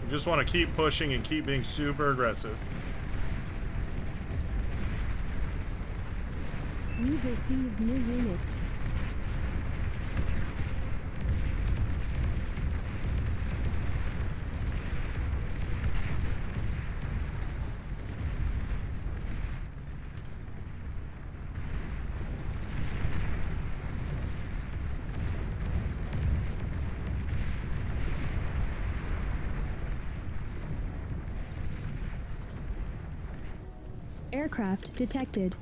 We just want to keep pushing and keep being super aggressive. You've received new units. Aircraft detected.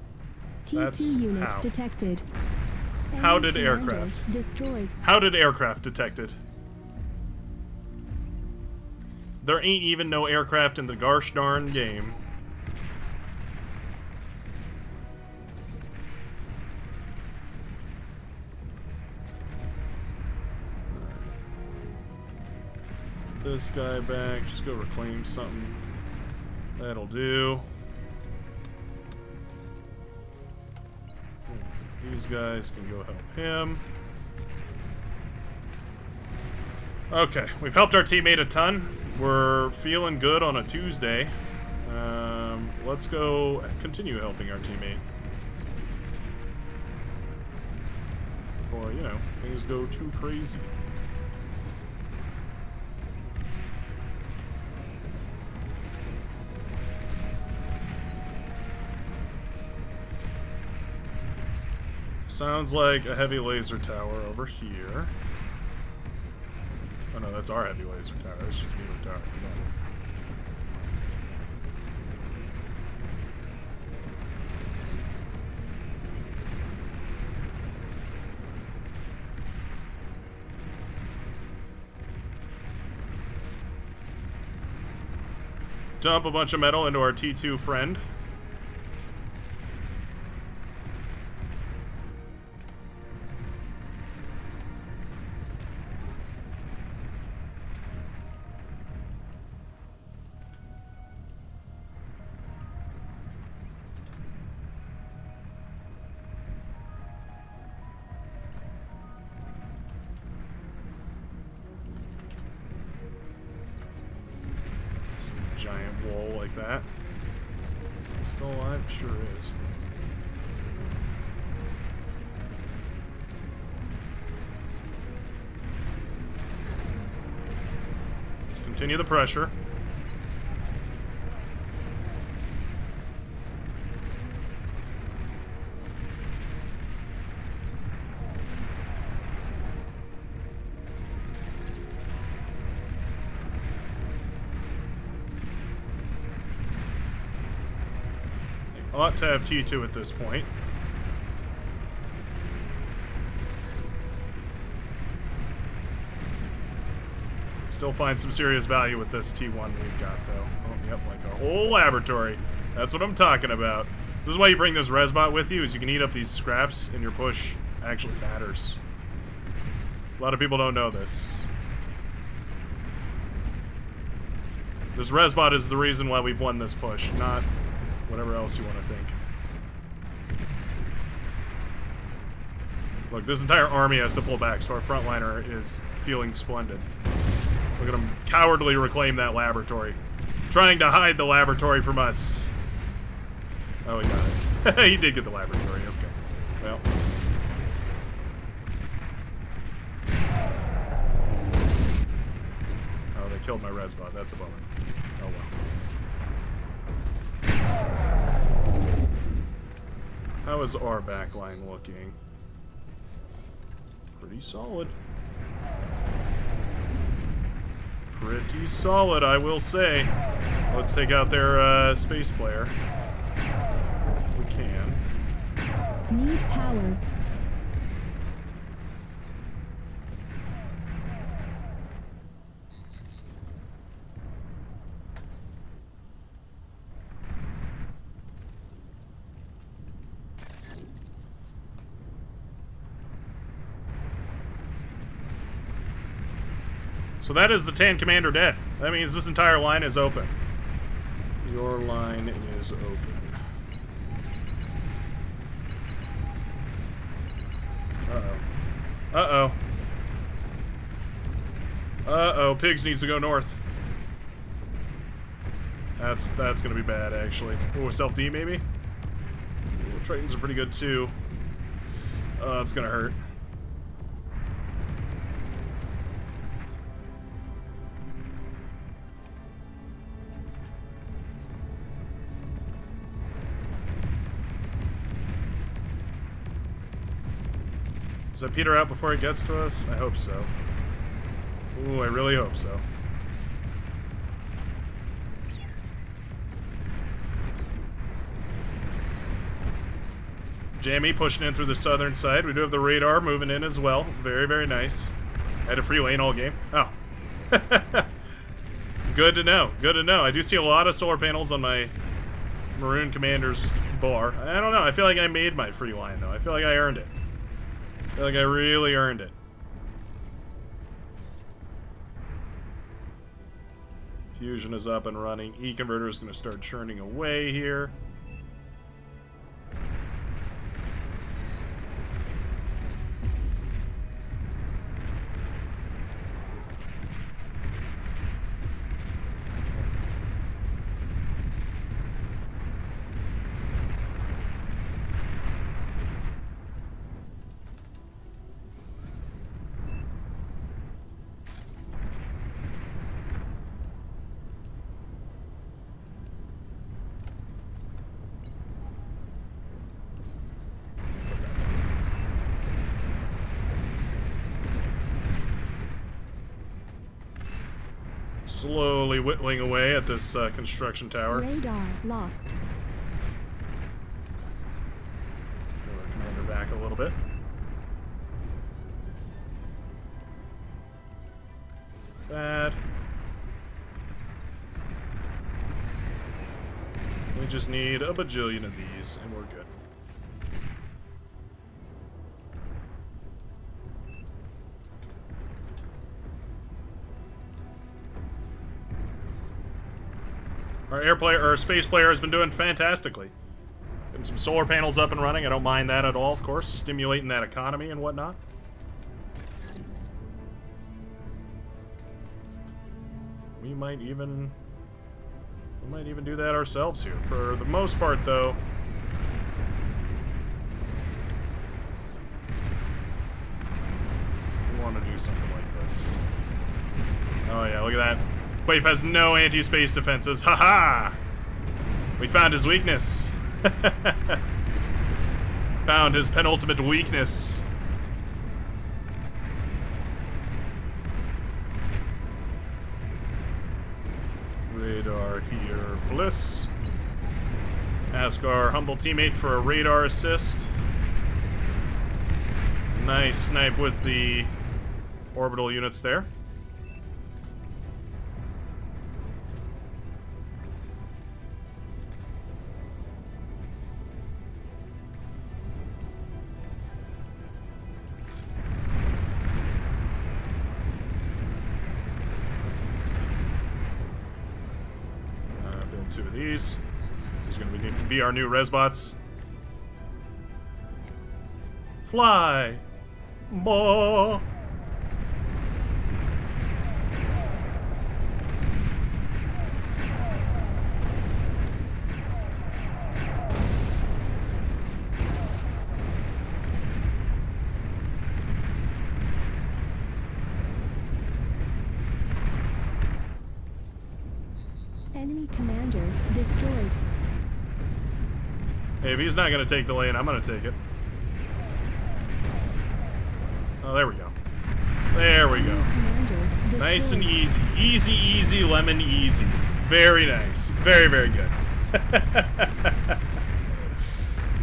T2 That's unit how. detected. How Enemy did commander aircraft? destroyed? How did aircraft detect it? There ain't even no aircraft in the gosh darn game. This guy back. Just go reclaim something. That'll do. These guys can go help him. Okay, we've helped our teammate a ton. We're feeling good on a Tuesday. Let's go continue helping our teammate. Before, you know, things go too crazy. Sounds like a heavy laser tower over here. Oh no, that's our heavy laser tower. That's just medium tower. Dump a bunch of metal into our T2 friend. Giant wall like that. Still alive? Sure is. Let's continue the pressure. Ought to have T2 at this point. Still find some serious value with this T1 we've got, though. Oh, yep, like a whole laboratory. That's what I'm talking about. This is why you bring this Resbot with you, is you can eat up these scraps, and your push actually matters. A lot of people don't know this. This Resbot is the reason why we've won this push, not whatever else you want to think. Look, this entire army has to pull back, so our frontliner is feeling splendid. Look at him cowardly reclaim that laboratory. Trying to hide the laboratory from us. Oh, he got it. He did get the laboratory, okay. Well. Oh, they killed my Resbot. That's a bummer. Oh, well. How is our backline looking? Pretty solid. Pretty solid, I will say. Let's take out their space player. If we can. Need power. So that is the Tan Commander dead. That means this entire line is open. Your line is open. Uh-oh. Uh-oh. Uh-oh. Pigs needs to go north. That's gonna be bad, actually. Oh, self-D, maybe? Ooh, Tritons are pretty good, too. It's gonna hurt. Does that peter out before it gets to us? I hope so. Ooh, I really hope so. Jamie pushing in through the southern side. We do have the radar moving in as well. Very, very nice. Had a free lane all game. Oh. Good to know. Good to know. I do see a lot of solar panels on my Maroon Commander's bar. I don't know. I feel like I made my free line, though. I feel like I earned it. I feel like I really earned it. Fusion is up and running. E-converter is going to start churning away here. Slowly whittling away at this construction tower. Radar lost. Move our commander back a little bit. Bad. We just need a bajillion of these, and we're good. Our space player has been doing fantastically. Getting some solar panels up and running. I don't mind that at all, of course. Stimulating that economy and whatnot. We might even do that ourselves here. For the most part, though, we want to do something like this. Oh yeah, look at that. Quaif has no anti-space defenses. Haha! We found his weakness. Found his penultimate weakness. Radar here, Bliss. Ask our humble teammate for a radar assist. Nice snipe with the orbital units there. Two of these. These are going to be our new Resbots. Fly! Boah! Enemy commander destroyed. Hey, if he's not going to take the lane, I'm going to take it. Oh, there we go. There we go. Commander destroyed. Nice and easy. Easy, easy, lemon easy. Very nice. Very, very good.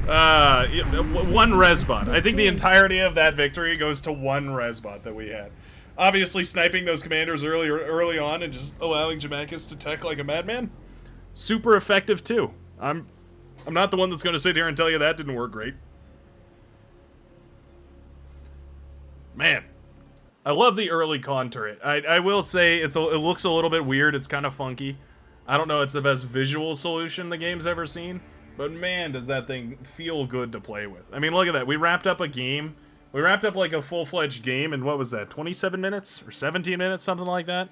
One Resbot. I think the entirety of that victory goes to one Resbot that we had. Obviously, sniping those commanders early on and just allowing Jamakis to tech like a madman, super effective too. I'm not the one that's going to sit here and tell you that didn't work great. Man, I love the early con turret. I will say it looks a little bit weird. It's kind of funky. I don't know it's the best visual solution the game's ever seen, but man, does that thing feel good to play with. I mean, look at that. We wrapped up a game. We wrapped up like a full-fledged game in, what was that, 27 minutes? Or 17 minutes, something like that?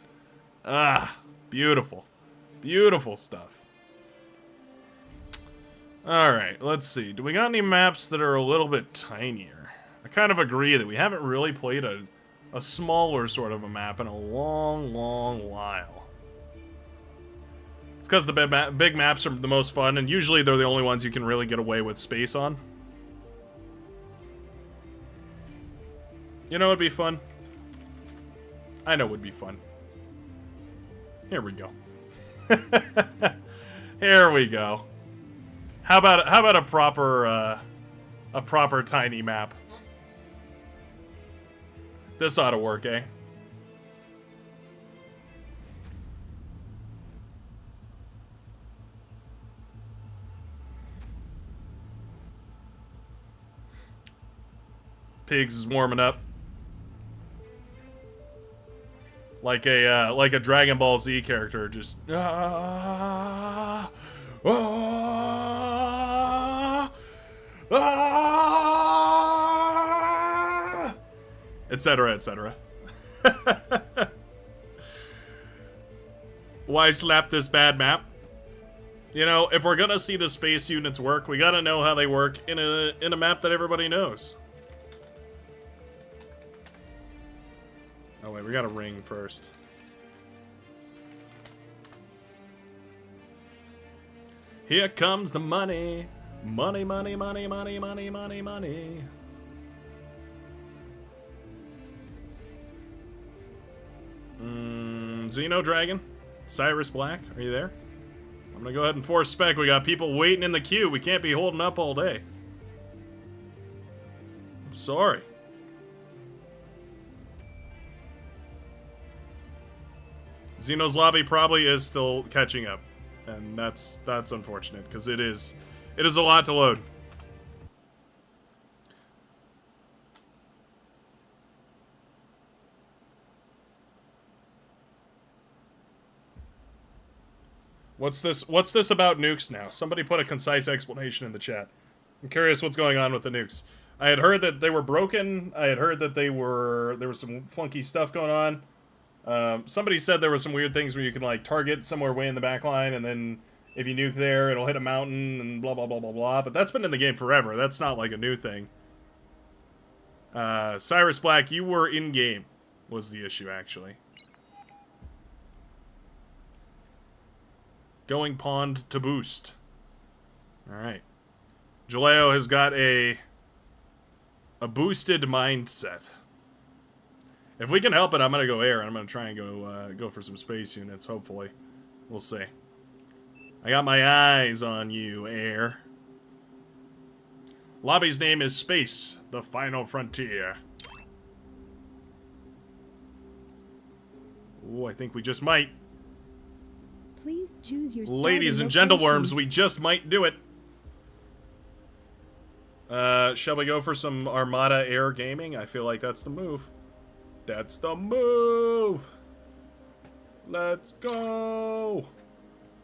Ah, beautiful. Beautiful stuff. Alright, let's see. Do we got any maps that are a little bit tinier? I kind of agree that we haven't really played a smaller sort of a map in a long, long while. It's because the big maps are the most fun, and usually they're the only ones you can really get away with space on. You know what'd be fun? I know what'd be fun. Here we go. Here we go. How about a proper A proper tiny map. This ought to work, eh? Pigs is warming up. Like a Dragon Ball Z character, just etc., etc. Why slap this bad map? You know, if we're gonna see the space units work, we gotta know how they work in a map that everybody knows. Oh wait, we got a ring first. Here comes the money. Money, money, money, money, money, money, money. Xeno Dragon? Cyrus Black? Are you there? I'm gonna go ahead and force spec. We got people waiting in the queue. We can't be holding up all day. I'm sorry. Xeno's lobby probably is still catching up. And that's unfortunate, because it is a lot to load. What's this about nukes now? Somebody put a concise explanation in the chat. I'm curious what's going on with the nukes. I had heard that they were broken. I had heard that there was some funky stuff going on. Somebody said there were some weird things where you can like target somewhere way in the back line, and then if you nuke there, it'll hit a mountain and blah blah blah blah blah. But that's been in the game forever. That's not like a new thing. Cyrus Black, you were in game, was the issue actually. Going pond to boost. All right. Jaleo has got a boosted mindset. If we can help it, I'm gonna go air. I'm gonna try and go for some space units. Hopefully, we'll see. I got my eyes on you, air. Lobby's name is Space, the Final Frontier. Oh, I think we just might. Please choose your Ladies and starting gentleworms, location. we just might do it. Shall we go for some Armada Air Gaming? I feel like that's the move. That's the move. Let's go.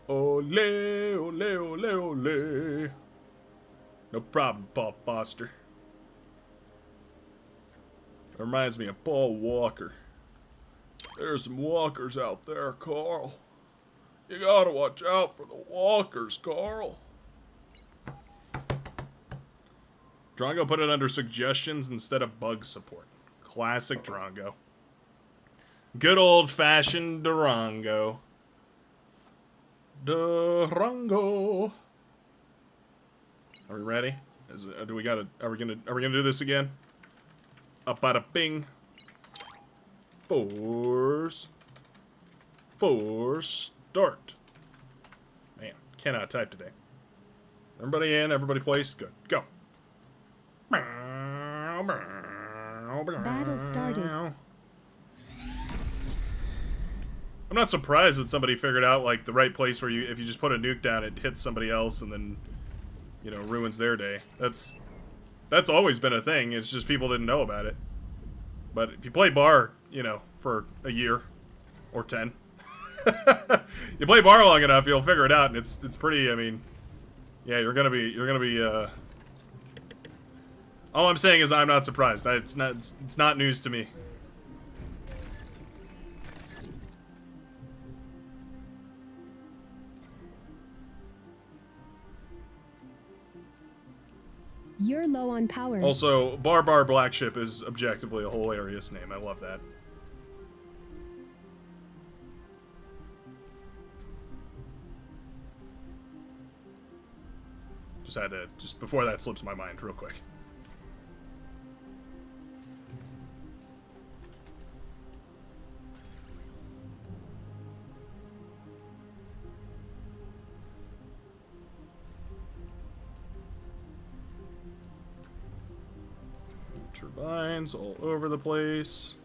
Ole, ole, ole, ole. No problem, Paul Foster. That reminds me of Paul Walker. There's some walkers out there, Carl. You gotta watch out for the walkers, Carl. Drongo put it under suggestions instead of bug support. Classic Drongo. Good old-fashioned Durango. Durango. Are we ready? Are we gonna do this again? Up bada bing. Force. Start. Man, cannot type today. Everybody in, everybody placed. Good. Go. Battle started. I'm not surprised that somebody figured out like the right place where if you just put a nuke down, it hits somebody else and then, you know, ruins their day. That's always been a thing. It's just people didn't know about it. But if you play bar, you know, for a year or 10, you play bar long enough, you'll figure it out, and it's pretty. I mean, yeah, you're gonna be. All I'm saying is I'm not surprised. It's not news to me. You're low on power. Also, Bar Black Ship is objectively a hilarious name. I love that. Just before that slips my mind real quick. Turbines all over the place.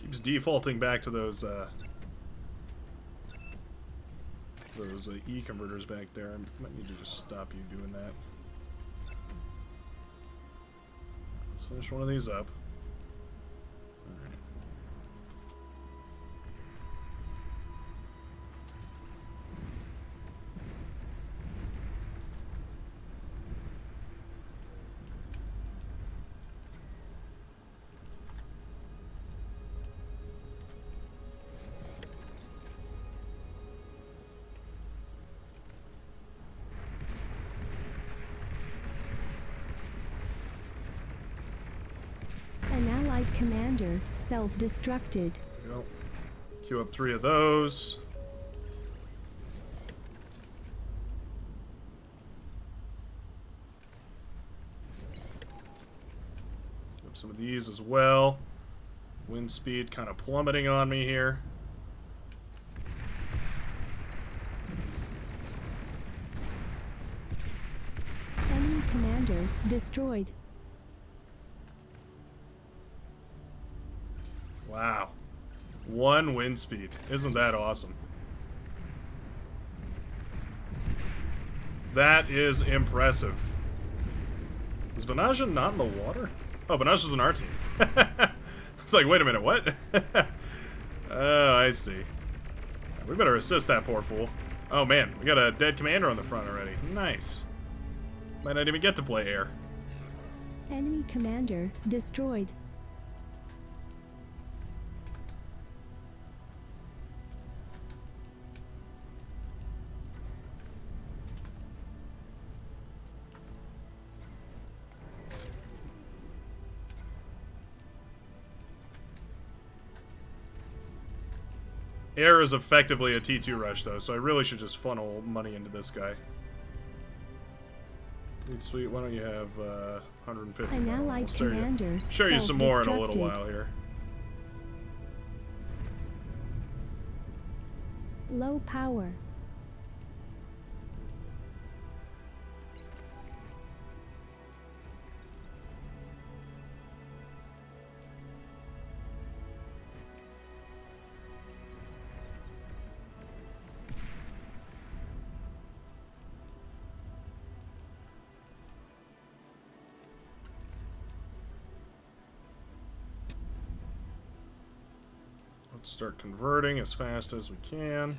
Keeps defaulting back to those E converters back there. I might need to just stop you doing that. Let's finish one of these up. Alright. An allied commander self-destructed. Yep. Queue up 3 of those. Queue up some of these as well. Wind speed kind of plummeting on me here. Enemy commander destroyed. Wow. 1 wind speed. Isn't that awesome? That is impressive. Is Vanajah not in the water? Oh, Vanajah's in our team. It's like, wait a minute, what? Oh, I see. We better assist that poor fool. Oh man, we got a dead commander on the front already. Nice. Might not even get to play air. Enemy commander destroyed. Air is effectively a T2 rush, though, so I really should just funnel money into this guy. Sweet, why don't you have 150? An allied commander show you some more in a little while here. Low power. Let's start converting as fast as we can.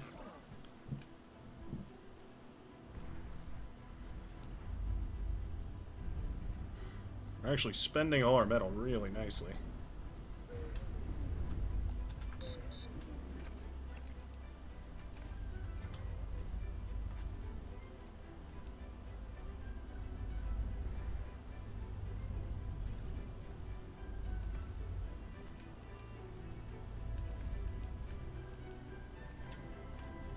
We're actually spending all our metal really nicely.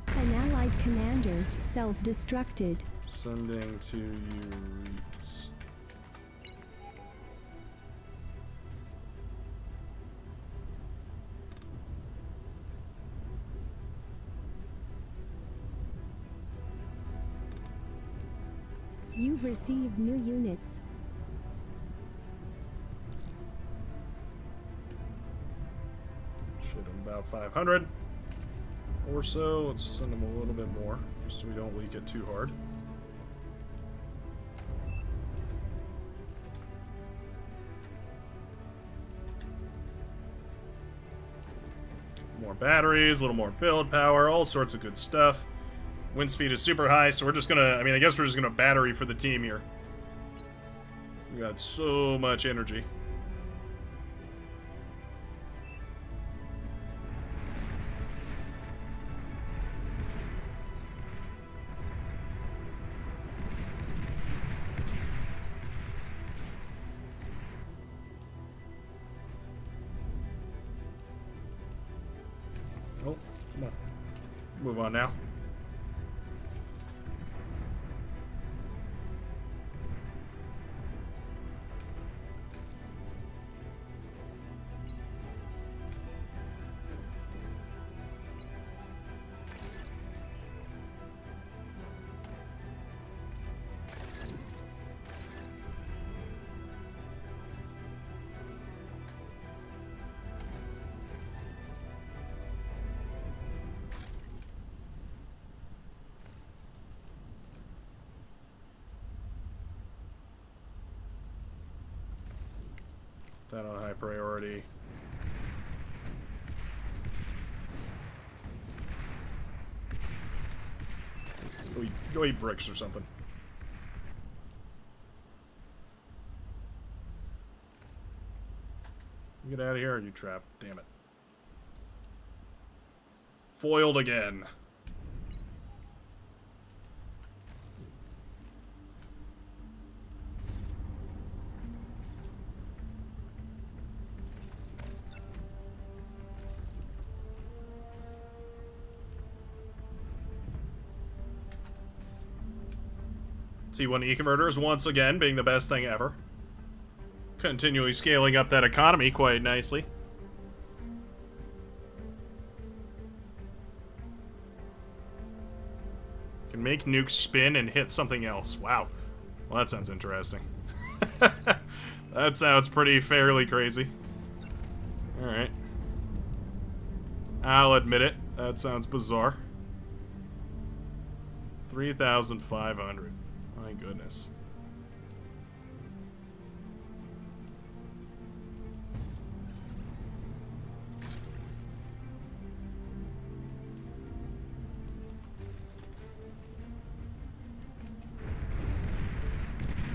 An allied commander self-destructed. Sending to you, Reeds. You've received new units. Should have about 500 or so. Let's send them a little bit more, just so we don't leak it too hard. batteries, a little more build power, all sorts of good stuff. Wind speed is super high, so we're just gonna, I mean, I guess we're just gonna battery for the team here. We got so much energy. Oh, come on. Move on now. That on high priority. Go eat bricks or something. Get out of here, you trap. Damn it. Foiled again. T1 E-converters once again being the best thing ever. Continually scaling up that economy quite nicely. Can make nukes spin and hit something else. Wow. Well, that sounds interesting. That sounds pretty fairly crazy. Alright. I'll admit it. That sounds bizarre. 3,500. My goodness.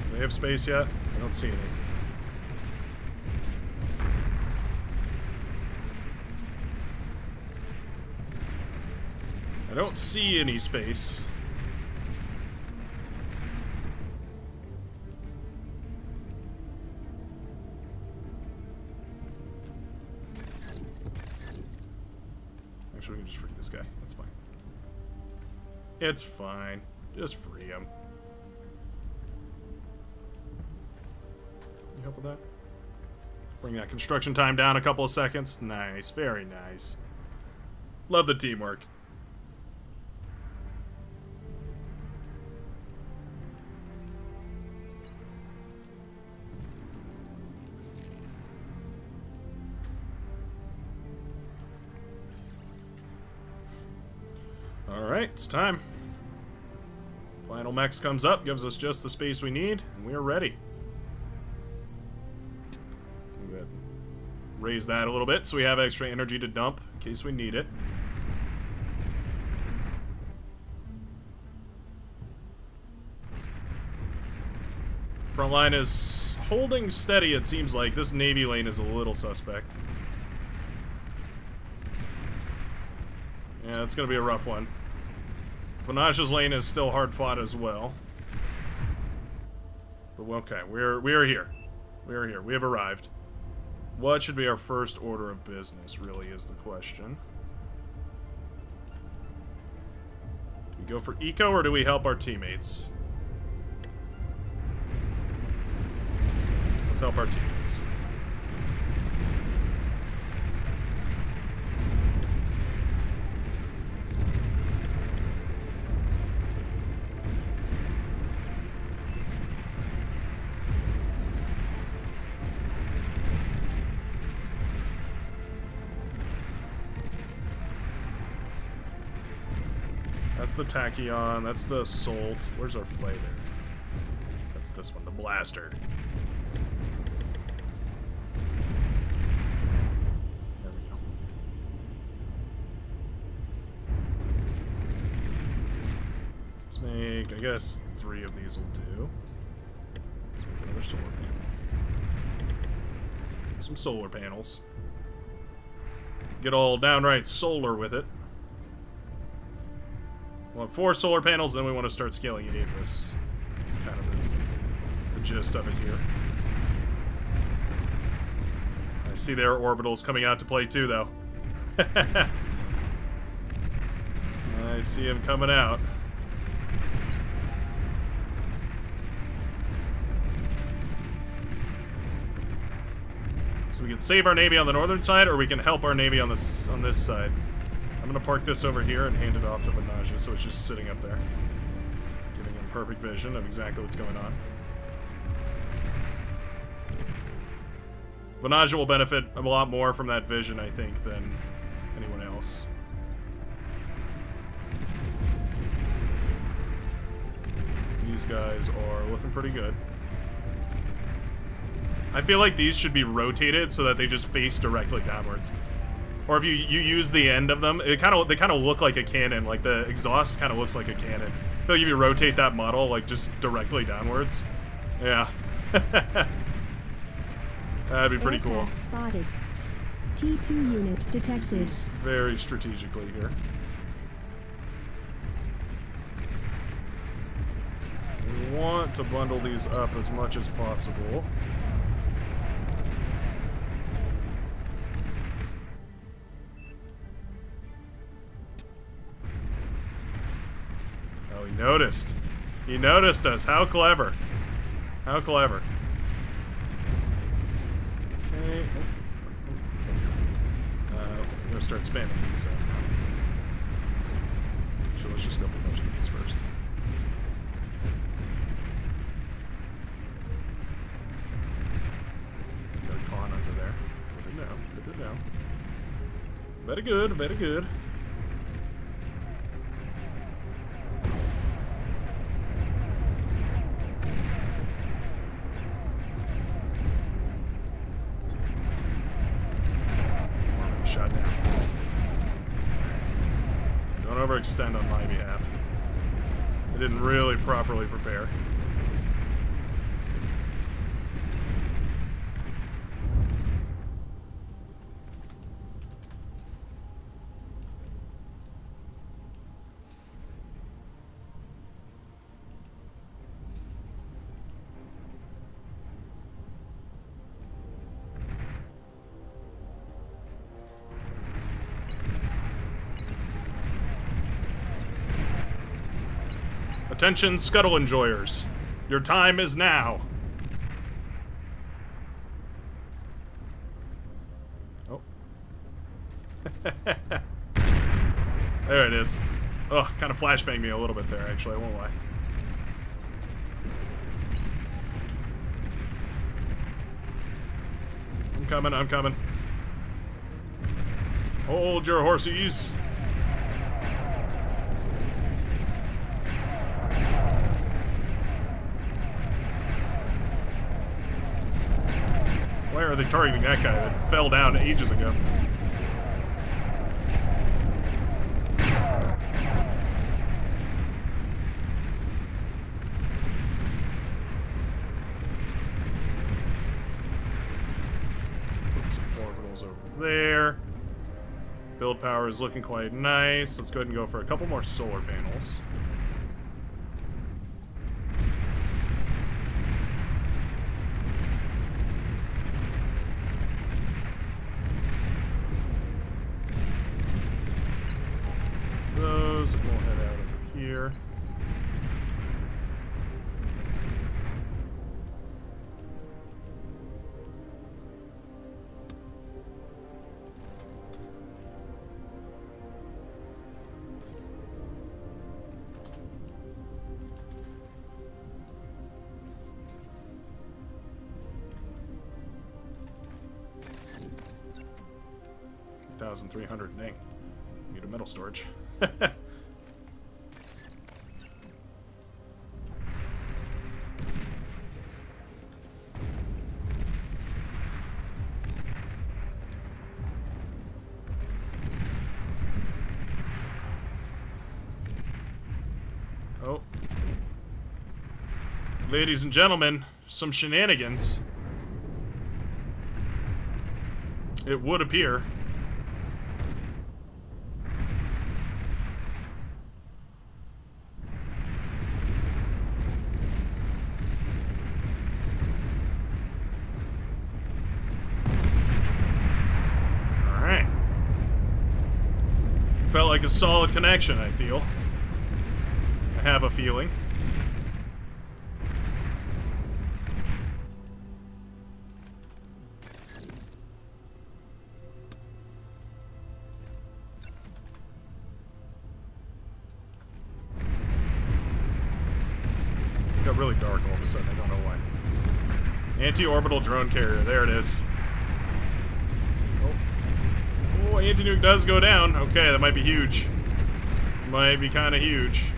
Do they have space yet? I don't see any. I don't see any space. Actually, we can just free this guy. That's fine. It's fine. Just free him. Can you help with that? Bring that construction time down a couple of seconds. Nice. Very nice. Love the teamwork. Alright, it's time. Final Mex comes up, gives us just the space we need, and we are ready. We'll raise that a little bit so we have extra energy to dump in case we need it. Front line is holding steady, it seems like. This Navy lane is a little suspect. Yeah, it's going to be a rough one. Vanaj's lane is still hard fought as well. But okay, we are here. We are here. We have arrived. What should be our first order of business, really, is the question. Do we go for eco, or do we help our teammates? Let's help our teammates. That's the Tachyon, that's the Assault. Where's our fighter? That's this one, the Blaster. There we go. make, I guess, 3 of these will do. Let's make another solar panel. Some solar panels. Get all downright solar with it. We want 4 solar panels, then we want to start scaling APHIS. It's kind of the gist of it here. I see their orbitals coming out to play too, though. I see him coming out. So we can save our navy on the northern side, or we can help our navy on this side. I'm gonna park this over here and hand it off to Vanaja, so it's just sitting up there, giving him perfect vision of exactly what's going on. Vanaja will benefit a lot more from that vision, I think, than anyone else. These guys are looking pretty good. I feel like these should be rotated so that they just face directly downwards. Or if you use the end of them, they kind of look like a cannon. Like the exhaust kind of looks like a cannon. I feel like if you rotate that model like just directly downwards, yeah. That'd be pretty cool. Aircraft spotted. T2 unit detected. Very strategically here. We want to bundle these up as much as possible. Oh, he noticed. He noticed us. How clever. How clever. Okay. I'm gonna start spamming these out now. So let's just go for a bunch of these first. Got a con under there. Good to know. Good to know. Very good. Very good. Shot down. Don't overextend on my behalf. I didn't really properly prepare. Attention, scuttle enjoyers. Your time is now. Oh. There it is. Oh, kind of flashbanged me a little bit there, actually, I won't lie. I'm coming, I'm coming. Hold your horsies. Why are they targeting that guy that fell down ages ago? Put some orbitals over there. Build power is looking quite nice. Let's go ahead and go for a couple more solar panels. Those, and we'll head out over here. $1,300, dang. Need a metal storage. Oh, ladies and gentlemen, some shenanigans. It would appear. Alright. Felt like a solid connection, I feel. I have a feeling. Got really dark all of a sudden, I don't know why. Anti-orbital drone carrier, there it is. Oh, anti-nuke does go down. Okay, that might be huge. Might be kind of huge.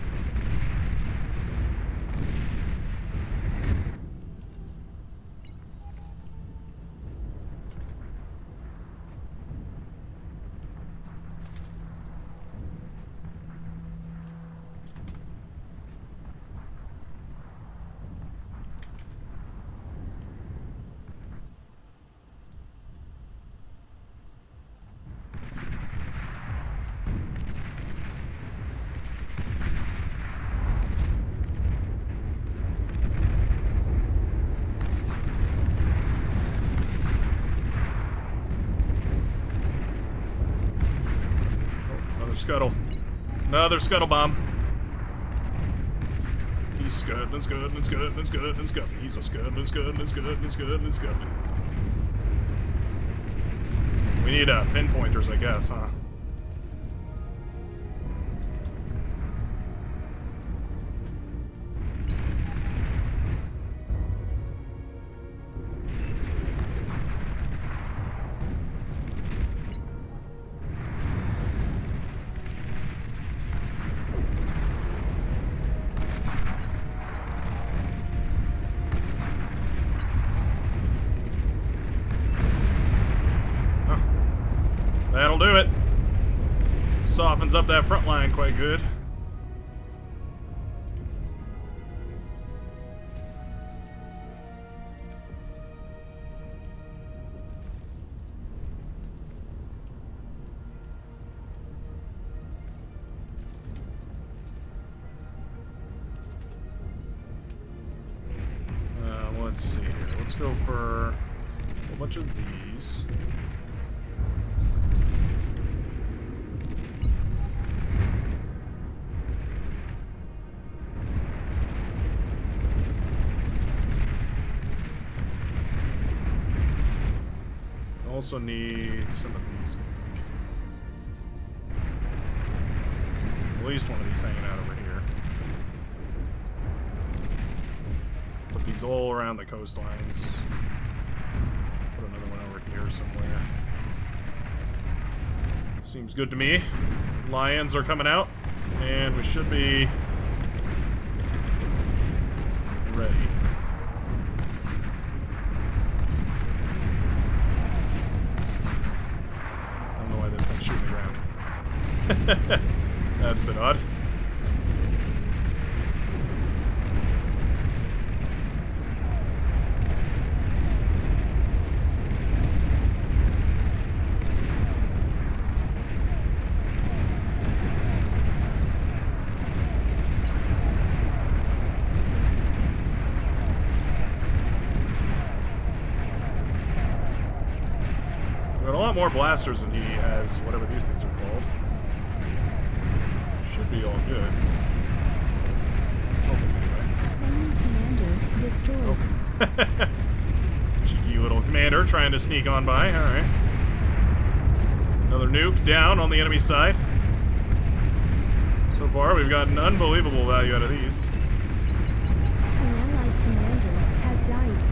Scuttle. Another scuttle bomb. He's scudding and scudding and scudding and scudding and scudding. He's a scudding and scudding and scudding and scudding and scudding. We need pinpointers, I guess, huh? That'll do it. Softens up that front line quite good. Let's see here. Let's go for a whole bunch of these. Also need some of these, I think. At least one of these hanging out over here. Put these all around the coastlines. Put another one over here somewhere. Seems good to me. Lions are coming out, and we should be ready. Shooting the ground. That's a bit odd. Got a lot more blasters than he has, whatever these things are called. Should be all good. Hoping Enemy commander destroyed. anyway. Cheeky little commander trying to sneak on by. Alright. Another nuke down on the enemy side. So far, we've gotten unbelievable value out of these. An allied commander has died.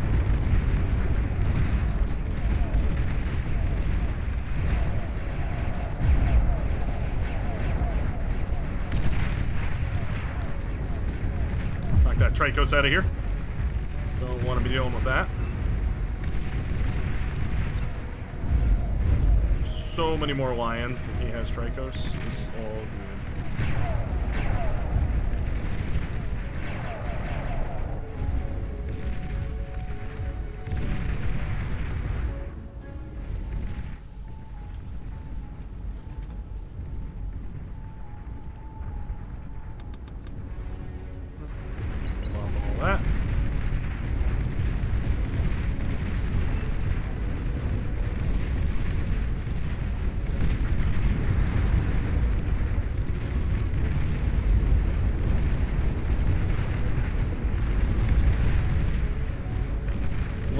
Knock that Tricos out of here. Don't want to be dealing with that. So many more lions than he has Tricos. This is all good.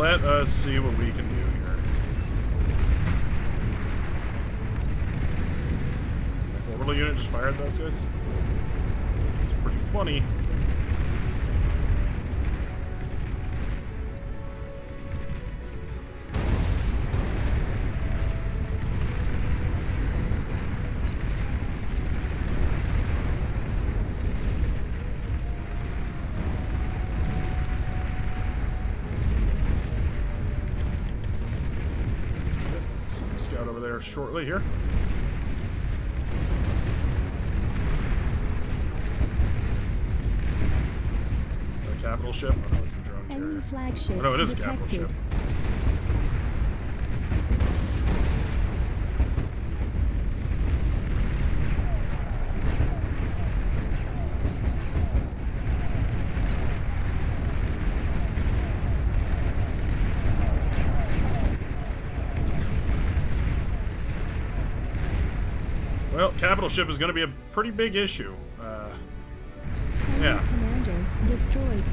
Let us see what we can do here. Orbital unit just fired those guys. It's pretty funny. Send a scout over there shortly here. Capital ship? Oh no, it's the drone carrier. Enemy flagship Oh no, it is a detected. capital ship. Well, capital ship is going to be a pretty big issue. Enemy Yeah. commander destroyed.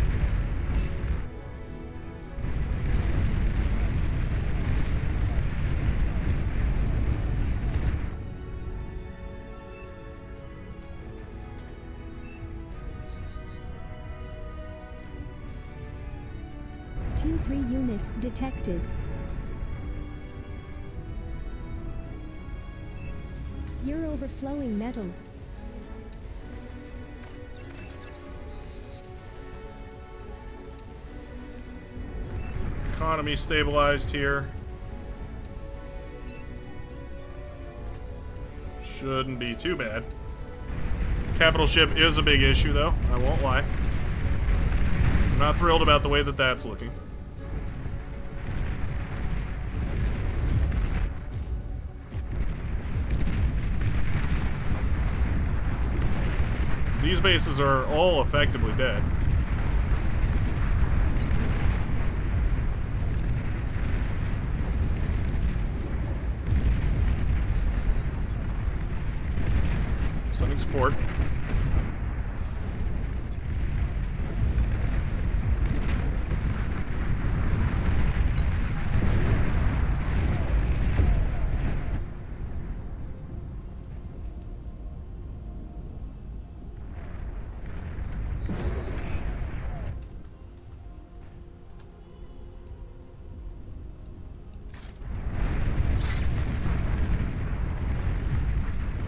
T3 unit detected. You're overflowing metal. Economy stabilized here. Shouldn't be too bad. Capital ship is a big issue, though. I won't lie. I'm not thrilled about the way that that's looking. These bases are all effectively dead. Sending support.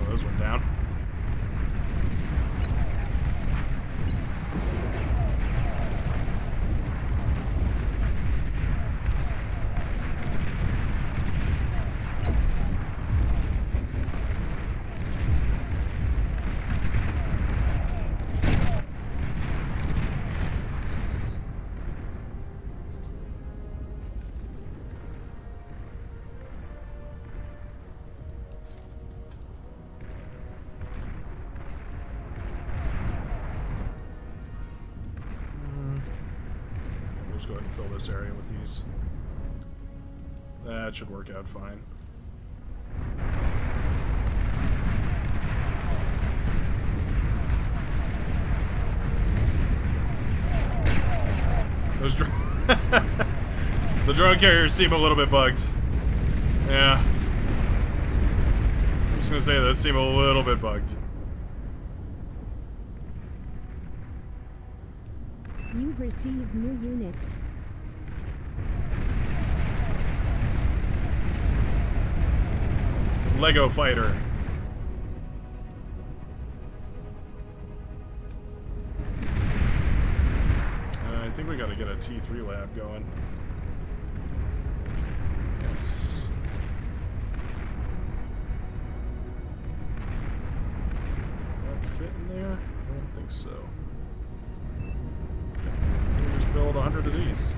Oh, those went down. We'll just go ahead and fill this area with these. That should work out fine. Those the drone carriers seem a little bit bugged. Yeah. I'm just gonna say those seem a little bit bugged. You've received new units. Lego fighter. I think we gotta get a T3 lab going. Yes. That fit in there? I don't think so. Okay. We'll just build 100 of these.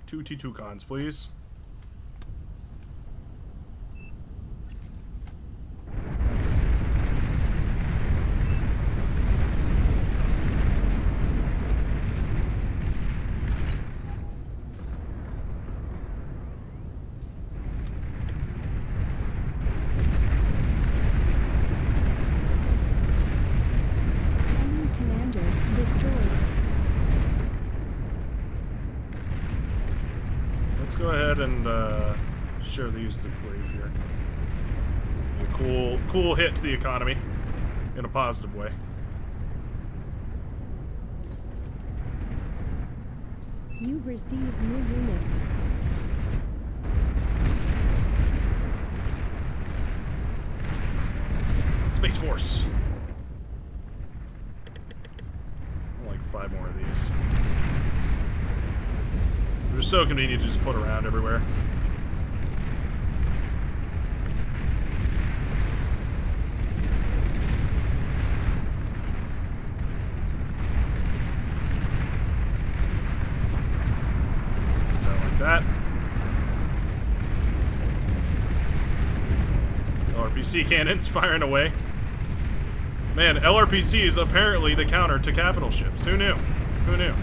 Two T2 cons, please. Let's go ahead and share these to Quave here. A cool hit to the economy in a positive way. You've received new units. Space Force. I like 5 more of these. They're so convenient to just put around everywhere. That. LRPC cannons firing away. Man, LRPC is apparently the counter to capital ships. Who knew? Who knew?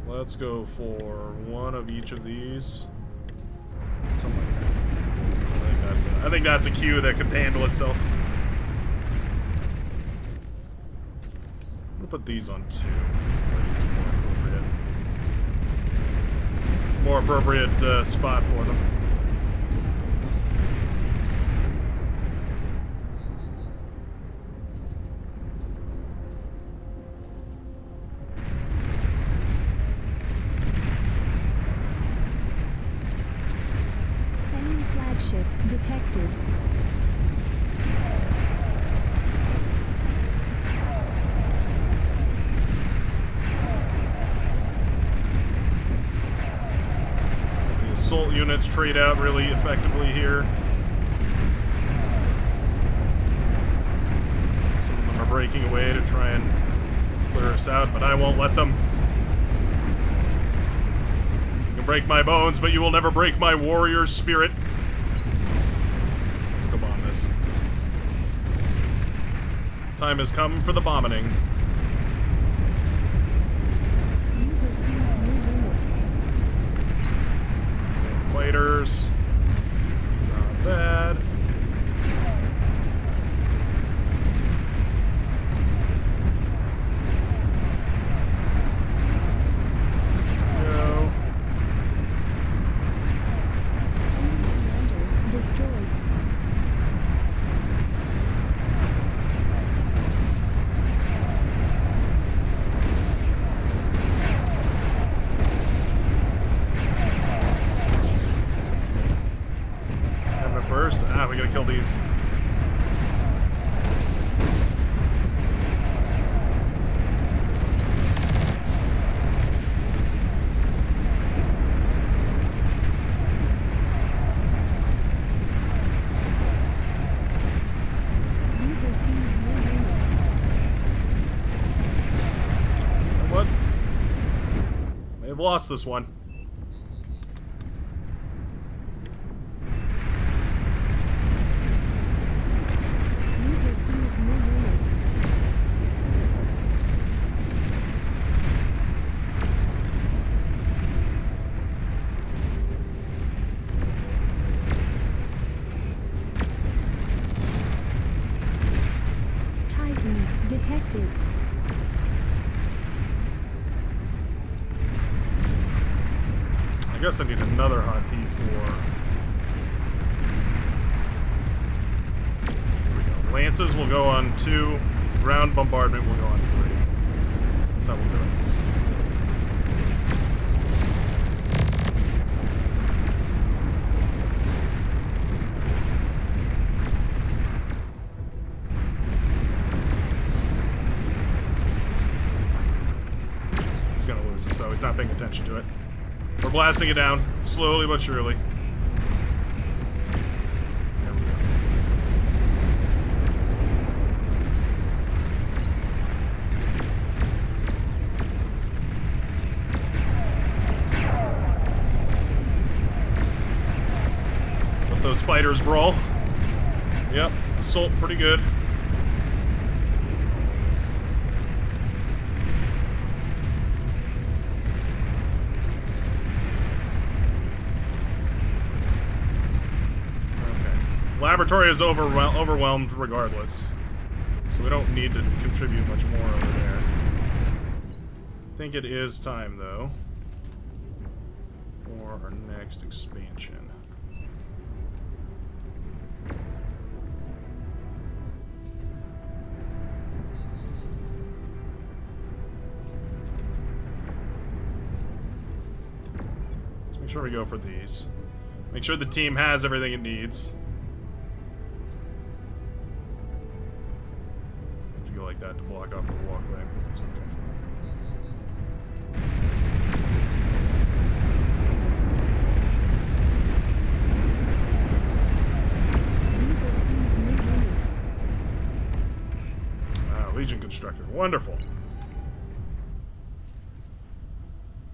Let's go for one of each of these. Something like that. I think that's a queue that can handle itself. We'll put these on 2. I feel like it's more appropriate spot for them. Enemy flagship detected. Assault units trade out really effectively here. Some of them are breaking away to try and clear us out, but I won't let them. You can break my bones, but you will never break my warrior's spirit. Let's go bomb this. Time has come for the bombing. You've received new units. Fighters. Not bad. Go. Enemy commander destroyed. Burst. Ah, we gotta kill these. You've received new units. You know what? May have lost this one. You've received new units. Titan detected. I guess I need another hotkey for... There we go. Lances will go on 2. Ground bombardment will go on 3. That's how we'll do it. He's gonna lose this, though. He's not paying attention to it. We're blasting it down, slowly but surely. There we go. Let those fighters brawl. Yep, assault pretty good. Laboratory is overwhelmed regardless. So we don't need to contribute much more over there. I think it is time, though, for our next expansion. Let's make sure we go for these. Make sure the team has everything it needs. If you go like that to block off the walkway, it's okay. You've received new units. Legion Constructor. Wonderful.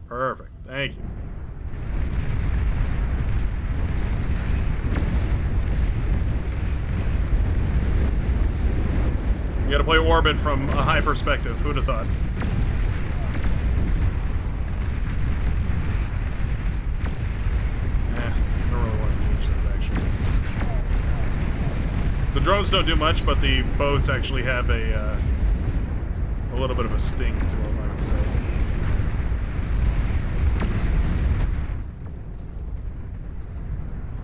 Perfect. Thank you. You gotta play Orbit from a high perspective. Who'd have thought? I don't really want to use those, actually. The drones don't do much, but the boats actually have a little bit of a sting to them, I would say.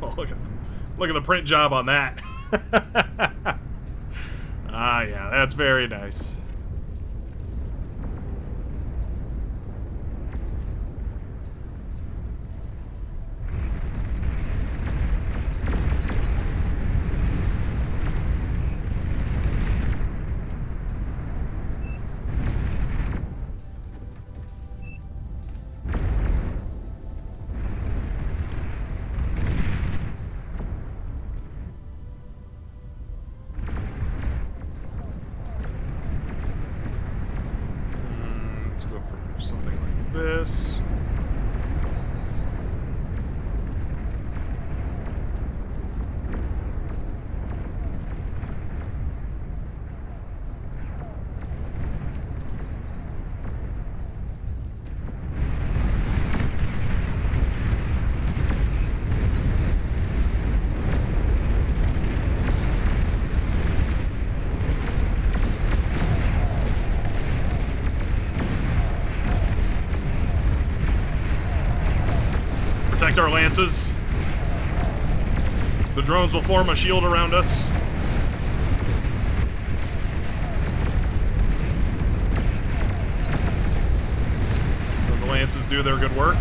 Oh, look at the print job on that. Ah, yeah, that's very nice. Let's go for something like this. Protect our lances. The drones will form a shield around us. When the lances do their good work.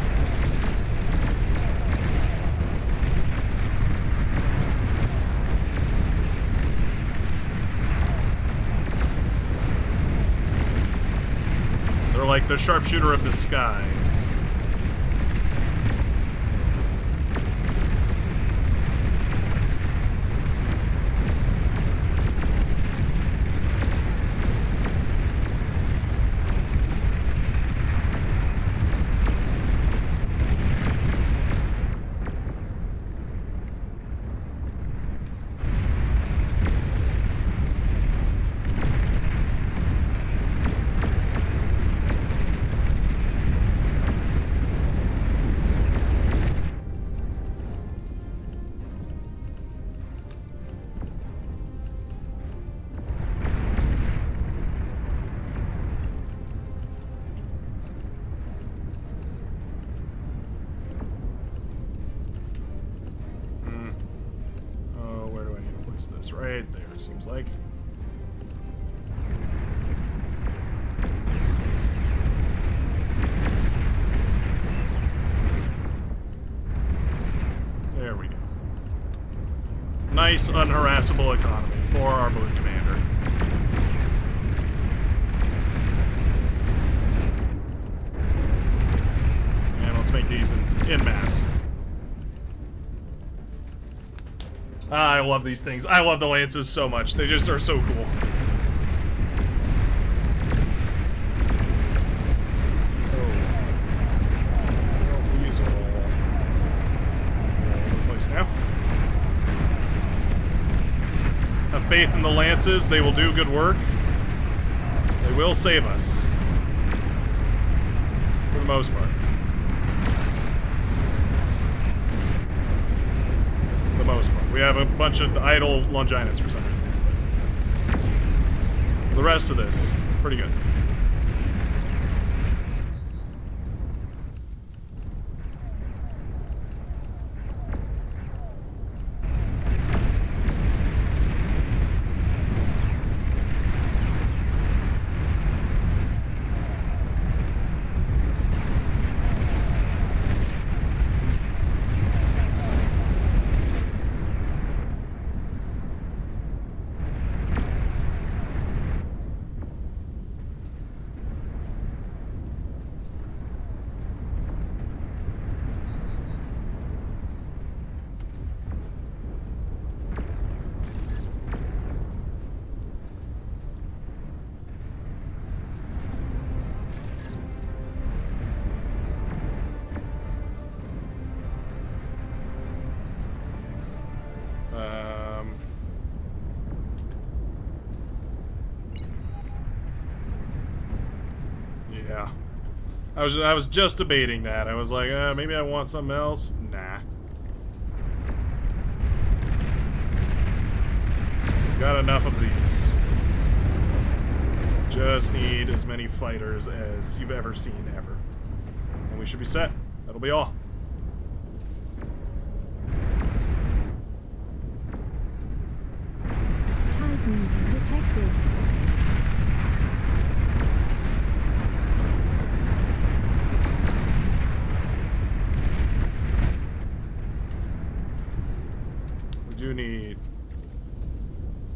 They're like the sharpshooter of the skies. This right there, seems like. There we go. Nice, unharassable economy for our blue commander. And let's make these in mass. I love these things. I love the lances so much. They just are so cool. Oh, these are all over the place now. Have faith in the lances. They will do good work. They will save us. For the most part. Most part. We have a bunch of idle Longinus for some reason. The rest of this, pretty good. Yeah. I was just debating that. I was like, maybe I want something else. Nah. Got enough of these. Just need as many fighters as you've ever seen, ever. And we should be set. That'll be all. Titan detected. We do need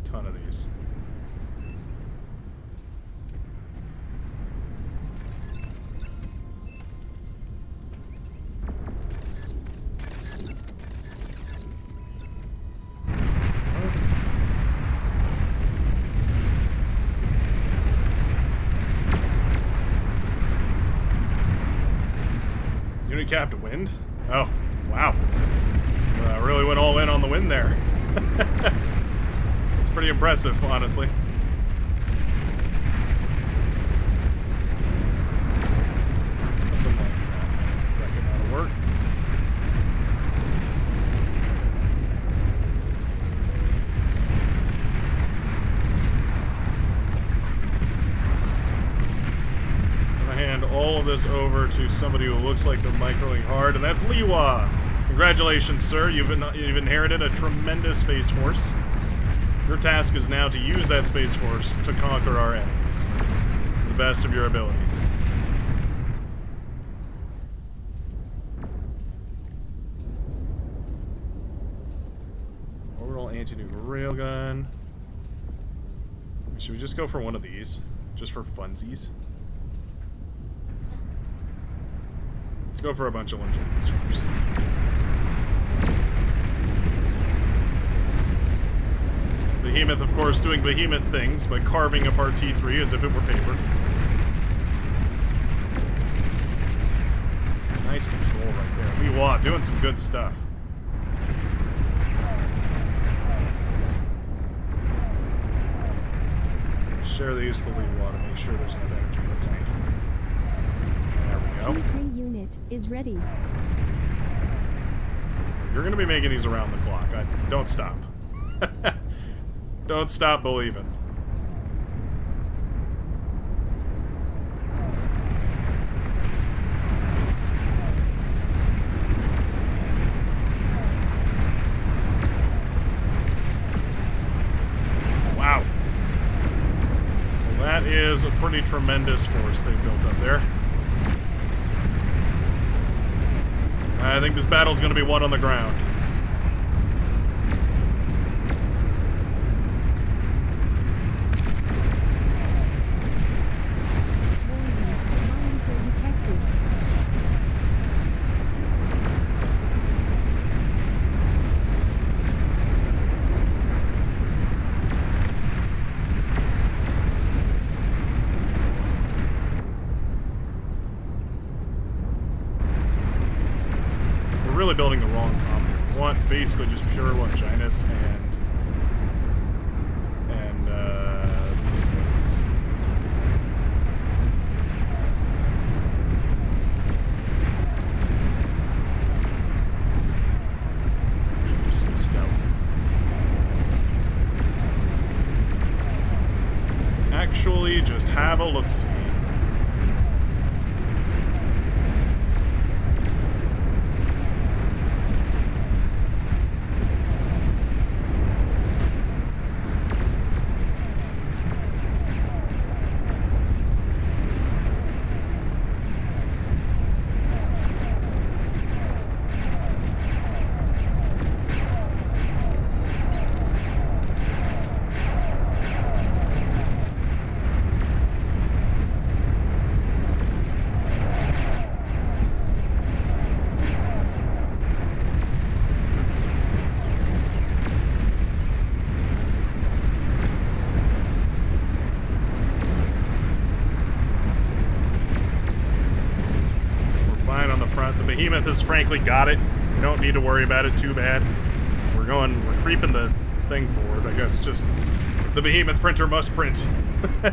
a ton of these. Unit capped wind? Oh, wow. Really went all in on the wind there. It's pretty impressive, honestly. Something like that. Reckon that'll work. Hand all of this over to somebody who looks like they're microing hard, and that's Liwa. Congratulations, sir. You've inherited a tremendous Space Force. Your task is now to use that Space Force to conquer our enemies. To the best of your abilities. Orbital anti-nuke railgun. Should we just go for one of these? Just for funsies? Let's go for a bunch of Longinus first. Behemoth, of course, doing behemoth things by carving apart T3 as if it were paper. Nice control right there. Liwa doing some good stuff. Share these to Liwa to make sure there's enough energy in the tank. There we go. T3 unit is ready. You're going to be making these around the clock. Don't stop. Don't stop believing. Wow. Well, that is a pretty tremendous force they've built up there. I think this battle's going to be won on the ground. Warning, mines were detected. Really building the wrong combo. We want basically just pure Longinus and these things. Just scout. actually just have a look-see. The behemoth has frankly got it. We don't need to worry about it too bad. We're creeping the thing forward. I guess just the behemoth printer must print. We're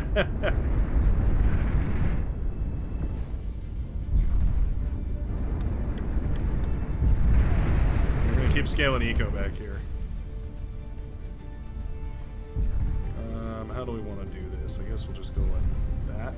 gonna keep scaling eco back here. How do we want to do this? I guess we'll just go like that.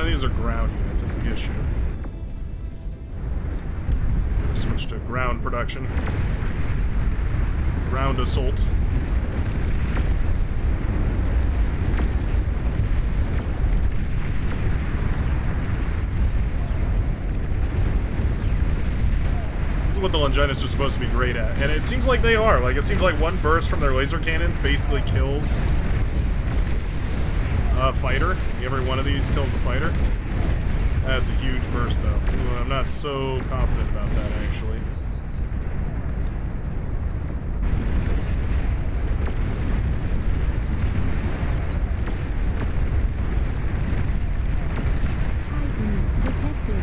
These are ground units is the issue. Switch to ground production. Ground assault. This is what the Longinus are supposed to be great at. And it seems like they are. Like, it seems like one burst from their laser cannons basically kills a fighter. Every one of these kills a fighter. That's a huge burst, though. Ooh, I'm not so confident about that, actually. Titan detected.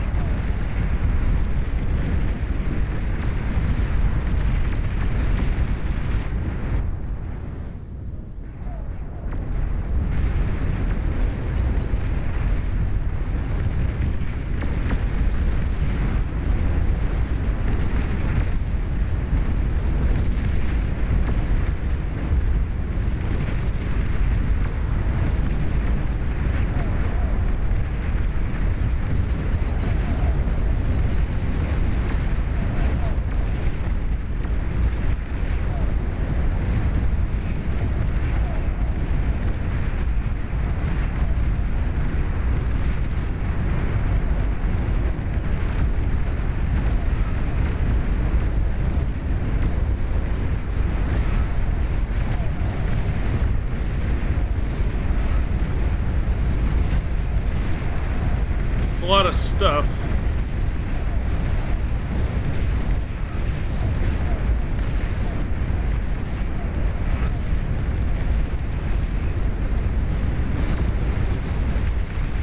A lot of stuff.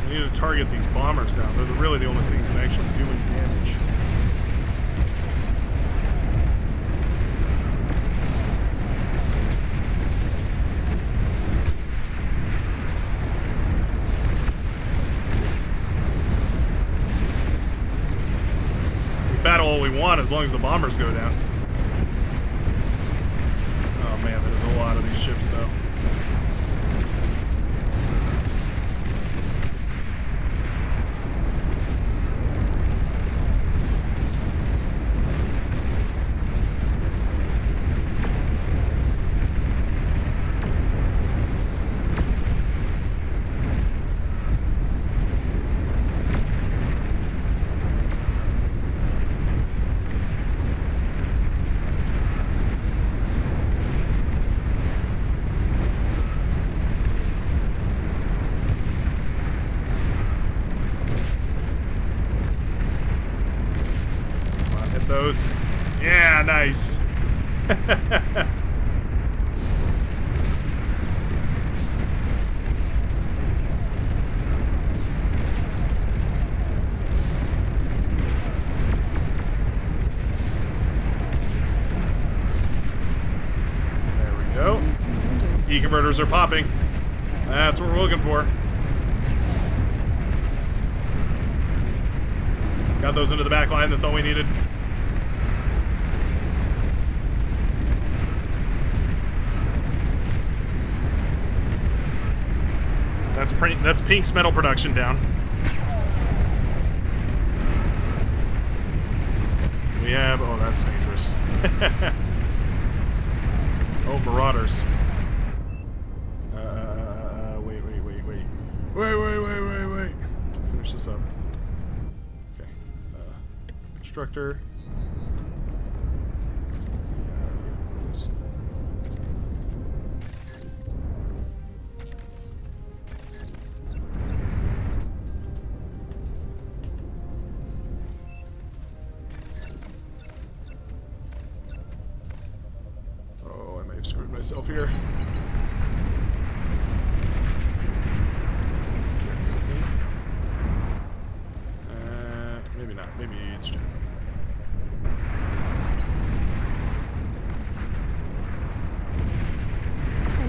We need to target these bombers down. They're really the only things that actually do any damage. Battle all we want as long as the bombers go down. Oh man, there's a lot of these ships though. Those. Yeah, nice. E-converters are popping. That's what we're looking for. Got those into the back line. That's all we needed. That's Pink's metal production down. We have... Oh, that's dangerous. Oh, marauders. Wait. Finish this up. Okay. Constructor. Oh, I may have screwed myself here. Maybe not. Maybe it's just...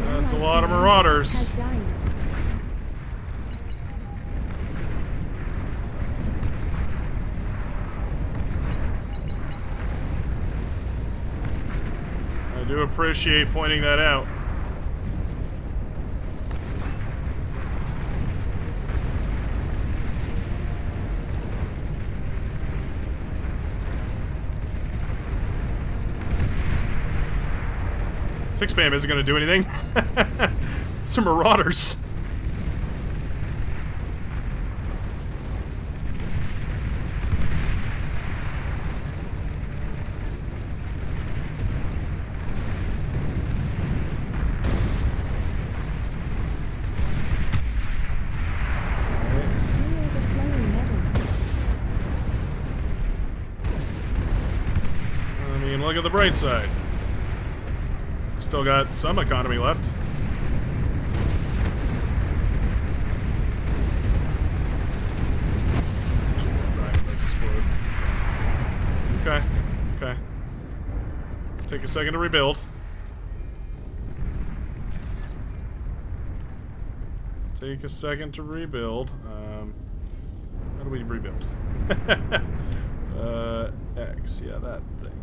That's a lot of marauders. Has died. I do appreciate pointing that out. Tick spam isn't going to do anything. Some marauders. Overflowing metal. I mean, look at the bright side. Still got some economy left. Let's explode. Okay. Let's take a second to rebuild. How do we rebuild? X. Yeah, that thing.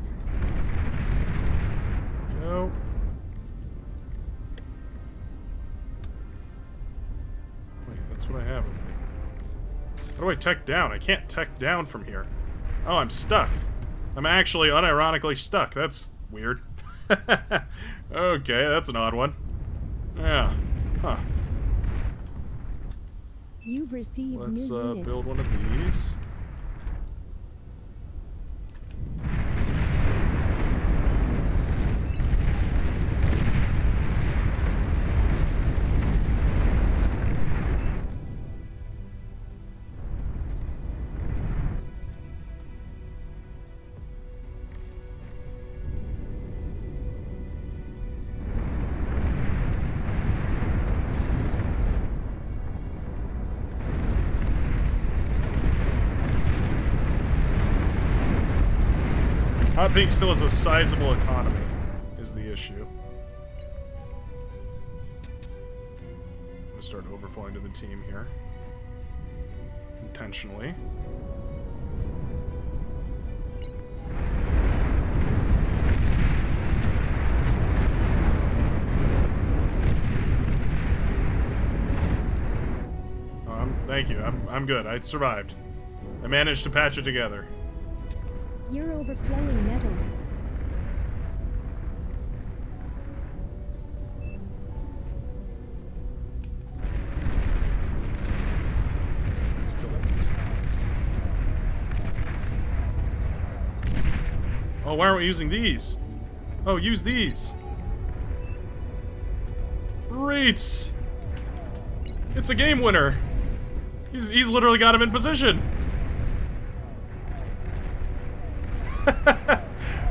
Go. That's what I have. How do I tech down? I can't tech down from here. Oh, I'm stuck. I'm actually unironically stuck. That's weird. Okay, that's an odd one. Yeah. Huh. You've received Let's new units. build one of these. Hot Pink still has a sizable economy, is the issue. I'm gonna start overflowing to the team here. Intentionally. Thank you. I'm good. I survived. I managed to patch it together. You're overflowing metal. Let's kill that piece. Oh, why aren't we using these? Oh, use these. Great. It's a game winner. He's literally got him in position.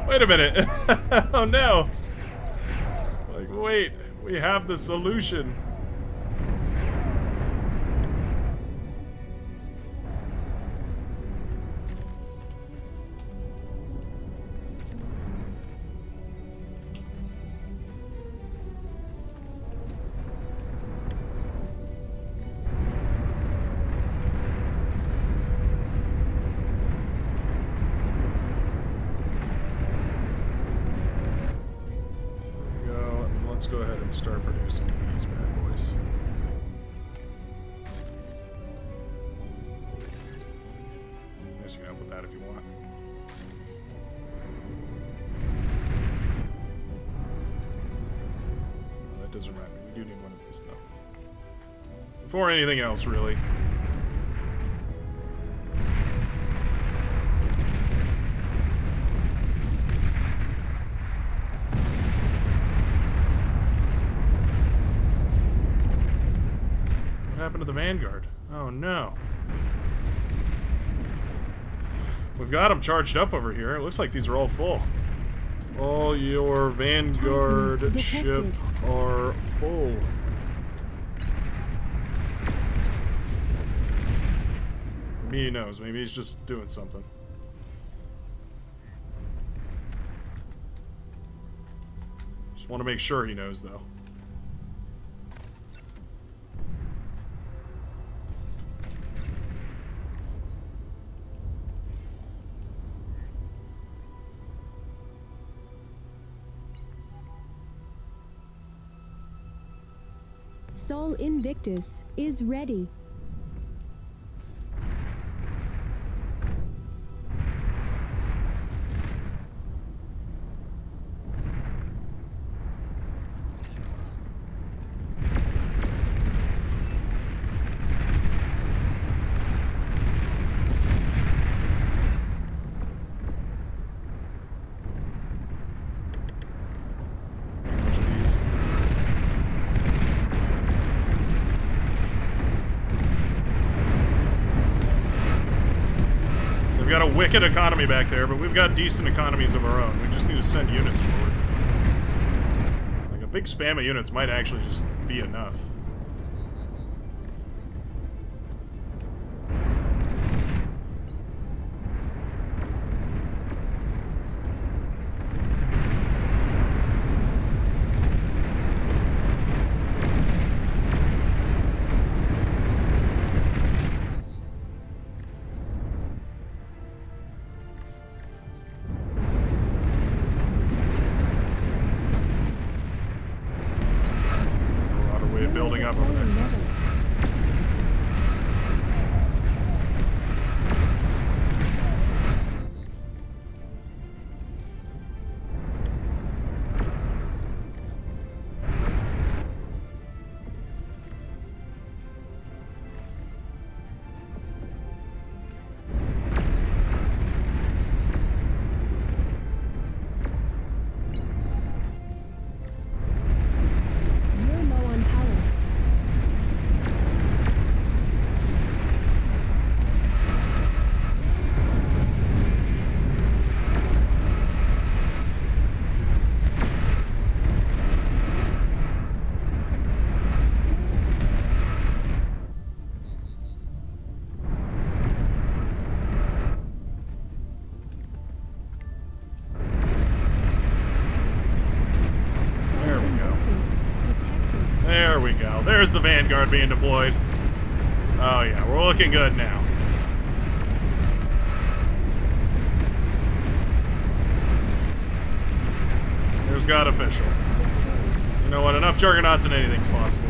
Wait a minute. Oh no. Like, wait. We have the solution. let's go ahead and start producing these bad boys. I guess you can help with that if you want. Well, that doesn't remind me. We do need one of these, though. Before anything else, really. What happened to the Vanguard? Oh no. We've got them charged up over here. It looks like these are all full. All your Vanguard ship are full. Maybe he knows. Maybe he's just doing something. Just want to make sure he knows, though. Sol Invictus is ready. We've got a wicked economy back there, but we've got decent economies of our own. We just need to send units forward. Like, a big spam of units might actually just be enough. Building up over there. There we go. There's the Vanguard being deployed. Oh yeah, we're looking good now. There's God official. You know what? Enough juggernauts and anything's possible.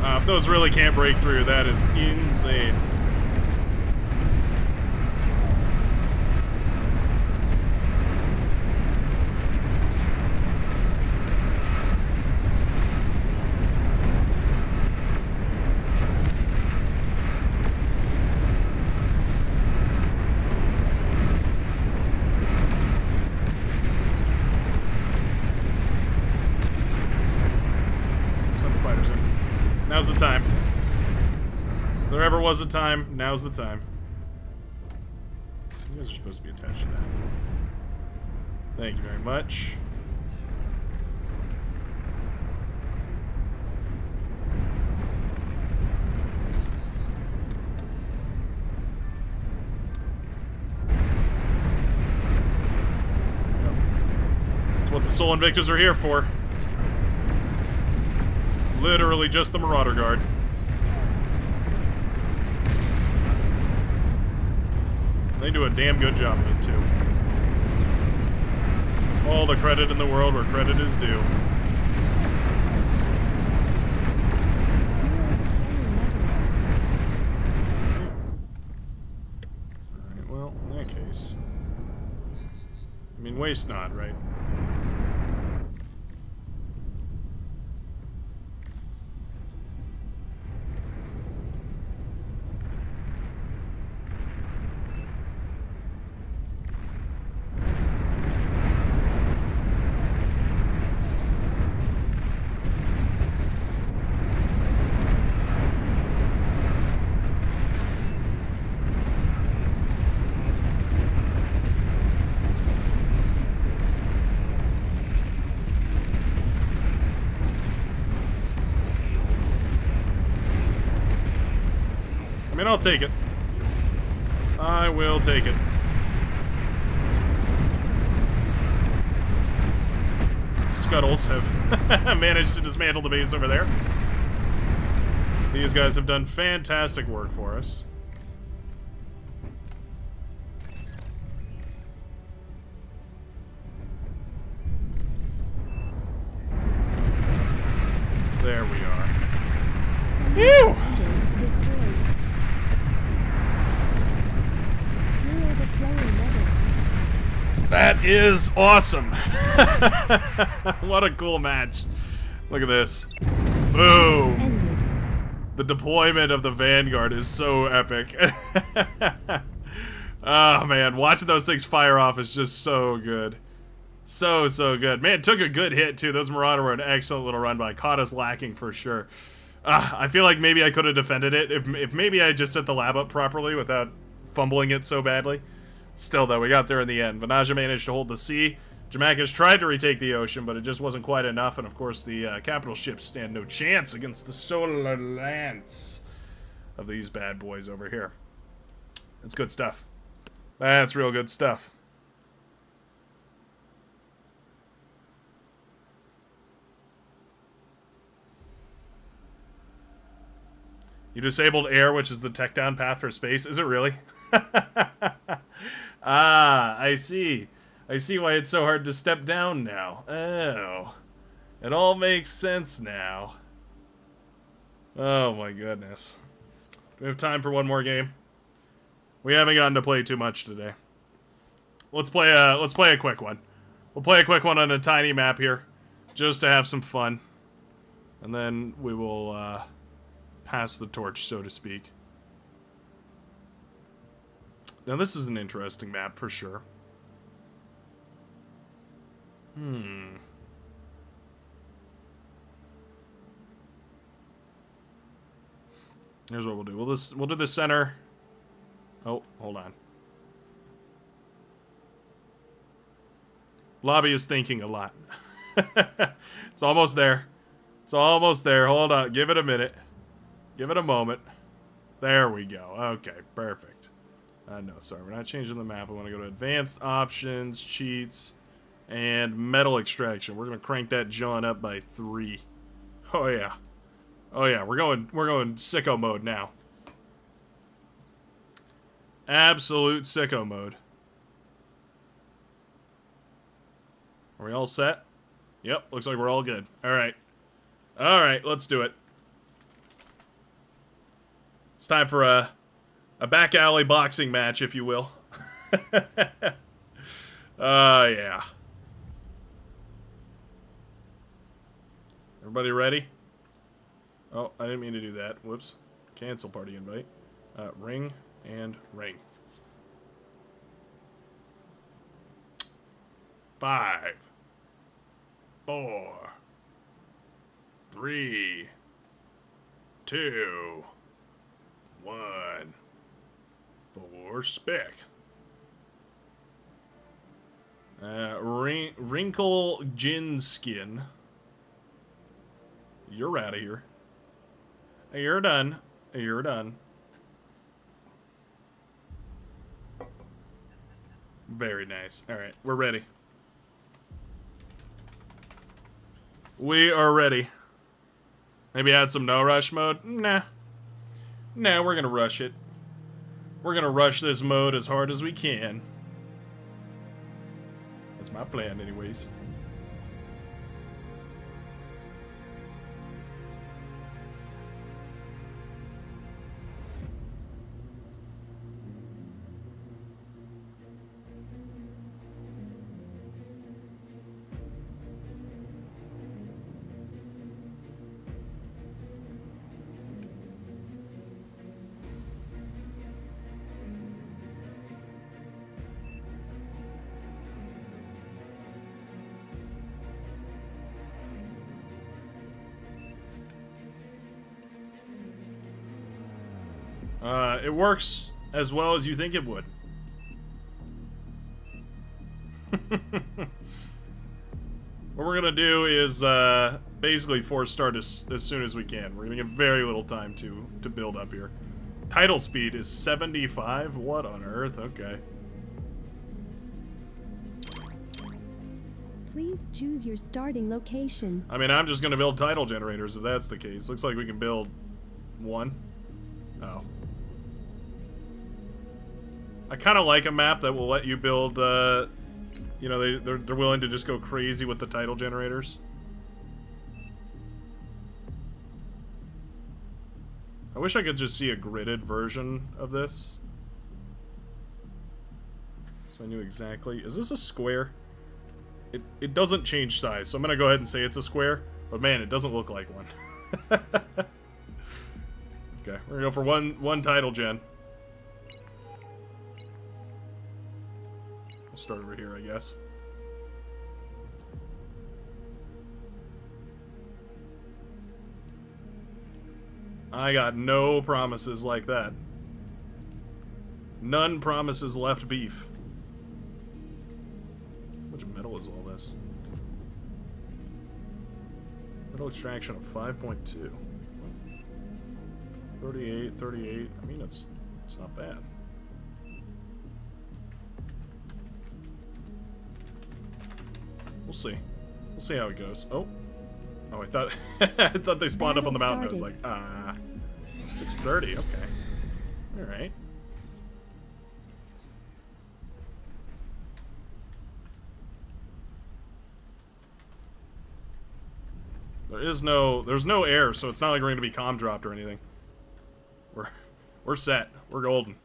If those really can't break through, that is insane. Now's the time. If there ever was a time, now's the time. You guys are supposed to be attached to that. Thank you very much. That's what the Sol Invictus are here for. Literally just the Marauder Guard. They do a damn good job of it, too. All the credit in the world where credit is due. Alright, well, in that case. I mean, waste not, right? I mean, I'll take it. I will take it. Scuttles have managed to dismantle the base over there. These guys have done fantastic work for us. There we are. Phew! Destroyed. Hero the flowing metal. That is awesome. What a cool match. Look at this. Boom. Ended. The deployment of the Vanguard is so epic. Oh man, watching those things fire off is just so good. So good. Man, took a good hit too. Those Marauder were an excellent little run by. Caught us lacking for sure. I feel like maybe I could have defended it if maybe I just set the lab up properly without fumbling it so badly. Still though, we got there in the end. Vanaja managed to hold the sea. Jamaica's tried to retake the ocean, but it just wasn't quite enough, and of course the capital ships stand no chance against the solar lance of these bad boys over here. That's good stuff. That's real good stuff. You disabled air, which is the tech down path for space. Is it really? Ah, I see. I see why it's so hard to step down now. Oh. It all makes sense now. Oh my goodness. Do we have time for one more game? We haven't gotten to play too much today. Let's play a quick one. We'll play a quick one on a tiny map here, just to have some fun. And then we will pass the torch, so to speak. Now this is an interesting map for sure. Here's what we'll do. We'll do the center. Oh, hold on. Lobby is thinking a lot. It's almost there. It's almost there. Hold on. Give it a minute. Give it a moment. There we go. Okay, perfect. No, sorry. We're not changing the map. I want to go to advanced options, cheats, and metal extraction. We're going to crank that John up by 3. Oh, yeah. Oh, yeah. We're going sicko mode now. Absolute sicko mode. Are we all set? Yep, looks like we're all good. Alright. Alright, let's do it. It's time for a back alley boxing match, if you will. Yeah. Everybody ready? Oh, I didn't mean to do that. Whoops. Cancel party invite. Ring and ring. 5, 4, 3, 2, 1. For spec. Wrinkle Gin Skin. You're out of here. You're done. You're done. Very nice. Alright, we're ready. We are ready. Maybe add some no rush mode? Nah. Nah, we're gonna rush it. We're gonna rush this mode as hard as we can. That's my plan, anyways. It works as well as you think it would. What we're gonna do is basically force start as soon as we can. We're gonna get very little time to build up here. Tidal speed is 75. What on earth? Okay. Please choose your starting location. I mean, I'm just gonna build tidal generators if that's the case. Looks like we can build one. Oh. I kind of like a map that will let you build, you know, they're willing to just go crazy with the tidal generators. I wish I could just see a gridded version of this. So I knew exactly. Is this a square? It doesn't change size, so I'm going to go ahead and say it's a square. But man, it doesn't look like one. Okay, we're going to go for one tidal gen. We'll start over here, I guess. I got no promises like that. None promises left beef. How much metal is all this? Metal extraction of 5.2. 38, 38. I mean, it's not bad. We'll see. We'll see how it goes. Oh, I thought I thought they spawned up on the mountain. I was like, 6:30. Okay, all right. There's no air, so it's not like we're gonna be comm dropped or anything. We're set. We're golden.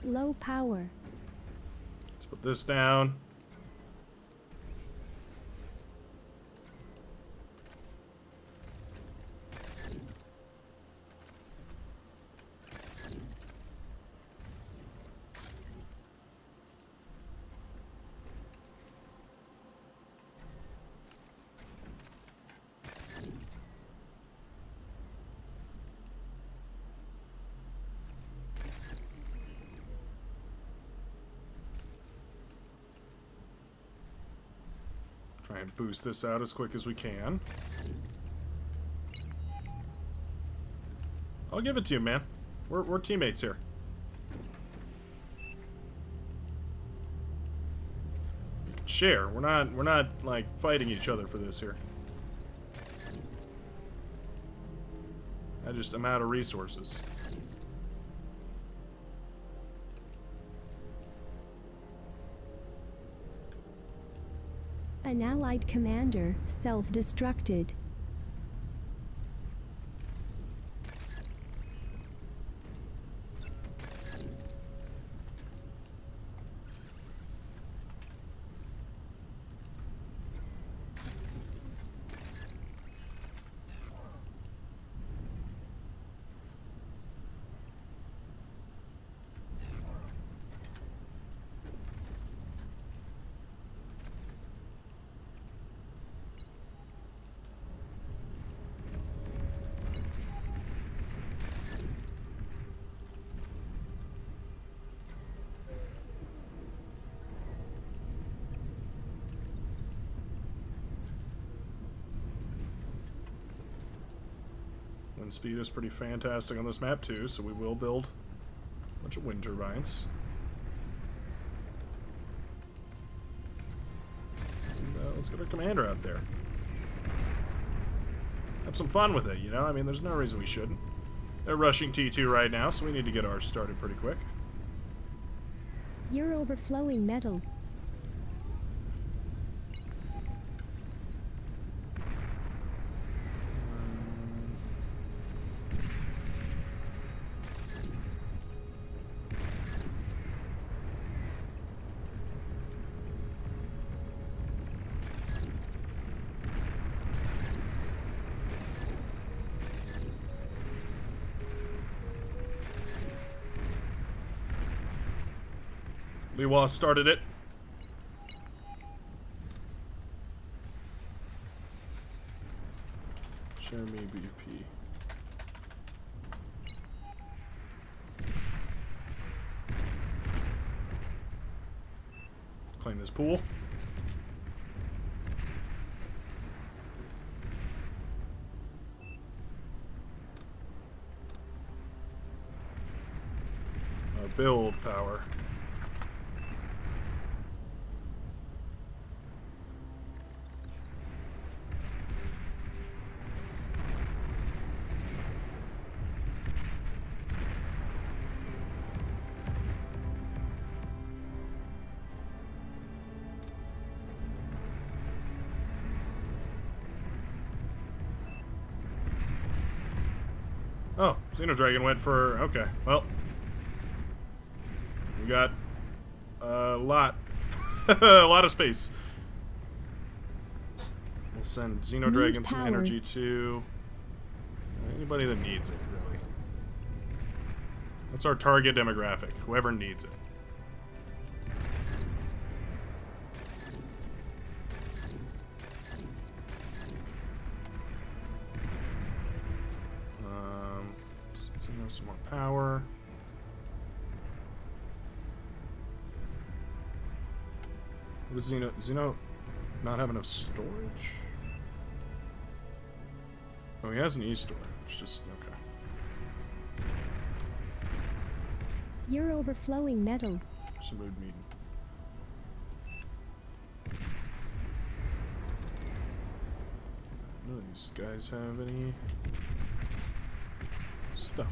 Low power. Let's put this down. Try and boost this out as quick as we can. I'll give it to you, man. We're teammates here. We can share. We're not like fighting each other for this here. I'm out of resources. An allied commander self-destructed. Wind speed is pretty fantastic on this map too, so we will build a bunch of wind turbines. Let's get our commander out there. Have some fun with it, you know? I mean, there's no reason we shouldn't. They're rushing T2 right now, so we need to get ours started pretty quick. You're overflowing metal. Liwa started it. Share me BP. Claim this pool. Build power. Oh, Xenodragon went for... Okay, well. We got a lot. A lot of space. We'll send Xenodragon some energy to anybody that needs it, really. That's our target demographic. Whoever needs it. Some more power. What does Xeno not have enough storage? Oh, he has an E-store. It's just okay. You're overflowing metal. It's a mood meeting. None of these guys have any stuff.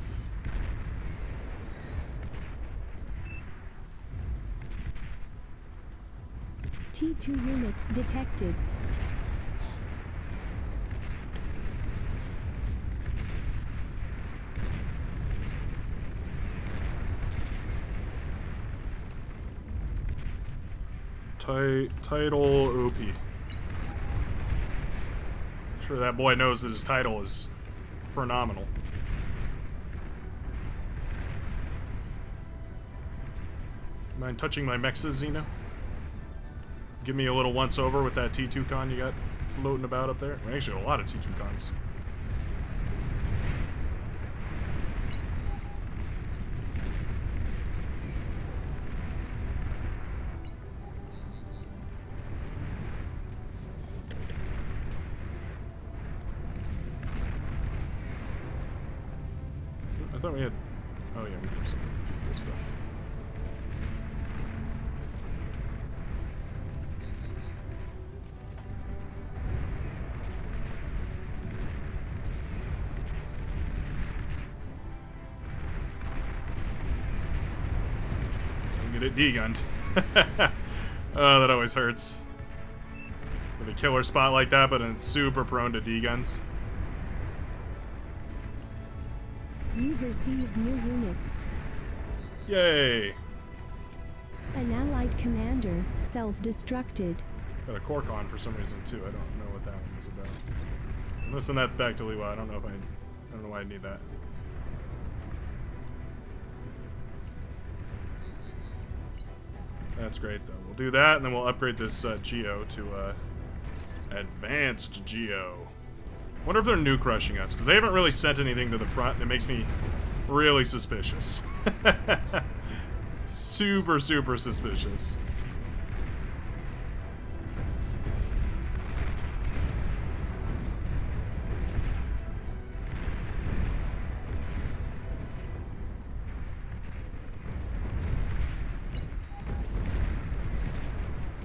T2 unit detected. Title OP. Sure that boy knows that his title is phenomenal. Mind touching my mexes, Xeno? Give me a little once over with that T2 con you got floating about up there. We actually have a lot of T2 cons. I thought we had... Oh yeah, we have some vehicle stuff. Get it D-gunned. Oh, that always hurts. With a killer spot like that, but it's super prone to D-guns. You've received new units. Yay! An allied commander self-destructed. Got a core con for some reason too. I don't know what that one was about. I'm gonna send that back to Liwa. I don't know why I need that. That's great though. We'll do that and then we'll upgrade this Geo to advanced Geo. Wonder if they're nuke rushing us, because they haven't really sent anything to the front, and it makes me really suspicious. Super, super suspicious.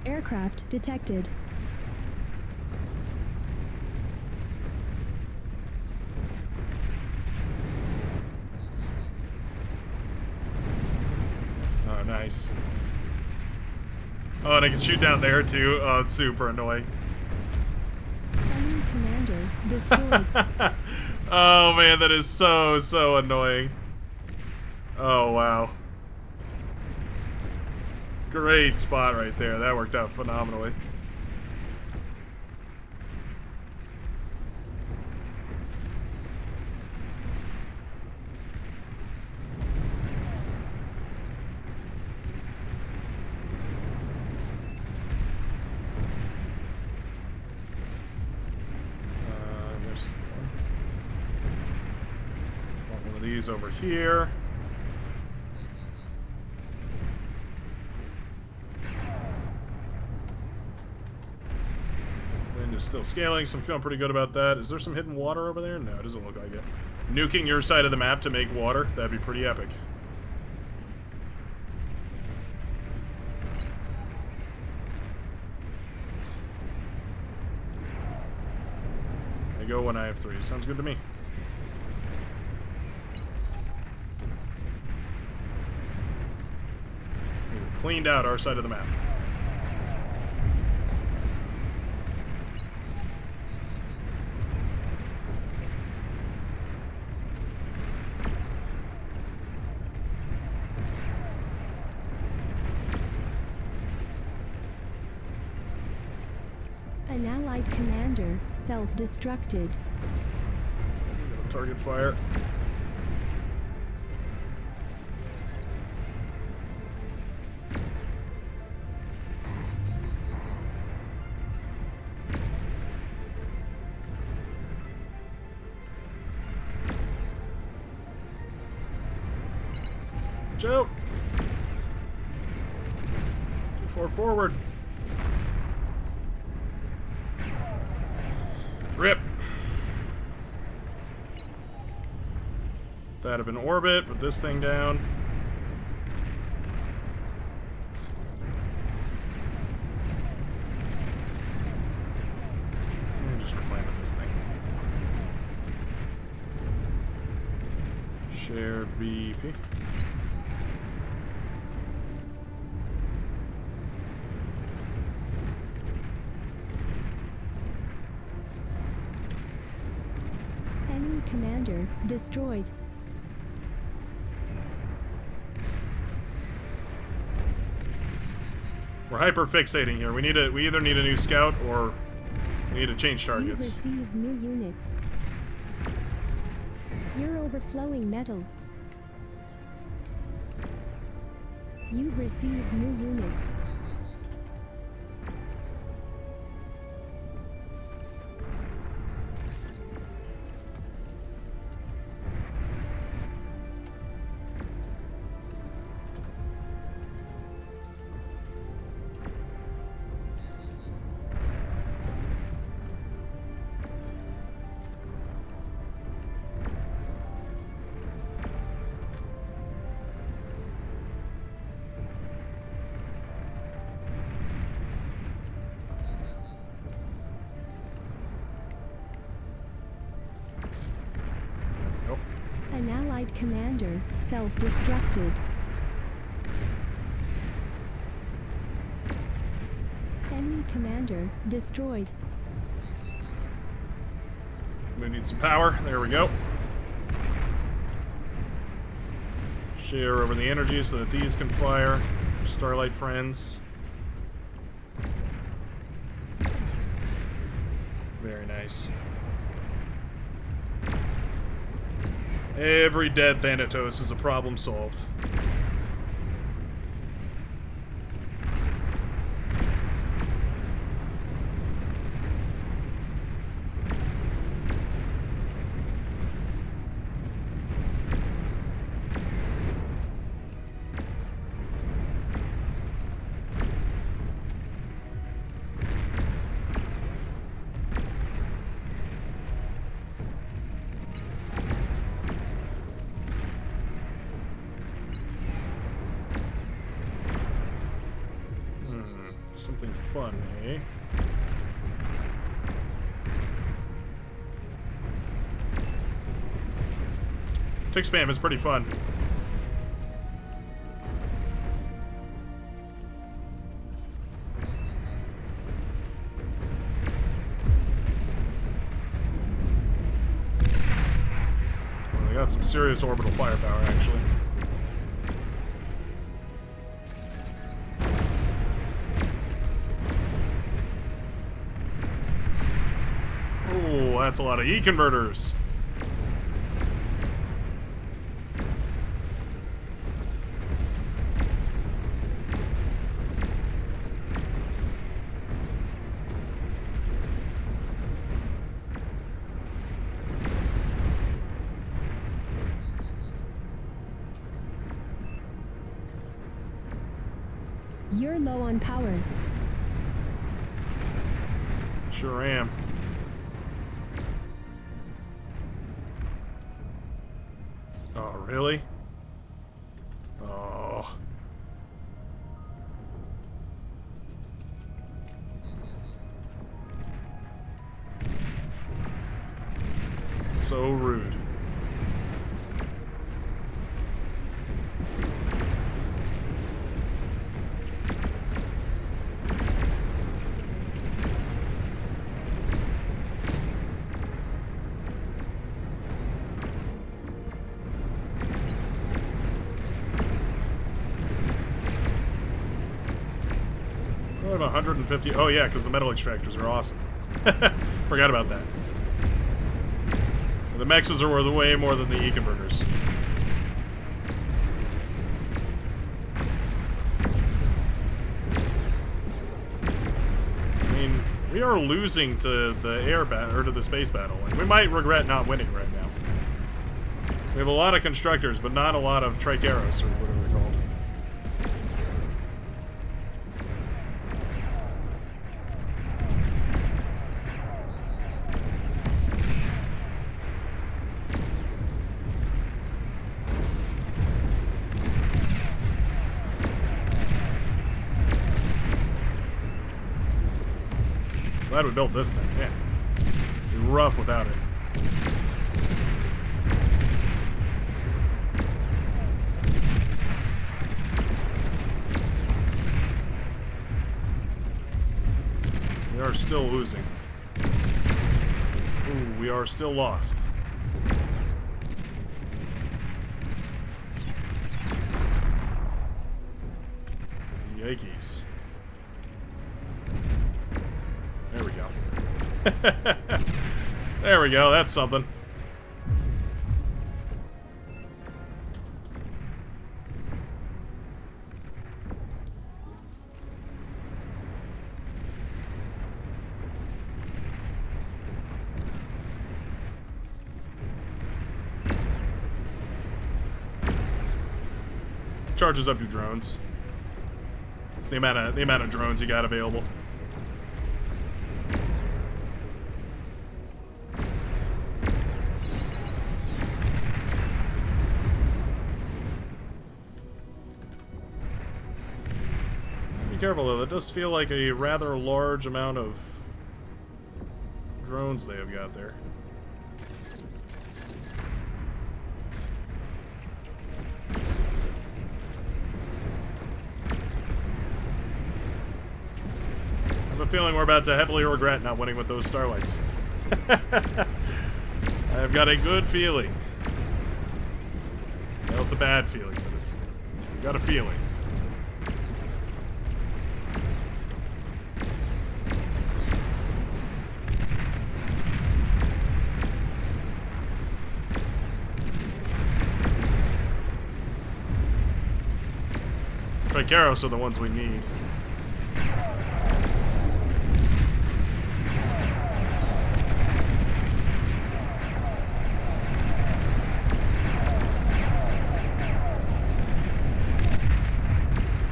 Aircraft detected. Oh, and I can shoot down there too. Oh, it's super annoying. Enemy commander destroyed. Oh man, that is so annoying. Oh wow. Great spot right there. That worked out phenomenally. There's one of these over here. Wind is still scaling, so I'm feeling pretty good about that. Is there some hidden water over there? No, it doesn't look like it. Nuking your side of the map to make water, that'd be pretty epic. I go when I have 3. Sounds good to me. We've cleaned out our side of the map. An allied commander self-destructed. Target fire. Watch out! Too far forward. Rip. That up in orbit, put this thing down. And just reclaim with this thing. Share BP. Enemy commander destroyed. We're hyper fixating here. We either need a new scout or we need to change You've targets. received new units. You're overflowing metal. You've received new units. Nope. An allied commander self-destructed. Enemy commander destroyed. We need some power. There we go. Share over the energy so that these can fire. Starlight friends. Very nice. Every dead Thanatos is a problem solved. Something fun, eh? Tick spam is pretty fun. got some serious orbital firepower, actually. Oh, that's a lot of E-converters. You're low on power. Sure am. Oh, really? Oh. So rude. Oh, 150. Oh yeah, because the metal extractors are awesome. Forgot about that. The mexes are worth way more than the E-converters. I mean, we are losing to the air battle or to the space battle, and we might regret not winning right now. We have a lot of constructors, but not a lot of tricaros or whatever they're called. Glad we built this thing, yeah. It'd be rough without it. We are still losing. Ooh, we are still lost. Yikes. There we go. There we go, that's something. Charges up your drones. It's the amount of drones you got available. Be careful though, that does feel like a rather large amount of drones they have got there. I have a feeling we're about to heavily regret not winning with those starlights. I've got a good feeling. Well, it's a bad feeling, but I've got a feeling. Tricaros are the ones we need.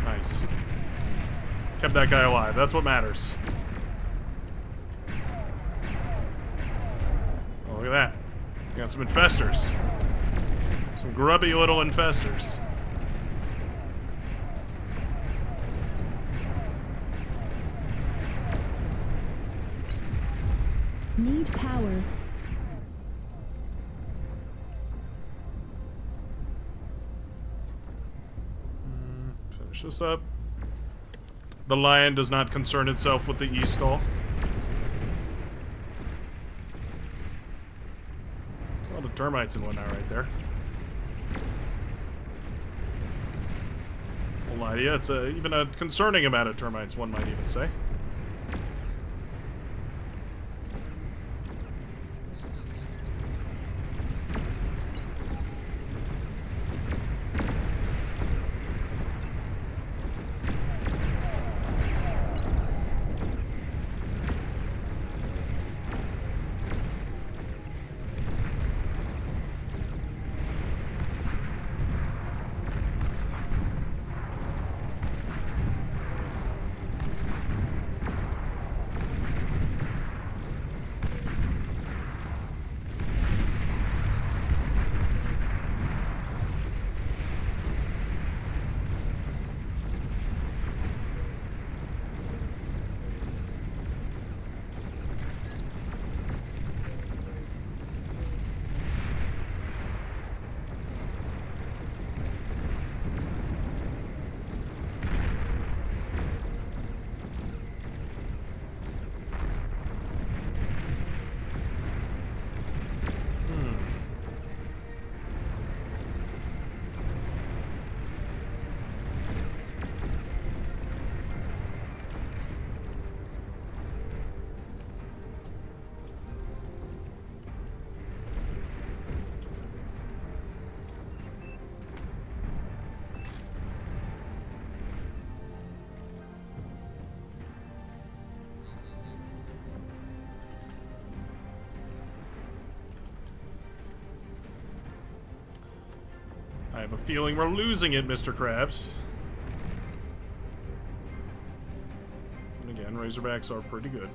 Nice. Kept that guy alive. That's what matters. Oh, look at that. We got some infestors. Some grubby little infestors. Need power. Finish this up. The lion does not concern itself with the E-stall. There's a lot of termites and whatnot right there. Won't lie to you, it's even a concerning amount of termites, one might even say. I have a feeling we're losing it, Mr. Krabs. And again, Razorbacks are pretty good.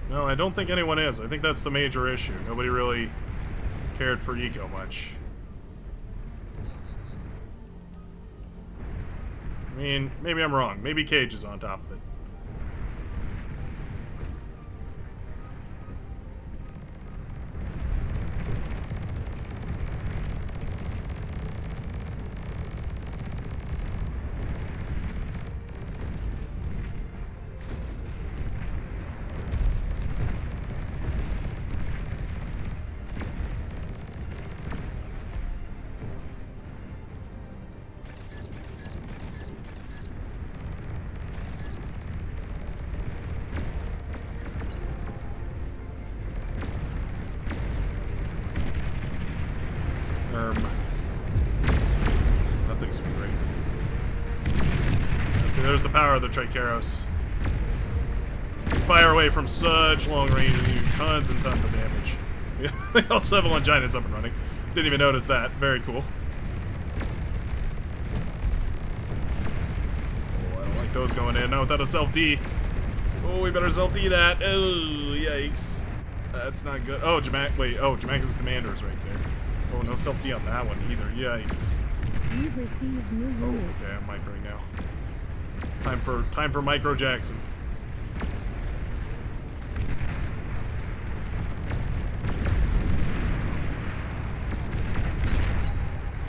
No, I don't think anyone is. I think that's the major issue. Nobody really cared for Eco much. I mean, maybe I'm wrong. Maybe Cage is on top of it. Nothing's great. See, there's the power of the Triceros. Fire away from such long range and do tons and tons of damage. They also have a Longinus up and running. Didn't even notice that. Very cool. Oh, I don't like those going in. Not without a self-D. Oh, we better self-D that. Oh, yikes. That's not good. Oh, wait. Oh, Jamaica's commander is right there. Oh, no self-D on that one either. Yikes. You've received new units. Oh, okay, I'm microing now. Time for Micro Jackson.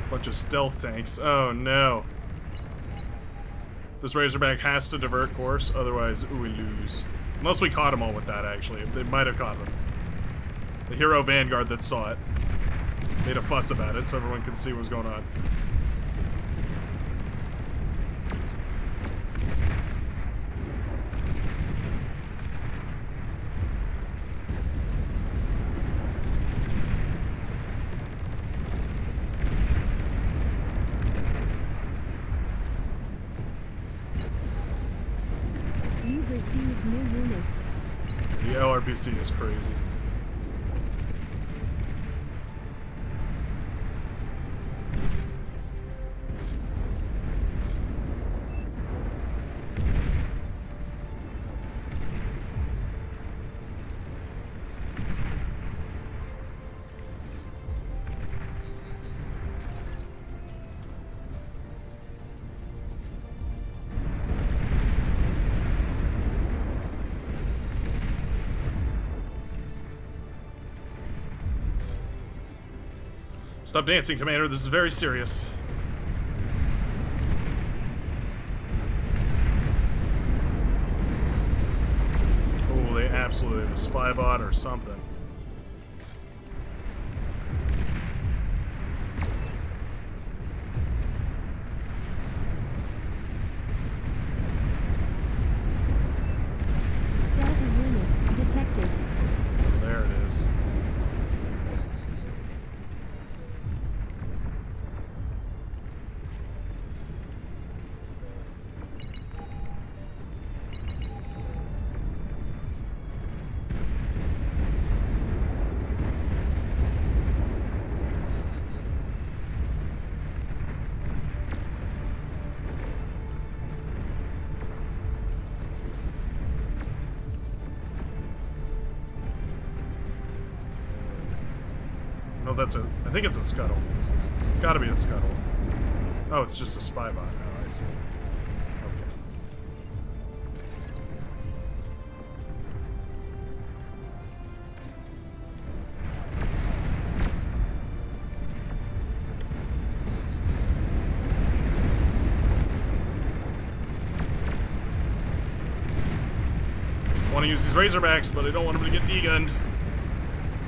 Bunch of stealth tanks. Oh no. This Razorback has to divert course, otherwise we lose. Unless we caught them all with that, actually. They might have caught them. The hero Vanguard that saw it made a fuss about it so everyone could see what was going on. You've received new units. The LRPC is crazy. Stop dancing, Commander. This is very serious. Oh, they absolutely have a spy bot or something. Stealthy units detected. Oh, there it is. No, that's a... I think it's a scuttle. It's gotta be a scuttle. Oh, it's just a spy bot. Oh, I see. Okay. I want to use these Razorbacks, but I don't want them to get degunned.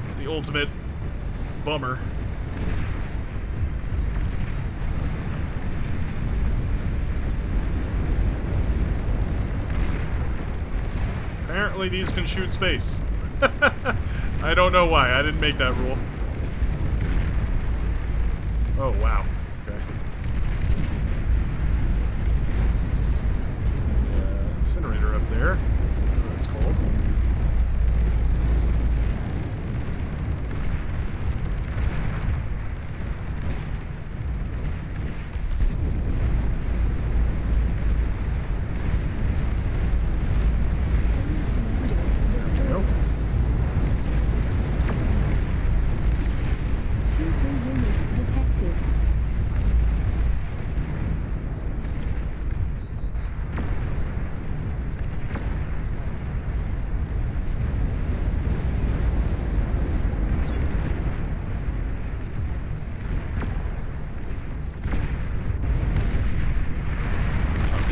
It's the ultimate bummer. Apparently these can shoot space. I don't know why. I didn't make that rule. Oh, wow. Okay. Incinerator up there. Whatever that's called. Commander destroyed. Nope. 2-3 unit detected.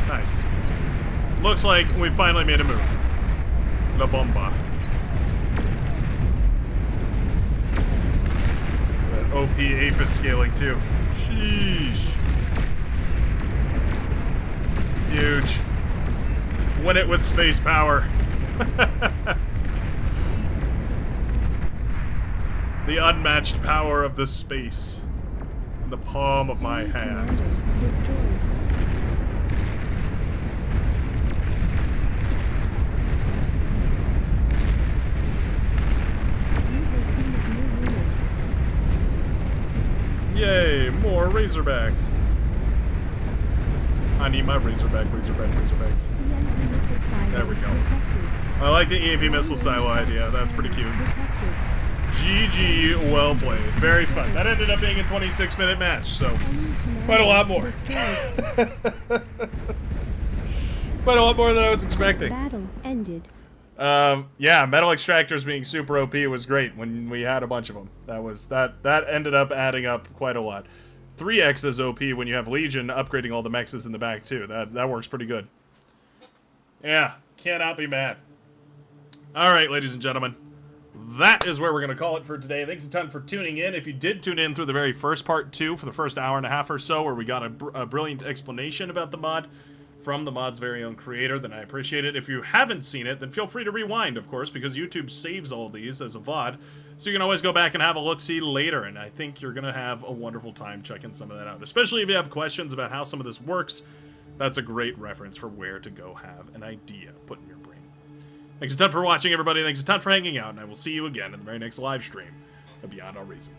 Nice. Looks like we finally made a move. La Bomba. That OP APHIS scaling too. Sheesh. Huge. Win it with space power. The unmatched power of the space. In the palm of my hands. Commander destroyed. You've received new units. Yay, more Razorback. I need my Razorback, Razorback, Razorback. EMP missile silo There we go. detected. I like the EMP missile silo idea. That's pretty cute. Detected. GG, well played. Very fun. That ended up being a 26-minute match, so Enemy commander quite a lot more. destroyed. Quite a lot more than I was expecting. Battle ended. Yeah, metal extractors being super OP was great when we had a bunch of them. That ended up adding up quite a lot. 3x is OP when you have Legion upgrading all the mexes in the back too. That works pretty good. Yeah, cannot be mad. All right, ladies and gentlemen, that is where we're going to call it for today. Thanks a ton for tuning in. If you did tune in through the very first part, too, for the first hour and a half or so, where we got a brilliant explanation about the mod from the mod's very own creator, then I appreciate it. If you haven't seen it, then feel free to rewind, of course, because YouTube saves all these as a VOD, so you can always go back and have a look-see later, and I think you're going to have a wonderful time checking some of that out. Especially if you have questions about how some of this works, that's a great reference for where to go have an idea put in your brain. Thanks a ton for watching, everybody. Thanks a ton for hanging out, and I will see you again in the very next live stream of Beyond All Reason.